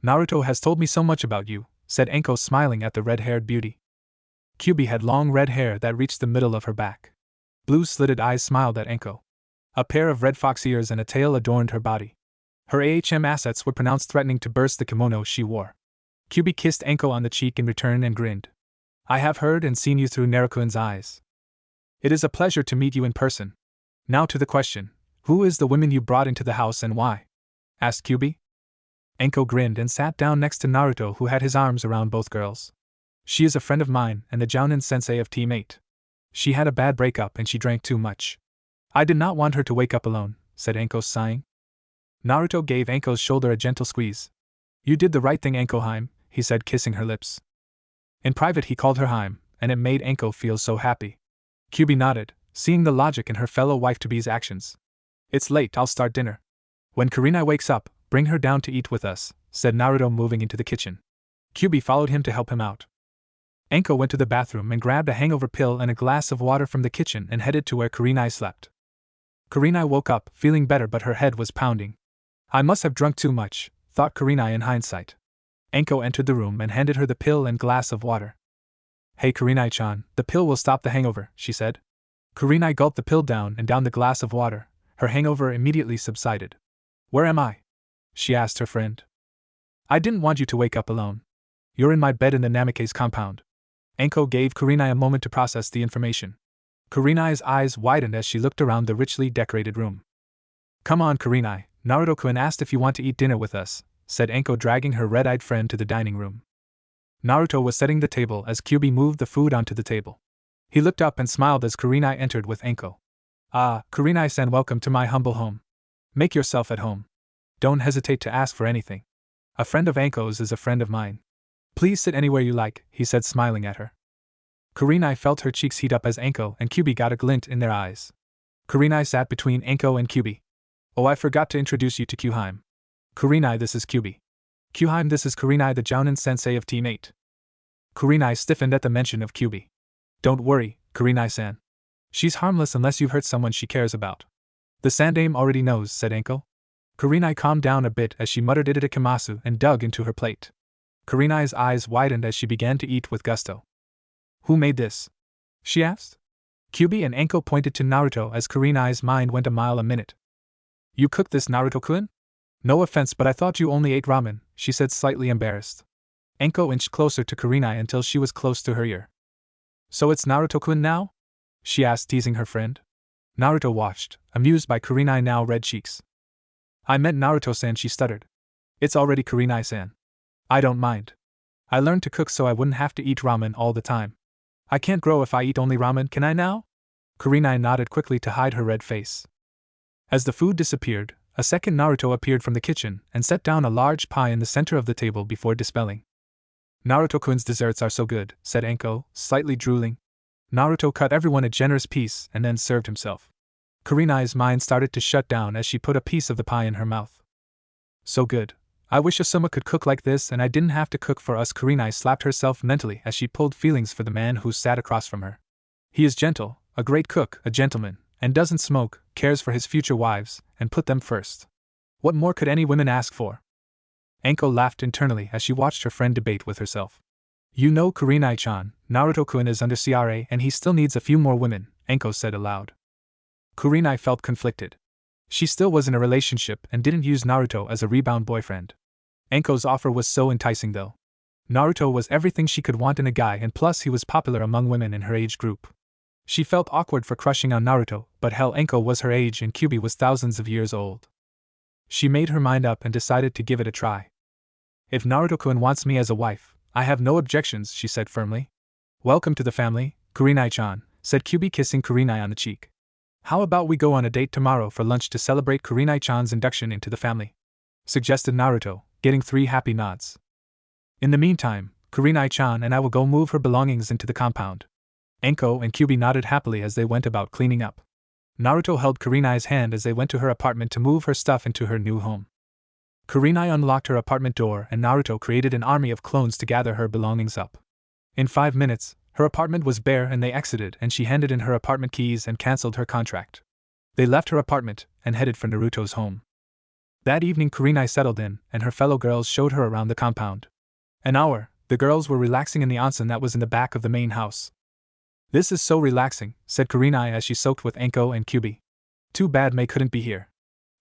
Naruto has told me so much about you, said Anko, smiling at the red-haired beauty. Kyubi had long red hair that reached the middle of her back. Blue slitted eyes smiled at Anko. A pair of red fox ears and a tail adorned her body. Her AHM assets were pronounced, threatening to burst the kimono she wore. Kyubi kissed Anko on the cheek in return and grinned. I have heard and seen you through Naruto-kun's eyes. It is a pleasure to meet you in person. Now to the question, who is the woman you brought into the house and why? Asked Kyubi. Anko grinned and sat down next to Naruto, who had his arms around both girls. She is a friend of mine and the jounin sensei of Team 8. She had a bad breakup and she drank too much. I did not want her to wake up alone, said Anko, sighing. Naruto gave Anko's shoulder a gentle squeeze. You did the right thing, Anko-heim, he said, kissing her lips. In private he called her Heim, and it made Anko feel so happy. Kyubi nodded, seeing the logic in her fellow wife-to-be's actions. It's late, I'll start dinner. When Kurenai wakes up, bring her down to eat with us, said Naruto, moving into the kitchen. Kyubi followed him to help him out. Anko went to the bathroom and grabbed a hangover pill and a glass of water from the kitchen and headed to where Kurenai slept. Kurenai woke up, feeling better, but her head was pounding. I must have drunk too much, thought Kurenai in hindsight. Anko entered the room and handed her the pill and glass of water. Hey Kurenai-chan, the pill will stop the hangover, she said. Kurenai gulped the pill down and downed the glass of water. Her hangover immediately subsided. Where am I? She asked her friend. I didn't want you to wake up alone. You're in my bed in the Namikaze compound. Anko gave Kurenai a moment to process the information. Kurenai's eyes widened as she looked around the richly decorated room. Come on, Kurenai, Naruto-kun asked if you want to eat dinner with us, said Anko, dragging her red-eyed friend to the dining room. Naruto was setting the table as Kyubi moved the food onto the table. He looked up and smiled as Kurenai entered with Anko. Ah, Kurenai-san, welcome to my humble home. Make yourself at home. Don't hesitate to ask for anything. A friend of Anko's is a friend of mine. Please sit anywhere you like, he said, smiling at her. Kurenai felt her cheeks heat up as Anko and Kyubi got a glint in their eyes. Kurenai sat between Anko and Kyubi. Oh, I forgot to introduce you to Kyuheim. Kurenai, this is Kyubi. Kyuheim, this is Kurenai, the jounin sensei of Team 8. Kurenai stiffened at the mention of Kyubi. Don't worry, Kurenai-san. She's harmless unless you've hurt someone she cares about. The sandame already knows, said Anko. Kurenai calmed down a bit as she muttered itadakimasu and dug into her plate. Kurenai's eyes widened as she began to eat with gusto. Who made this? She asked. Kyubi and Anko pointed to Naruto as Kurenai's mind went a mile a minute. You cooked this, Naruto-kun? No offense, but I thought you only ate ramen, she said, slightly embarrassed. Anko inched closer to Kurenai until she was close to her ear. So it's Naruto-kun now? She asked, teasing her friend. Naruto watched, amused by Kurenai now red cheeks. I meant Naruto-san, she stuttered. It's already Kurenai-san. I don't mind. I learned to cook so I wouldn't have to eat ramen all the time. I can't grow if I eat only ramen, can I now? Kurenai nodded quickly to hide her red face. As the food disappeared, a second Naruto appeared from the kitchen and set down a large pie in the center of the table before dispelling. Naruto-kun's desserts are so good, said Anko, slightly drooling. Naruto cut everyone a generous piece and then served himself. Kurenai's mind started to shut down as she put a piece of the pie in her mouth. So good. I wish Asuma could cook like this and I didn't have to cook for us. Kurenai slapped herself mentally as she pulled feelings for the man who sat across from her. He is gentle, a great cook, a gentleman, and doesn't smoke, cares for his future wives, and put them first. What more could any women ask for? Anko laughed internally as she watched her friend debate with herself. You know, Kurenai-chan, Naruto-kun is under CRA and he still needs a few more women, Anko said aloud. Kurenai felt conflicted. She still was in a relationship and didn't use Naruto as a rebound boyfriend. Anko's offer was so enticing though. Naruto was everything she could want in a guy, and plus he was popular among women in her age group. She felt awkward for crushing on Naruto, but hell, Enko was her age and Kyuubi was thousands of years old. She made her mind up and decided to give it a try. If Naruto-kun wants me as a wife, I have no objections, she said firmly. Welcome to the family, Kurenai-chan, said Kyuubi, kissing Kurenai on the cheek. How about we go on a date tomorrow for lunch to celebrate Kurenai-chan's induction into the family? Suggested Naruto, getting 3 happy nods. In the meantime, Kurenai-chan and I will go move her belongings into the compound. Enko and Kyuubi nodded happily as they went about cleaning up. Naruto held Kurenai's hand as they went to her apartment to move her stuff into her new home. Kurenai unlocked her apartment door and Naruto created an army of clones to gather her belongings up. In 5 minutes, her apartment was bare and they exited, and she handed in her apartment keys and cancelled her contract. They left her apartment and headed for Naruto's home. That evening Kurenai settled in, and her fellow girls showed her around the compound. An hour, the girls were relaxing in the onsen that was in the back of the main house. This is so relaxing, said Kurenai as she soaked with Enko and Kyuubi. Too bad Mei couldn't be here.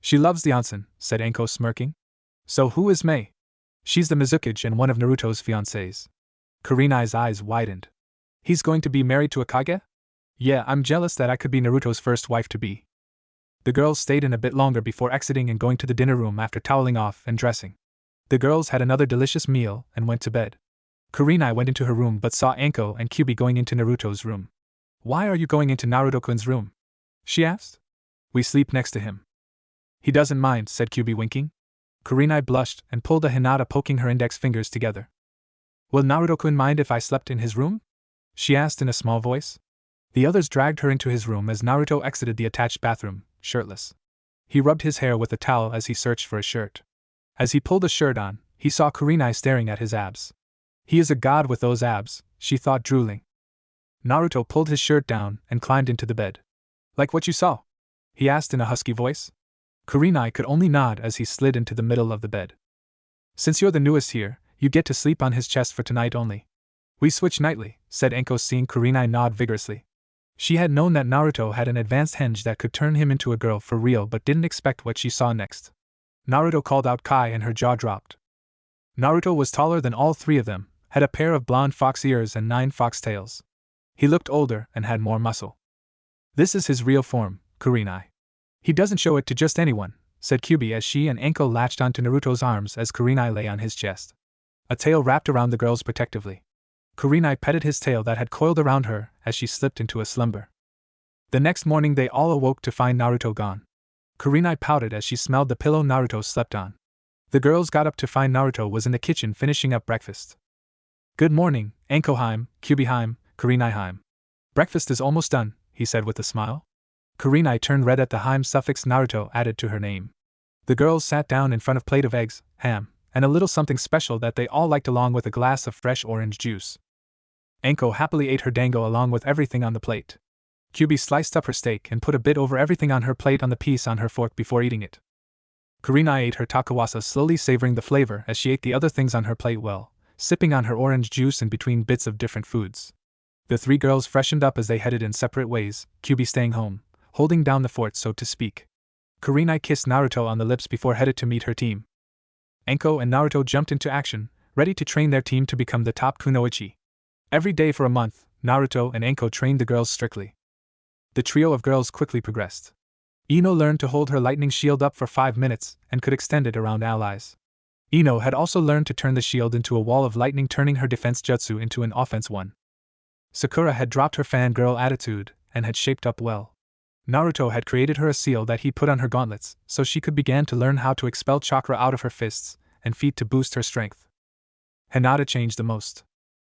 She loves the onsen, said Enko, smirking. So who is Mei? She's the Mizukage and one of Naruto's fiancés. Kurenai's eyes widened. He's going to be married to a Kage? Yeah, I'm jealous that I could be Naruto's first wife to be. The girls stayed in a bit longer before exiting and going to the dinner room after toweling off and dressing. The girls had another delicious meal and went to bed. Kurenai went into her room but saw Enko and Kyuubi going into Naruto's room. Why are you going into Naruto-kun's room? She asked. We sleep next to him. He doesn't mind, said Kyuubi, winking. Kurenai blushed and pulled a hinata, poking her index fingers together. Will Naruto-kun mind if I slept in his room? She asked in a small voice. The others dragged her into his room as Naruto exited the attached bathroom, shirtless. He rubbed his hair with a towel as he searched for a shirt. As he pulled the shirt on, he saw Kurenai staring at his abs. He is a god with those abs, she thought, drooling. Naruto pulled his shirt down and climbed into the bed. Like what you saw? He asked in a husky voice. Kurenai could only nod as he slid into the middle of the bed. Since you're the newest here, you get to sleep on his chest for tonight only. We switch nightly, said Enko, seeing Kurenai nod vigorously. She had known that Naruto had an advanced henge that could turn him into a girl for real, but didn't expect what she saw next. Naruto called out Kai and her jaw dropped. Naruto was taller than all 3 of them, had a pair of blonde fox ears and 9 fox tails. He looked older and had more muscle. This is his real form, Kurenai. He doesn't show it to just anyone, said Kyuubi as she and Enko latched onto Naruto's arms as Kurenai lay on his chest. A tail wrapped around the girls protectively. Kurenai petted his tail that had coiled around her as she slipped into a slumber. The next morning they all awoke to find Naruto gone. Kurenai pouted as she smelled the pillow Naruto slept on. The girls got up to find Naruto was in the kitchen finishing up breakfast. Good morning, Enko-heim, Kyuubi-heim, Kurenai-heim. Breakfast is almost done, he said with a smile. Kurenai turned red at the heim suffix Naruto added to her name. The girls sat down in front of a plate of eggs, ham, and a little something special that they all liked along with a glass of fresh orange juice. Enko happily ate her dango along with everything on the plate. Kyuubi sliced up her steak and put a bit over everything on her plate on the piece on her fork before eating it. Kurenai ate her takawasa, slowly savoring the flavor as she ate the other things on her plate well, sipping on her orange juice in between bits of different foods. The 3 girls freshened up as they headed in separate ways, Kyuubi staying home, holding down the fort so to speak. Kurenai kissed Naruto on the lips before headed to meet her team. Enko and Naruto jumped into action, ready to train their team to become the top kunoichi. Every day for a month, Naruto and Enko trained the girls strictly. The trio of girls quickly progressed. Ino learned to hold her lightning shield up for 5 minutes and could extend it around allies. Ino had also learned to turn the shield into a wall of lightning, turning her defense jutsu into an offense one. Sakura had dropped her fangirl attitude and had shaped up well. Naruto had created her a seal that he put on her gauntlets, so she could begin to learn how to expel chakra out of her fists and feet to boost her strength. Hinata changed the most.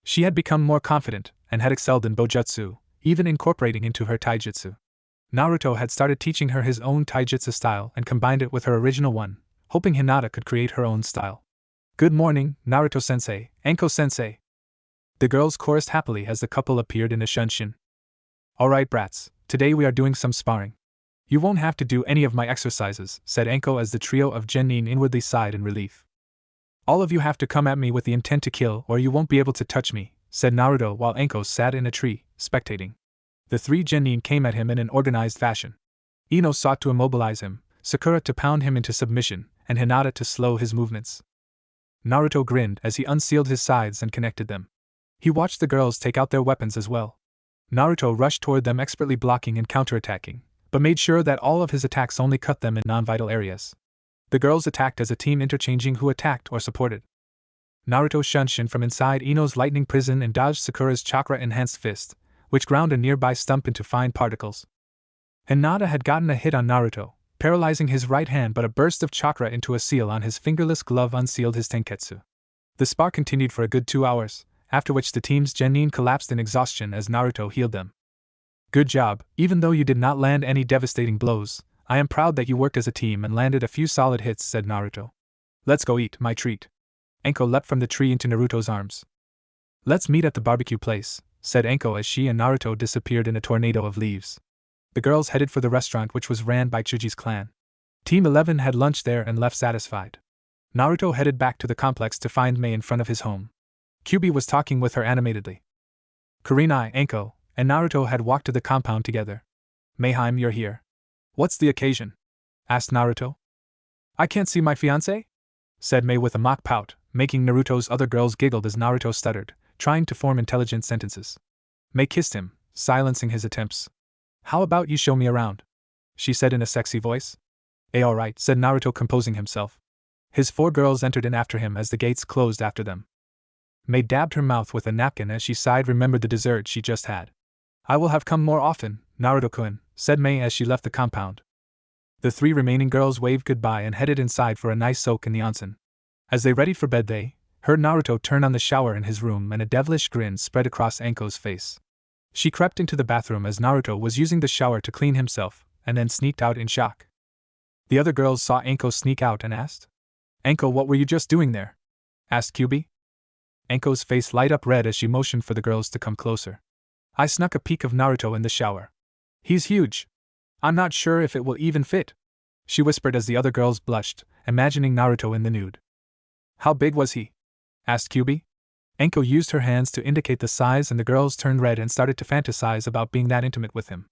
She had become more confident and had excelled in bojutsu, even incorporating into her taijutsu. Naruto had started teaching her his own taijutsu style and combined it with her original one, hoping Hinata could create her own style. Good morning, Naruto-sensei, Enko-sensei. The girls chorused happily as the couple appeared in a shunshin. Alright brats, today we are doing some sparring. You won't have to do any of my exercises, said Enko as the trio of genin inwardly sighed in relief. All of you have to come at me with the intent to kill or you won't be able to touch me, said Naruto while Enko sat in a tree, spectating. The 3 genin came at him in an organized fashion. Ino sought to immobilize him, Sakura to pound him into submission, and Hinata to slow his movements. Naruto grinned as he unsealed his sides and connected them. He watched the girls take out their weapons as well. Naruto rushed toward them, expertly blocking and counterattacking, but made sure that all of his attacks only cut them in non-vital areas. The girls attacked as a team, interchanging who attacked or supported. Naruto shunshin from inside Ino's lightning prison and dodged Sakura's chakra-enhanced fist, which ground a nearby stump into fine particles. Hinata had gotten a hit on Naruto, paralyzing his right hand, but a burst of chakra into a seal on his fingerless glove unsealed his tenketsu. The spar continued for a good 2 hours, after which the team's genin collapsed in exhaustion as Naruto healed them. Good job, even though you did not land any devastating blows. I am proud that you worked as a team and landed a few solid hits, said Naruto. Let's go eat my treat. Enko leapt from the tree into Naruto's arms. Let's meet at the barbecue place, said Enko as she and Naruto disappeared in a tornado of leaves. The girls headed for the restaurant, which was ran by Chuji's clan. Team 11 had lunch there and left satisfied. Naruto headed back to the complex to find Mei in front of his home. Kyubi was talking with her animatedly. Kurenai, Enko, and Naruto had walked to the compound together. Mayheim, you're here. What's the occasion? Asked Naruto. I can't see my fiancé? Said Mei with a mock pout, making Naruto's other girls giggle as Naruto stuttered, trying to form intelligent sentences. Mei kissed him, silencing his attempts. How about you show me around? She said in a sexy voice. Alright, said Naruto, composing himself. His 4 girls entered in after him as the gates closed after them. Mei dabbed her mouth with a napkin as she sighed, remembered the dessert she just had. I will have come more often, Naruto-kun, said Mei as she left the compound. The 3 remaining girls waved goodbye and headed inside for a nice soak in the onsen. As they readied for bed, they heard Naruto turn on the shower in his room, and a devilish grin spread across Enko's face. She crept into the bathroom as Naruto was using the shower to clean himself, and then sneaked out in shock. The other girls saw Enko sneak out and asked, Enko, what were you just doing there? Asked Kyubi. Enko's face light up red as she motioned for the girls to come closer. I snuck a peek of Naruto in the shower. He's huge. I'm not sure if it will even fit, she whispered as the other girls blushed, imagining Naruto in the nude. How big was he? Asked Kyubi. Enko used her hands to indicate the size, and the girls turned red and started to fantasize about being that intimate with him.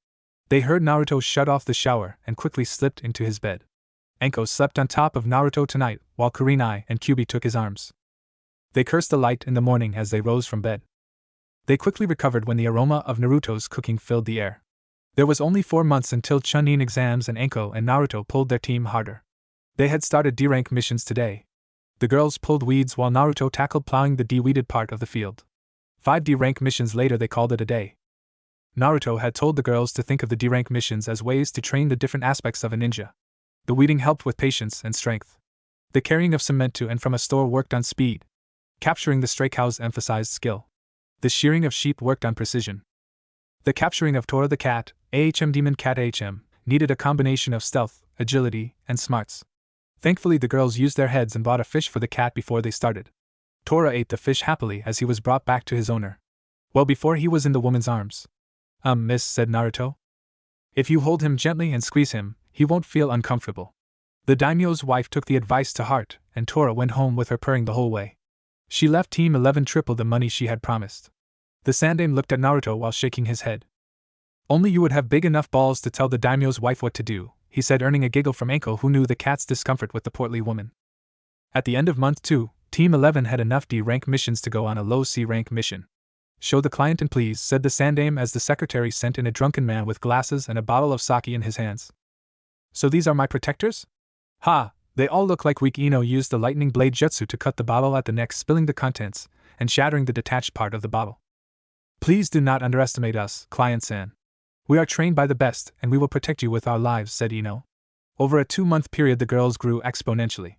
They heard Naruto shut off the shower and quickly slipped into his bed. Enko slept on top of Naruto tonight, while Kurenai and Kyubi took his arms. They cursed the light in the morning as they rose from bed. They quickly recovered when the aroma of Naruto's cooking filled the air. There was only 4 months until Chunin exams, and Enko and Naruto pulled their team harder. They had started D-rank missions today. The girls pulled weeds while Naruto tackled plowing the D-weeded part of the field. 5 D-rank missions later, they called it a day. Naruto had told the girls to think of the D-rank missions as ways to train the different aspects of a ninja. The weeding helped with patience and strength. The carrying of cement to and from a store worked on speed. Capturing the stray cows emphasized skill. The shearing of sheep worked on precision. The capturing of Tora the cat, Demon Cat needed a combination of stealth, agility, and smarts. Thankfully, the girls used their heads and bought a fish for the cat before they started. Tora ate the fish happily as he was brought back to his owner. Well, before he was in the woman's arms. Miss, said Naruto. If you hold him gently and squeeze him, he won't feel uncomfortable. The daimyo's wife took the advice to heart, and Tora went home with her purring the whole way. She left Team 11 triple the money she had promised. The Sandaime looked at Naruto while shaking his head. Only you would have big enough balls to tell the daimyo's wife what to do, he said, earning a giggle from Enko, who knew the cat's discomfort with the portly woman. At the end of month 2, Team 11 had enough D-rank missions to go on a low C-rank mission. Show the client in, please, said the Sandaime as the secretary sent in a drunken man with glasses and a bottle of sake in his hands. So these are my protectors? Ha! They all look like weak. Ino used the lightning blade jutsu to cut the bottle at the neck, spilling the contents and shattering the detached part of the bottle. Please do not underestimate us, client-san. We are trained by the best, and we will protect you with our lives, said Ino. Over a 2-month period, the girls grew exponentially.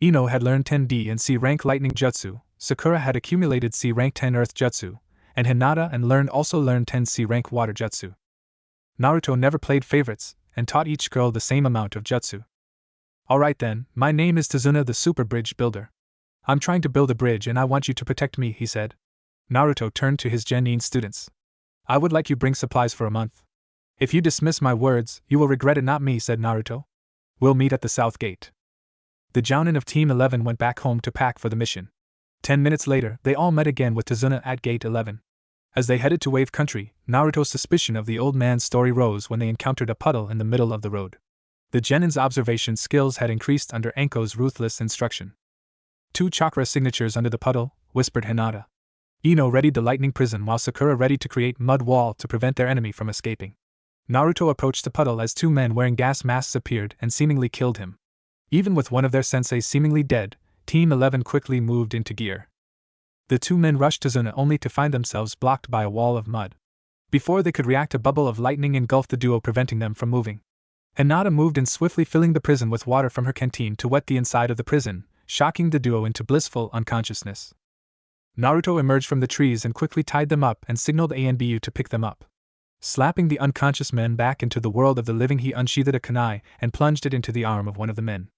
Ino had learned 10 D and C rank lightning jutsu, Sakura had accumulated C rank 10 earth jutsu, and Hinata and also learned 10 C rank water jutsu. Naruto never played favorites, and taught each girl the same amount of jutsu. Alright then, my name is Tsuna, the super bridge builder. I'm trying to build a bridge and I want you to protect me, he said. Naruto turned to his genin students. I would like you bring supplies for a month. If you dismiss my words, you will regret it, not me, said Naruto. We'll meet at the south gate. The jounin of Team 11 went back home to pack for the mission. 10 minutes later, they all met again with Tsuna at Gate 11. As they headed to Wave Country, Naruto's suspicion of the old man's story rose when they encountered a puddle in the middle of the road. The genin's observation skills had increased under Enko's ruthless instruction. 2 chakra signatures under the puddle, whispered Hinata. Ino readied the lightning prison while Sakura readied to create mud wall to prevent their enemy from escaping. Naruto approached the puddle as 2 men wearing gas masks appeared and seemingly killed him. Even with one of their sensei seemingly dead, Team 11 quickly moved into gear. The 2 men rushed to Tsuna only to find themselves blocked by a wall of mud. Before they could react, a bubble of lightning engulfed the duo, preventing them from moving. Hinata moved in swiftly, filling the prison with water from her canteen to wet the inside of the prison, shocking the duo into blissful unconsciousness. Naruto emerged from the trees and quickly tied them up and signaled A and Bu to pick them up. Slapping the unconscious men back into the world of the living, he unsheathed a kunai and plunged it into the arm of one of the men.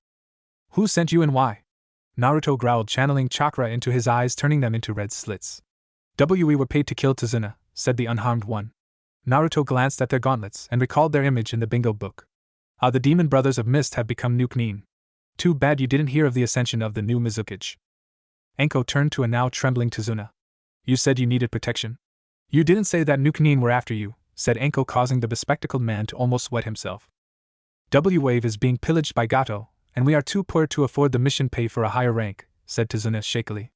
Who sent you and why? Naruto growled, channeling chakra into his eyes, turning them into red slits. We were paid to kill Tsuna, said the unharmed one. Naruto glanced at their gauntlets and recalled their image in the bingo book. The demon brothers of mist have become new Chunin. Too bad you didn't hear of the ascension of the new Mizukage. Enko turned to a now trembling Tsuna. You said you needed protection. You didn't say that new Chunin were after you, said Enko, causing the bespectacled man to almost wet himself. W-Wave is being pillaged by Gato, and we are too poor to afford the mission pay for a higher rank, said Tsuna shakily.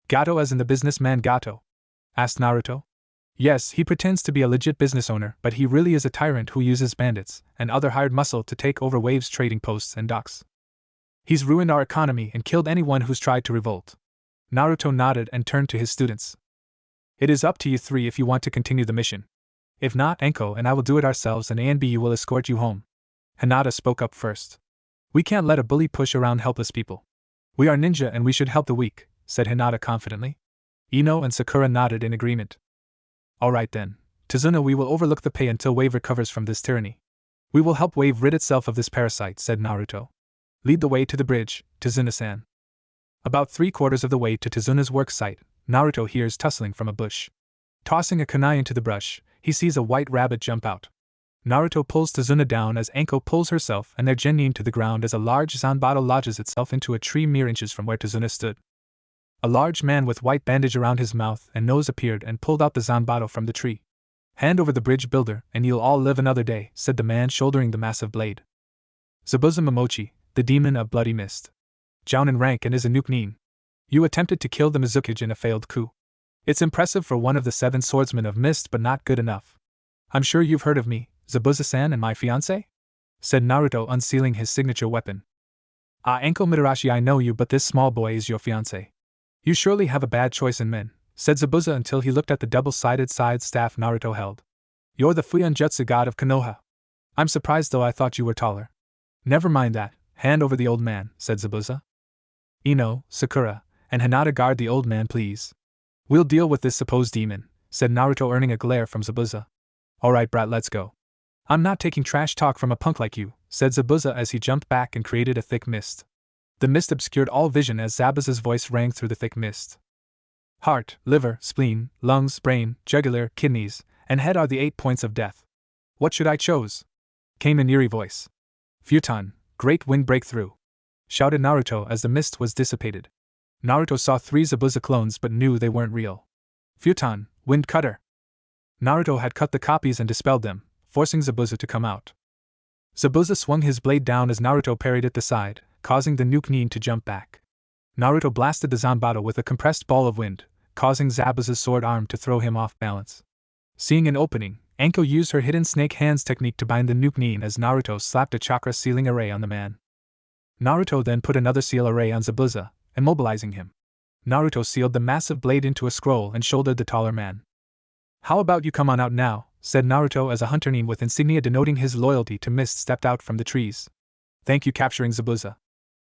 Gato as in the businessman Gato? Asked Naruto. Yes, he pretends to be a legit business owner, but he really is a tyrant who uses bandits and other hired muscle to take over Wave's trading posts and docks. He's ruined our economy and killed anyone who's tried to revolt. Naruto nodded and turned to his students. It is up to you 3 if you want to continue the mission. If not, Enko and I will do it ourselves, and A and Bu will escort you home. Hinata spoke up first. We can't let a bully push around helpless people. We are ninja and we should help the weak, said Hinata confidently. Ino and Sakura nodded in agreement. Alright then, Tsuna, we will overlook the pay until Wave recovers from this tyranny. We will help Wave rid itself of this parasite, said Naruto. Lead the way to the bridge, Tsuna-san. About 3/4 of the way to Tsuna's work site, Naruto hears tussling from a bush. Tossing a kunai into the brush, he sees a white rabbit jump out. Naruto pulls Tsuna down as Enko pulls herself and their genin to the ground as a large zanbato lodges itself into a tree mere inches from where Tsuna stood. A large man with white bandage around his mouth and nose appeared and pulled out the zanbato from the tree. Hand over the bridge builder and you'll all live another day, said the man shouldering the massive blade. Zabuza Momochi, the demon of bloody mist. Jounin rank and is a new Chunin. You attempted to kill the Mizukage in a failed coup. It's impressive for one of the 7 swordsmen of mist, but not good enough. I'm sure you've heard of me, Zabuza-san, and my fiancé? Said Naruto, unsealing his signature weapon. Enko Mitarashi, I know you, but this small boy is your fiancé. You surely have a bad choice in men, said Zabuza until he looked at the double-sided side staff Naruto held. You're the Fuionjutsu god of Konoha. I'm surprised though, I thought you were taller. Never mind that, hand over the old man, said Zabuza. Ino, Sakura, and Hinata guard the old man, please. We'll deal with this supposed demon, said Naruto, earning a glare from Zabuza. Alright brat, let's go. I'm not taking trash talk from a punk like you, said Zabuza as he jumped back and created a thick mist. The mist obscured all vision as Zabuza's voice rang through the thick mist. Heart, liver, spleen, lungs, brain, jugular, kidneys, and head are the 8 points of death. What should I choose? Came an eerie voice. Futon, great wind breakthrough, shouted Naruto as the mist was dissipated. Naruto saw 3 Zabuza clones but knew they weren't real. Futon, wind cutter. Naruto had cut the copies and dispelled them, forcing Zabuza to come out. Zabuza swung his blade down as Naruto parried at the side, causing the new Chunin to jump back. Naruto blasted the Zanbato with a compressed ball of wind, causing Zabuza's sword arm to throw him off balance. Seeing an opening, Enko used her hidden snake hands technique to bind the new Chunin as Naruto slapped a chakra sealing array on the man. Naruto then put another seal array on Zabuza, immobilizing him. Naruto sealed the massive blade into a scroll and shouldered the taller man. How about you come on out now, said Naruto as a hunter Nin with insignia denoting his loyalty to Mist stepped out from the trees. Thank you capturing Zabuza.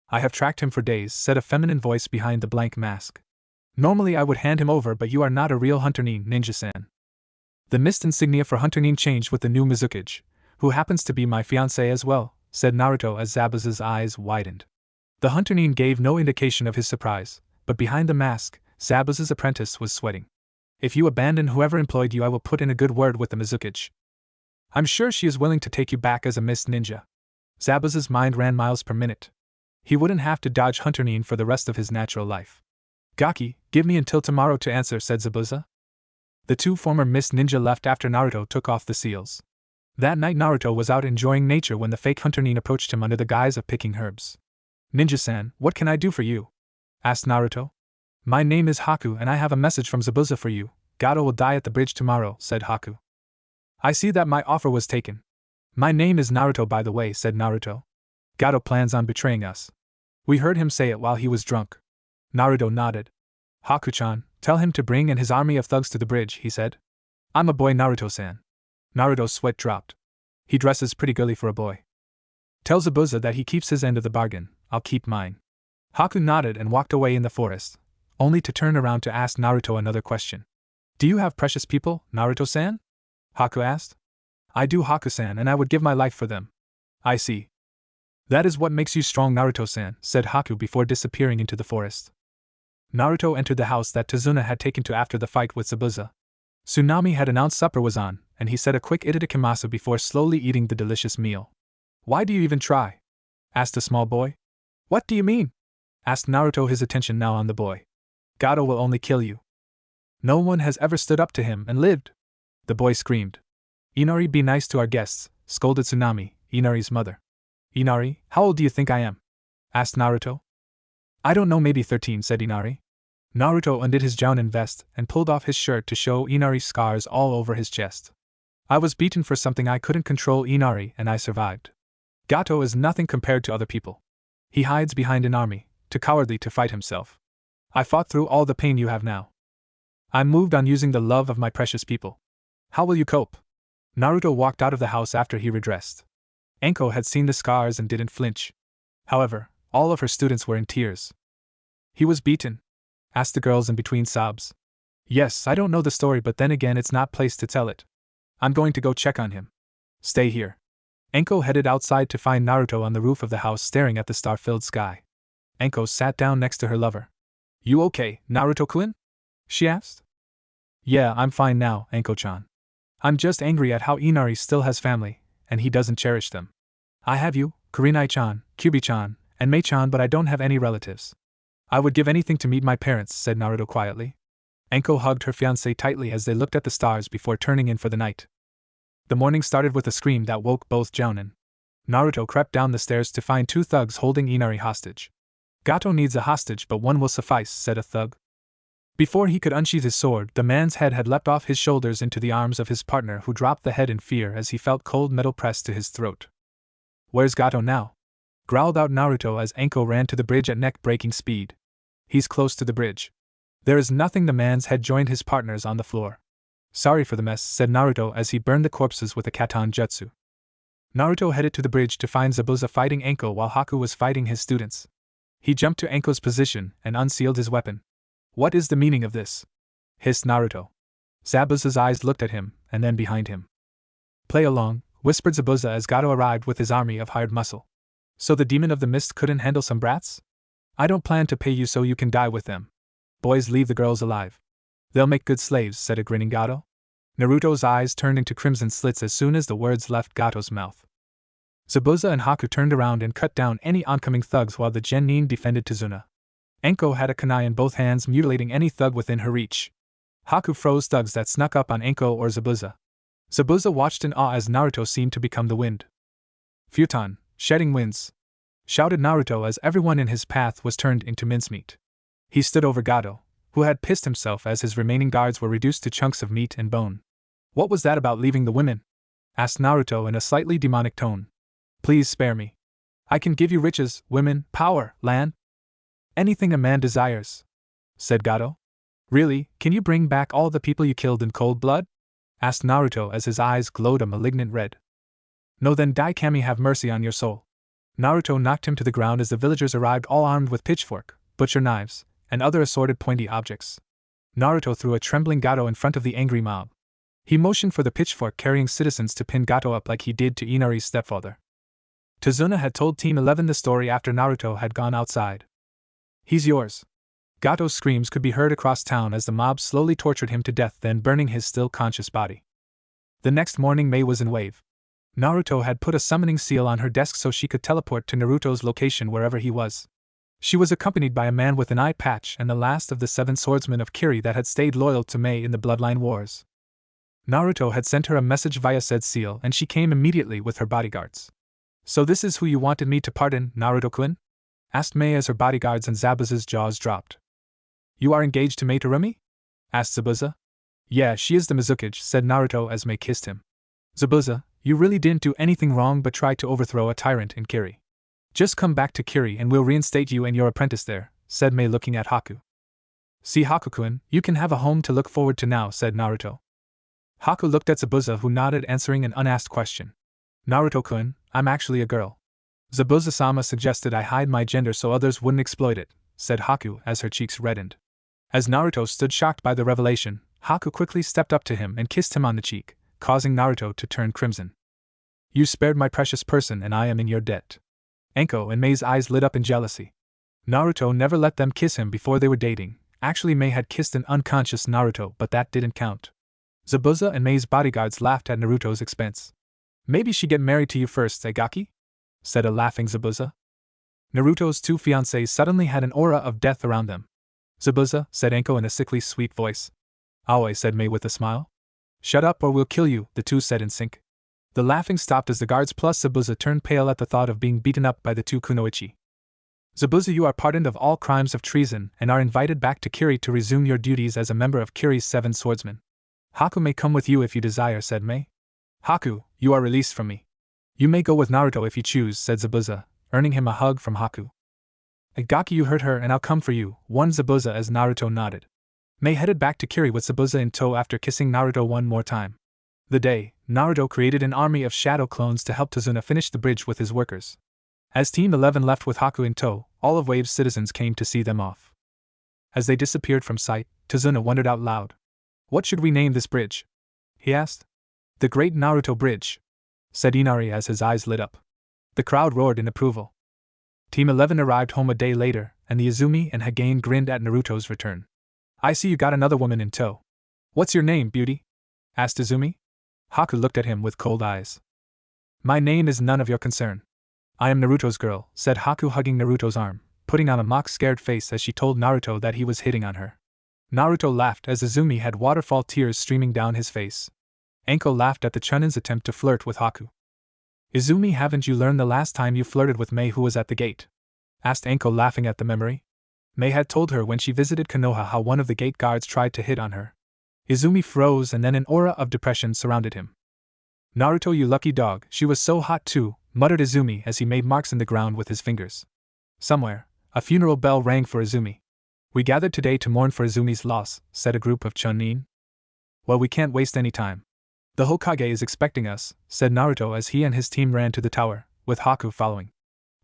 I have tracked him for days, said a feminine voice behind the blank mask. Normally I would hand him over, but you are not a real hunter Nin, Ninja-san. The Mist insignia for hunter Nin changed with the new Mizukage, who happens to be my fiancé as well, said Naruto as Zabuza's eyes widened. The hunter Nin gave no indication of his surprise, but behind the mask, Zabuza's apprentice was sweating. If you abandon whoever employed you, I will put in a good word with the Mizukage. I'm sure she is willing to take you back as a Mist ninja. Zabuza's mind ran miles per minute. He wouldn't have to dodge hunter Nin for the rest of his natural life. Gaki, give me until tomorrow to answer, said Zabuza. The 2 former Mist ninja left after Naruto took off the seals. That night Naruto was out enjoying nature when the fake hunter Nin approached him under the guise of picking herbs. Ninja-san, what can I do for you? asked Naruto. My name is Haku and I have a message from Zabuza for you. Gato will die at the bridge tomorrow, said Haku. I see that my offer was taken. My name is Naruto, by the way, said Naruto. Gato plans on betraying us. We heard him say it while he was drunk. Naruto nodded. Haku-chan, tell him to bring in his army of thugs to the bridge, he said. I'm a boy, Naruto-san. Naruto's sweat dropped. He dresses pretty girly for a boy. Tell Zabuza that he keeps his end of the bargain, I'll keep mine. Haku nodded and walked away in the forest, only to turn around to ask Naruto another question. Do you have precious people, Naruto-san? Haku asked. I do, Haku-san, and I would give my life for them. I see. That is what makes you strong, Naruto-san, said Haku before disappearing into the forest. Naruto entered the house that Tsunade had taken to after the fight with Zabuza. Tsunami had announced supper was on, and he said a quick itadakimasu before slowly eating the delicious meal. Why do you even try? Asked a small boy. What do you mean? Asked Naruto, his attention now on the boy. Gato will only kill you. No one has ever stood up to him and lived. The boy screamed. Inari, be nice to our guests, scolded Tsunami, Inari's mother. Inari, how old do you think I am? Asked Naruto. I don't know, maybe 13, said Inari. Naruto undid his Jounin vest and pulled off his shirt to show Inari's scars all over his chest. I was beaten for something I couldn't control, Inari, and I survived. Gato is nothing compared to other people. He hides behind an army, too cowardly to fight himself. I fought through all the pain you have now. I'm moved on using the love of my precious people. How will you cope? Naruto walked out of the house after he redressed. Anko had seen the scars and didn't flinch. However, all of her students were in tears. He was beaten? Asked the girls in between sobs. Yes, I don't know the story, but then again it's not place to tell it. I'm going to go check on him. Stay here. Anko headed outside to find Naruto on the roof of the house staring at the star-filled sky. Anko sat down next to her lover. You okay, Naruto-kun? She asked. Yeah, I'm fine now, Anko-chan. I'm just angry at how Inari still has family, and he doesn't cherish them. I have you, Kurenai-chan, Kyubi-chan, and Mei-chan, but I don't have any relatives. I would give anything to meet my parents, said Naruto quietly. Anko hugged her fiancé tightly as they looked at the stars before turning in for the night. The morning started with a scream that woke both Jounin. Naruto crept down the stairs to find two thugs holding Inari hostage. Gato needs a hostage, but one will suffice, said a thug. Before he could unsheath his sword, the man's head had leapt off his shoulders into the arms of his partner, who dropped the head in fear as he felt cold metal pressed to his throat. Where's Gato now? Growled out Naruto as Anko ran to the bridge at neck-breaking speed. He's close to the bridge. There is nothing. The man's head joined his partner's on the floor. Sorry for the mess, said Naruto as he burned the corpses with a katan jutsu. Naruto headed to the bridge to find Zabuza fighting Anko while Haku was fighting his students. He jumped to Anko's position and unsealed his weapon. What is the meaning of this? Hissed Naruto. Zabuza's eyes looked at him, and then behind him. Play along, whispered Zabuza as Gato arrived with his army of hired muscle. So the demon of the mist couldn't handle some brats? I don't plan to pay you so you can die with them. Boys, leave the girls alive. They'll make good slaves, said a grinning Gato. Naruto's eyes turned into crimson slits as soon as the words left Gato's mouth. Zabuza and Haku turned around and cut down any oncoming thugs while the genin defended Tsunade. Anko had a kunai in both hands, mutilating any thug within her reach. Haku froze thugs that snuck up on Anko or Zabuza. Zabuza watched in awe as Naruto seemed to become the wind. Futon, shedding winds! Shouted Naruto as everyone in his path was turned into mincemeat. He stood over Gato, who had pissed himself as his remaining guards were reduced to chunks of meat and bone. What was that about leaving the women? Asked Naruto in a slightly demonic tone. Please spare me. I can give you riches, women, power, land. Anything a man desires, said Gato. Really, can you bring back all the people you killed in cold blood? Asked Naruto as his eyes glowed a malignant red. No, then Dai Kami have mercy on your soul. Naruto knocked him to the ground as the villagers arrived, all armed with pitchfork, butcher knives, and other assorted pointy objects. Naruto threw a trembling Gato in front of the angry mob. He motioned for the pitchfork-carrying citizens to pin Gato up like he did to Inari's stepfather. Tsunade had told Team 11 the story after Naruto had gone outside. He's yours. Gato's screams could be heard across town as the mob slowly tortured him to death, then burning his still conscious body. The next morning, Mei was in wave. Naruto had put a summoning seal on her desk so she could teleport to Naruto's location wherever he was. She was accompanied by a man with an eye patch and the last of the 7 swordsmen of Kiri that had stayed loyal to Mei in the Bloodline Wars. Naruto had sent her a message via said seal and she came immediately with her bodyguards. So this is who you wanted me to pardon, Naruto-kun? asked Mei as her bodyguards and Zabuza's jaws dropped. You are engaged to Mei Terumi? Asked Zabuza. Yeah, she is the Mizukage, said Naruto as Mei kissed him. Zabuza, you really didn't do anything wrong but try to overthrow a tyrant in Kiri. Just come back to Kiri and we'll reinstate you and your apprentice there, said Mei looking at Haku. See Haku-kun, you can have a home to look forward to now, said Naruto. Haku looked at Zabuza who nodded answering an unasked question. Naruto-kun, I'm actually a girl. Zabuza-sama suggested I hide my gender so others wouldn't exploit it, said Haku as her cheeks reddened. As Naruto stood shocked by the revelation, Haku quickly stepped up to him and kissed him on the cheek, causing Naruto to turn crimson. You spared my precious person and I am in your debt. Enko and Mei's eyes lit up in jealousy. Naruto never let them kiss him before they were dating. Actually, Mei had kissed an unconscious Naruto, but that didn't count. Zabuza and Mei's bodyguards laughed at Naruto's expense. Maybe she get married to you first, Egaki? Said a laughing Zabuza. Naruto's two fiancés suddenly had an aura of death around them. Zabuza, said Enko in a sickly sweet voice. Aoi, said Mei with a smile. Shut up or we'll kill you, the two said in sync. The laughing stopped as the guards plus Zabuza turned pale at the thought of being beaten up by the two kunoichi. Zabuza, you are pardoned of all crimes of treason and are invited back to Kiri to resume your duties as a member of Kiri's 7 swordsmen. Haku may come with you if you desire, said Mei. Haku, you are released from me. You may go with Naruto if you choose, said Zabuza, earning him a hug from Haku. Egaki, you hurt her and I'll come for you, warned Zabuza as Naruto nodded. Mei headed back to Kiri with Zabuza in tow after kissing Naruto one more time. The day, Naruto created an army of shadow clones to help Tsunade finish the bridge with his workers. As Team 11 left with Haku in tow, all of Wave's citizens came to see them off. As they disappeared from sight, Tsunade wondered out loud. What should we name this bridge? He asked. The Great Naruto Bridge, said Inari as his eyes lit up. The crowd roared in approval. Team 11 arrived home a day later, and the Izumi and Hagane grinned at Naruto's return. I see you got another woman in tow. What's your name, beauty? Asked Izumi. Haku looked at him with cold eyes. My name is none of your concern. I am Naruto's girl, said Haku hugging Naruto's arm, putting on a mock-scared face as she told Naruto that he was hitting on her. Naruto laughed as Izumi had waterfall tears streaming down his face. Enko laughed at the Chunin's attempt to flirt with Haku. Izumi, haven't you learned the last time you flirted with Mei who was at the gate? Asked Enko laughing at the memory. Mei had told her when she visited Konoha how one of the gate guards tried to hit on her. Izumi froze and then an aura of depression surrounded him. Naruto, you lucky dog, she was so hot too, muttered Izumi as he made marks in the ground with his fingers. Somewhere, a funeral bell rang for Izumi. We gathered today to mourn for Izumi's loss, said a group of Chunin. Well, we can't waste any time. The Hokage is expecting us, said Naruto as he and his team ran to the tower, with Haku following.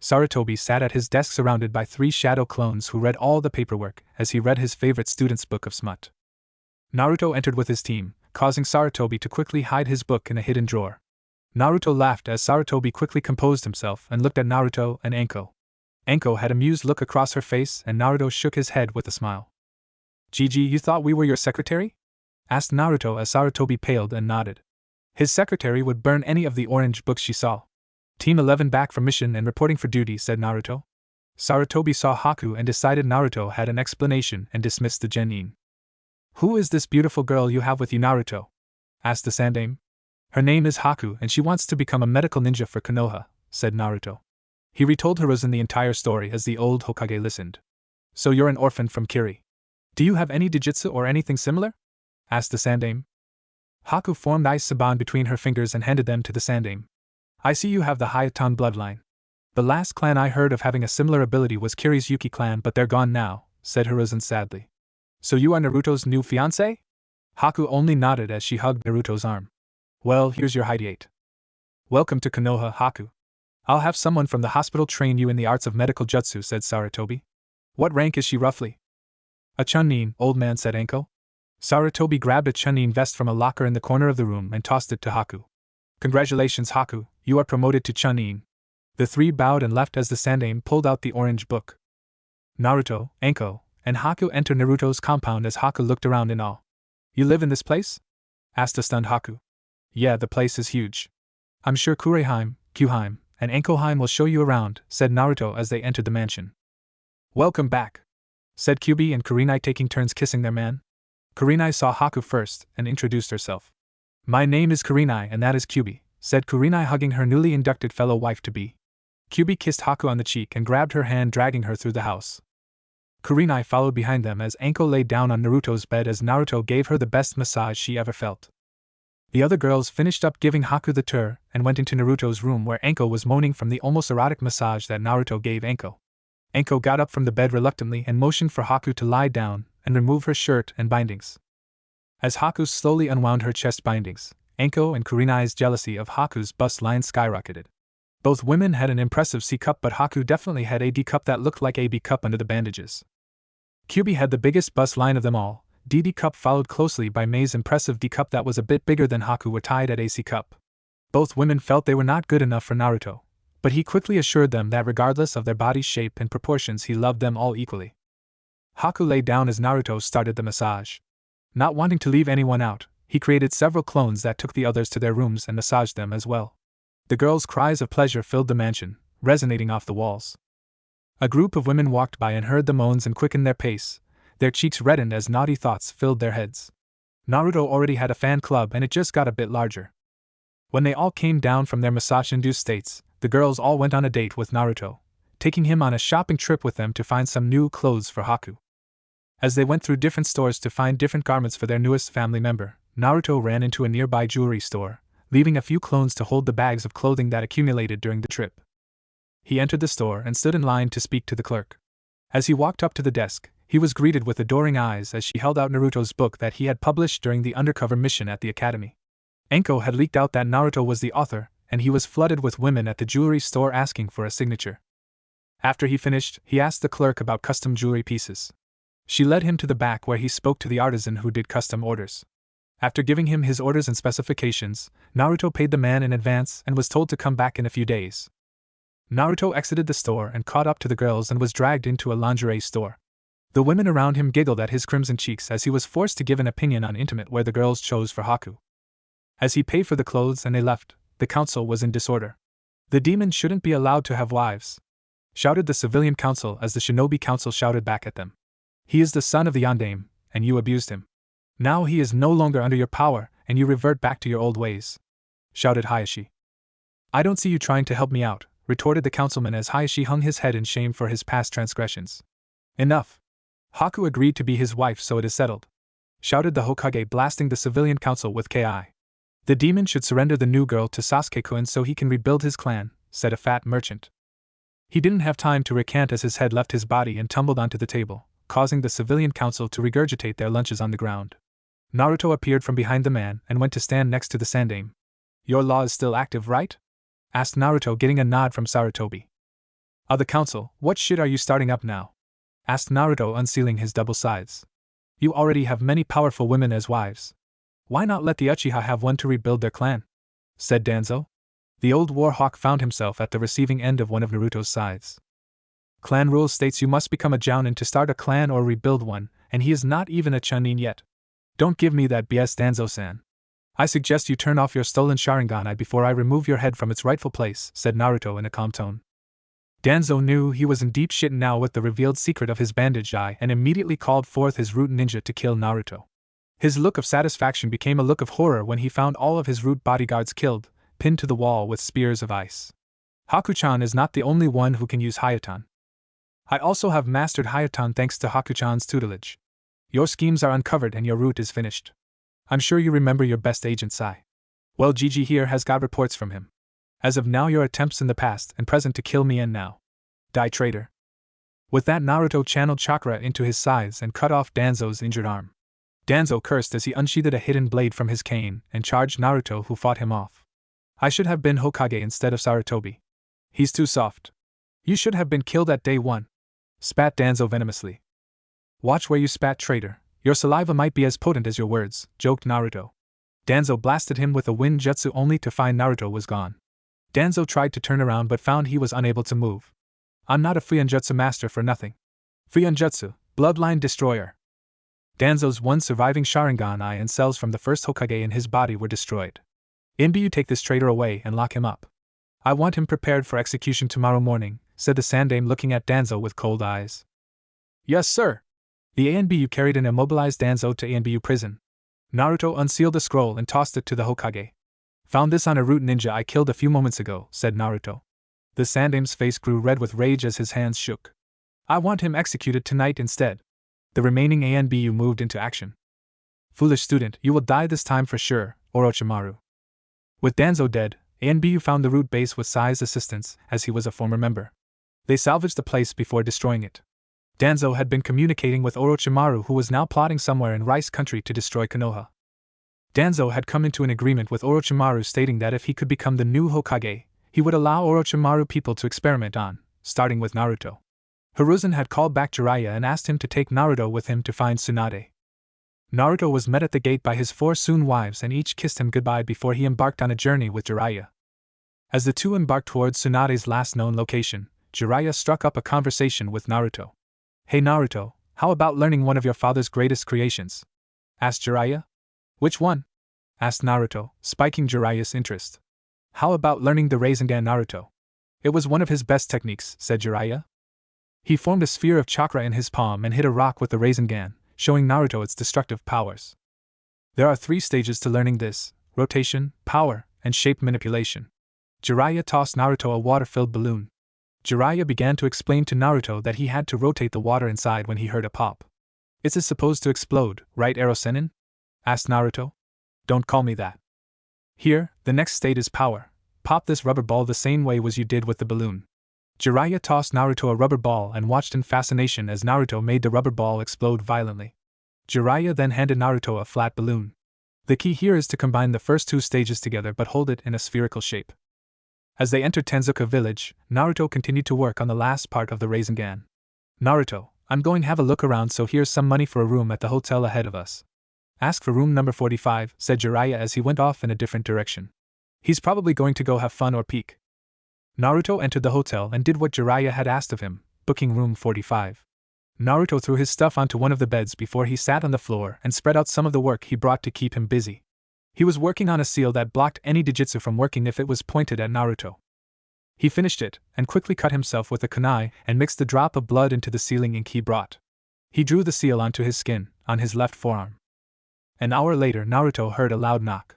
Sarutobi sat at his desk surrounded by 3 shadow clones who read all the paperwork as he read his favorite student's book of smut. Naruto entered with his team, causing Sarutobi to quickly hide his book in a hidden drawer. Naruto laughed as Sarutobi quickly composed himself and looked at Naruto and Enko. Enko had an amused look across her face and Naruto shook his head with a smile. Gigi, you thought we were your secretary? Asked Naruto as Sarutobi paled and nodded. His secretary would burn any of the orange books she saw. Team 11 back from mission and reporting for duty, said Naruto. Sarutobi saw Haku and decided Naruto had an explanation and dismissed the genin. Who is this beautiful girl you have with you, Naruto? Asked the Sandaime. Her name is Haku and she wants to become a medical ninja for Konoha, said Naruto. He retold Hiruzen the entire story as the old Hokage listened. So you're an orphan from Kiri. Do you have any dijutsu or anything similar? Asked the Sandaime. Haku formed ice saban between her fingers and handed them to the Sandaime. I see you have the Hayatan bloodline. The last clan I heard of having a similar ability was Kiri's Yuki clan, but they're gone now, said Hiruzen sadly. So you are Naruto's new fiancé? Haku only nodded as she hugged Naruto's arm. Well, here's your hideate. Welcome to Konoha, Haku. I'll have someone from the hospital train you in the arts of medical jutsu, said Sarutobi. What rank is she roughly? A Chunin, old man, said Enko. Sarutobi grabbed a Chunin vest from a locker in the corner of the room and tossed it to Haku. Congratulations, Haku, you are promoted to Chunin. The 3 bowed and left as the Sandaime pulled out the orange book. Naruto, Enko, and Haku entered Naruto's compound as Haku looked around in awe. You live in this place? Asked a stunned Haku. Yeah, the place is huge. I'm sure Kureheim, Kyuheim, and Enkoheim will show you around, said Naruto as they entered the mansion. Welcome back, said Kyubi and Kurenai taking turns kissing their man. Kurenai saw Haku first and introduced herself. My name is Kurenai and that is Kyubi, said Kurenai hugging her newly inducted fellow wife-to-be. Kyubi kissed Haku on the cheek and grabbed her hand, dragging her through the house. Kurenai followed behind them as Anko lay down on Naruto's bed as Naruto gave her the best massage she ever felt. The other girls finished up giving Haku the tour and went into Naruto's room where Anko was moaning from the almost erotic massage that Naruto gave Anko. Anko got up from the bed reluctantly and motioned for Haku to lie down and remove her shirt and bindings. As Haku slowly unwound her chest bindings, Anko and Kurenai's jealousy of Haku's bust line skyrocketed. Both women had an impressive C cup, but Haku definitely had a D cup that looked like a B cup under the bandages. Kyubi had the biggest bust line of them all. DD cup followed closely by Mei's impressive D cup that was a bit bigger than Haku, were tied at AC cup. Both women felt they were not good enough for Naruto, but he quickly assured them that regardless of their body shape and proportions, he loved them all equally. Haku lay down as Naruto started the massage. Not wanting to leave anyone out, he created several clones that took the others to their rooms and massaged them as well. The girls' cries of pleasure filled the mansion, resonating off the walls. A group of women walked by and heard the moans and quickened their pace. Their cheeks reddened as naughty thoughts filled their heads. Naruto already had a fan club and it just got a bit larger. When they all came down from their massage-induced states, the girls all went on a date with Naruto, taking him on a shopping trip with them to find some new clothes for Haku. As they went through different stores to find different garments for their newest family member, Naruto ran into a nearby jewelry store, leaving a few clones to hold the bags of clothing that accumulated during the trip. He entered the store and stood in line to speak to the clerk. As he walked up to the desk, he was greeted with adoring eyes as she held out Naruto's book that he had published during the undercover mission at the academy. Anko had leaked out that Naruto was the author, and he was flooded with women at the jewelry store asking for a signature. After he finished, he asked the clerk about custom jewelry pieces. She led him to the back where he spoke to the artisan who did custom orders. After giving him his orders and specifications, Naruto paid the man in advance and was told to come back in a few days. Naruto exited the store and caught up to the girls and was dragged into a lingerie store. The women around him giggled at his crimson cheeks as he was forced to give an opinion on intimate where the girls chose for Haku. As he paid for the clothes and they left, the council was in disorder. The demon shouldn't be allowed to have wives, shouted the civilian council as the shinobi council shouted back at them. He is the son of the yondaime, and you abused him. Now he is no longer under your power, and you revert back to your old ways, shouted Hayashi. I don't see you trying to help me out, retorted the councilman as Hayashi hung his head in shame for his past transgressions. Enough. Haku agreed to be his wife, so it is settled, shouted the Hokage, blasting the civilian council with Ki. The demon should surrender the new girl to Sasuke-kun so he can rebuild his clan, said a fat merchant. He didn't have time to recant as his head left his body and tumbled onto the table, causing the civilian council to regurgitate their lunches on the ground. Naruto appeared from behind the man and went to stand next to the sandaime. Your law is still active, right? Asked Naruto, getting a nod from Sarutobi. Of the council, what shit are you starting up now? Asked Naruto, unsealing his double sides. You already have many powerful women as wives. Why not let the Uchiha have one to rebuild their clan? Said Danzo. The old warhawk found himself at the receiving end of one of Naruto's sides. Clan rule states you must become a Jounin to start a clan or rebuild one, and he is not even a Chunin yet. Don't give me that BS, Danzo-san. I suggest you turn off your stolen Sharingan before I remove your head from its rightful place, said Naruto in a calm tone. Danzo knew he was in deep shit now with the revealed secret of his bandaged eye and immediately called forth his root ninja to kill Naruto. His look of satisfaction became a look of horror when he found all of his root bodyguards killed, pinned to the wall with spears of ice. Haku-chan is not the only one who can use Hayatan. I also have mastered Hayatan thanks to Haku-chan's tutelage. Your schemes are uncovered and your route is finished. I'm sure you remember your best agent Sai. Well, Gigi here has got reports from him. As of now, your attempts in the past and present to kill me end now. Die, traitor. With that, Naruto channeled chakra into his sides and cut off Danzo's injured arm. Danzo cursed as he unsheathed a hidden blade from his cane and charged Naruto, who fought him off. I should have been Hokage instead of Sarutobi. He's too soft. You should have been killed at day one, spat Danzo venomously. Watch where you spat, traitor. Your saliva might be as potent as your words, joked Naruto. Danzo blasted him with a wind jutsu only to find Naruto was gone. Danzo tried to turn around but found he was unable to move. I'm not a Fuionjutsu master for nothing. Fuionjutsu, bloodline destroyer. Danzo's one surviving Sharingan eye and cells from the first Hokage in his body were destroyed. Imbu, take this traitor away and lock him up. I want him prepared for execution tomorrow morning, said the sandaime, looking at Danzo with cold eyes. Yes, sir. The Anbu carried an immobilized Danzo to Anbu prison. Naruto unsealed the scroll and tossed it to the Hokage. Found this on a root ninja I killed a few moments ago, said Naruto. The sandame's face grew red with rage as his hands shook. I want him executed tonight instead. The remaining ANBU moved into action. Foolish student, you will die this time for sure, Orochimaru. With Danzo dead, ANBU found the root base with Sai's assistance, as he was a former member. They salvaged the place before destroying it. Danzo had been communicating with Orochimaru, who was now plotting somewhere in Rice Country to destroy Konoha. Danzo had come into an agreement with Orochimaru stating that if he could become the new Hokage, he would allow Orochimaru people to experiment on, starting with Naruto. Hiruzen had called back Jiraiya and asked him to take Naruto with him to find Tsunade. Naruto was met at the gate by his 4 Tsun wives and each kissed him goodbye before he embarked on a journey with Jiraiya. As the two embarked towards Tsunade's last known location, Jiraiya struck up a conversation with Naruto. Hey Naruto, how about learning one of your father's greatest creations? Asked Jiraiya. Which one? Asked Naruto, spiking Jiraiya's interest. How about learning the Rasengan, Naruto? It was one of his best techniques, said Jiraiya. He formed a sphere of chakra in his palm and hit a rock with the Rasengan, showing Naruto its destructive powers. There are 3 stages to learning this: rotation, power, and shape manipulation. Jiraiya tossed Naruto a water-filled balloon. Jiraiya began to explain to Naruto that he had to rotate the water inside when he heard a pop. Is it supposed to explode, right, Erosenin? Asked Naruto. Don't call me that. Here, the next state is power. Pop this rubber ball the same way as you did with the balloon. Jiraiya tossed Naruto a rubber ball and watched in fascination as Naruto made the rubber ball explode violently. Jiraiya then handed Naruto a flat balloon. The key here is to combine the first 2 stages together but hold it in a spherical shape. As they entered Tenzuka village, Naruto continued to work on the last part of the Rasengan. Naruto, I'm going to have a look around, so here's some money for a room at the hotel ahead of us. Ask for room number 45, said Jiraiya as he went off in a different direction. He's probably going to go have fun or peek. Naruto entered the hotel and did what Jiraiya had asked of him, booking room 45. Naruto threw his stuff onto one of the beds before he sat on the floor and spread out some of the work he brought to keep him busy. He was working on a seal that blocked any Dijitsu from working if it was pointed at Naruto. He finished it, and quickly cut himself with a kunai and mixed the drop of blood into the sealing ink he brought. He drew the seal onto his skin, on his left forearm. An hour later, Naruto heard a loud knock.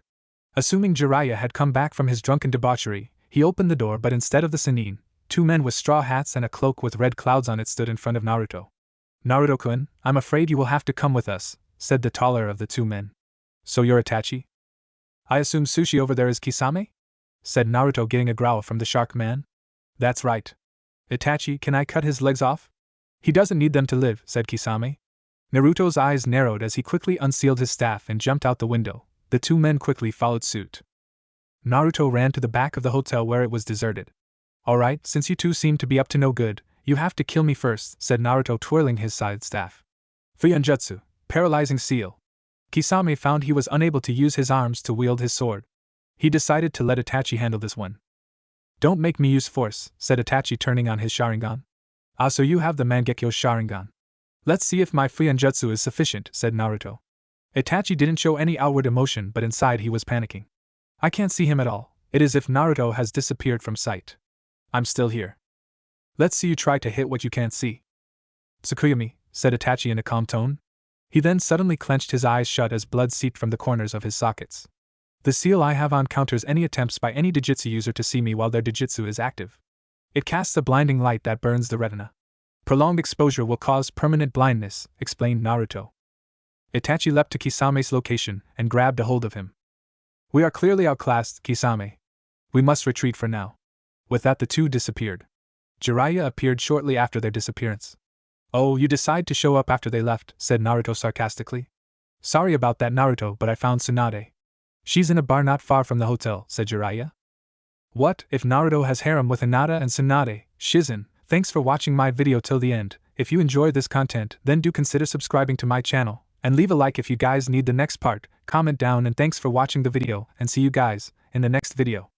Assuming Jiraiya had come back from his drunken debauchery, he opened the door, but instead of the Chunin, 2 men with straw hats and a cloak with red clouds on it stood in front of Naruto. Naruto-kun, I'm afraid you will have to come with us, said the taller of the 2 men. So you're Itachi? I assume Sushi over there is Kisame? Said Naruto, getting a growl from the shark man. That's right. Itachi, can I cut his legs off? He doesn't need them to live, said Kisame. Naruto's eyes narrowed as he quickly unsealed his staff and jumped out the window. The 2 men quickly followed suit. Naruto ran to the back of the hotel where it was deserted. Alright, since you 2 seem to be up to no good, you have to kill me first, said Naruto, twirling his side staff. Fuionjutsu, paralyzing seal. Kisame found he was unable to use his arms to wield his sword. He decided to let Itachi handle this one. Don't make me use force, said Itachi, turning on his Sharingan. Ah, so you have the Mangekyo Sharingan. Let's see if my Fuionjutsu is sufficient, said Naruto. Itachi didn't show any outward emotion, but inside he was panicking. I can't see him at all. It is as if Naruto has disappeared from sight. I'm still here. Let's see you try to hit what you can't see. Tsukuyami, said Itachi in a calm tone. He then suddenly clenched his eyes shut as blood seeped from the corners of his sockets. The seal I have on counters any attempts by any Dijitsu user to see me while their Dijitsu is active. It casts a blinding light that burns the retina. Prolonged exposure will cause permanent blindness, explained Naruto. Itachi leapt to Kisame's location and grabbed a hold of him. We are clearly outclassed, Kisame. We must retreat for now. With that, the 2 disappeared. Jiraiya appeared shortly after their disappearance. Oh, you decide to show up after they left, said Naruto sarcastically. Sorry about that, Naruto, but I found Tsunade. She's in a bar not far from the hotel, said Jiraiya. What if Naruto has harem with Hinata and Tsunade? Shizune, thanks for watching my video till the end. If you enjoy this content, then do consider subscribing to my channel, and leave a like if you guys need the next part. Comment down, and thanks for watching the video, and see you guys in the next video.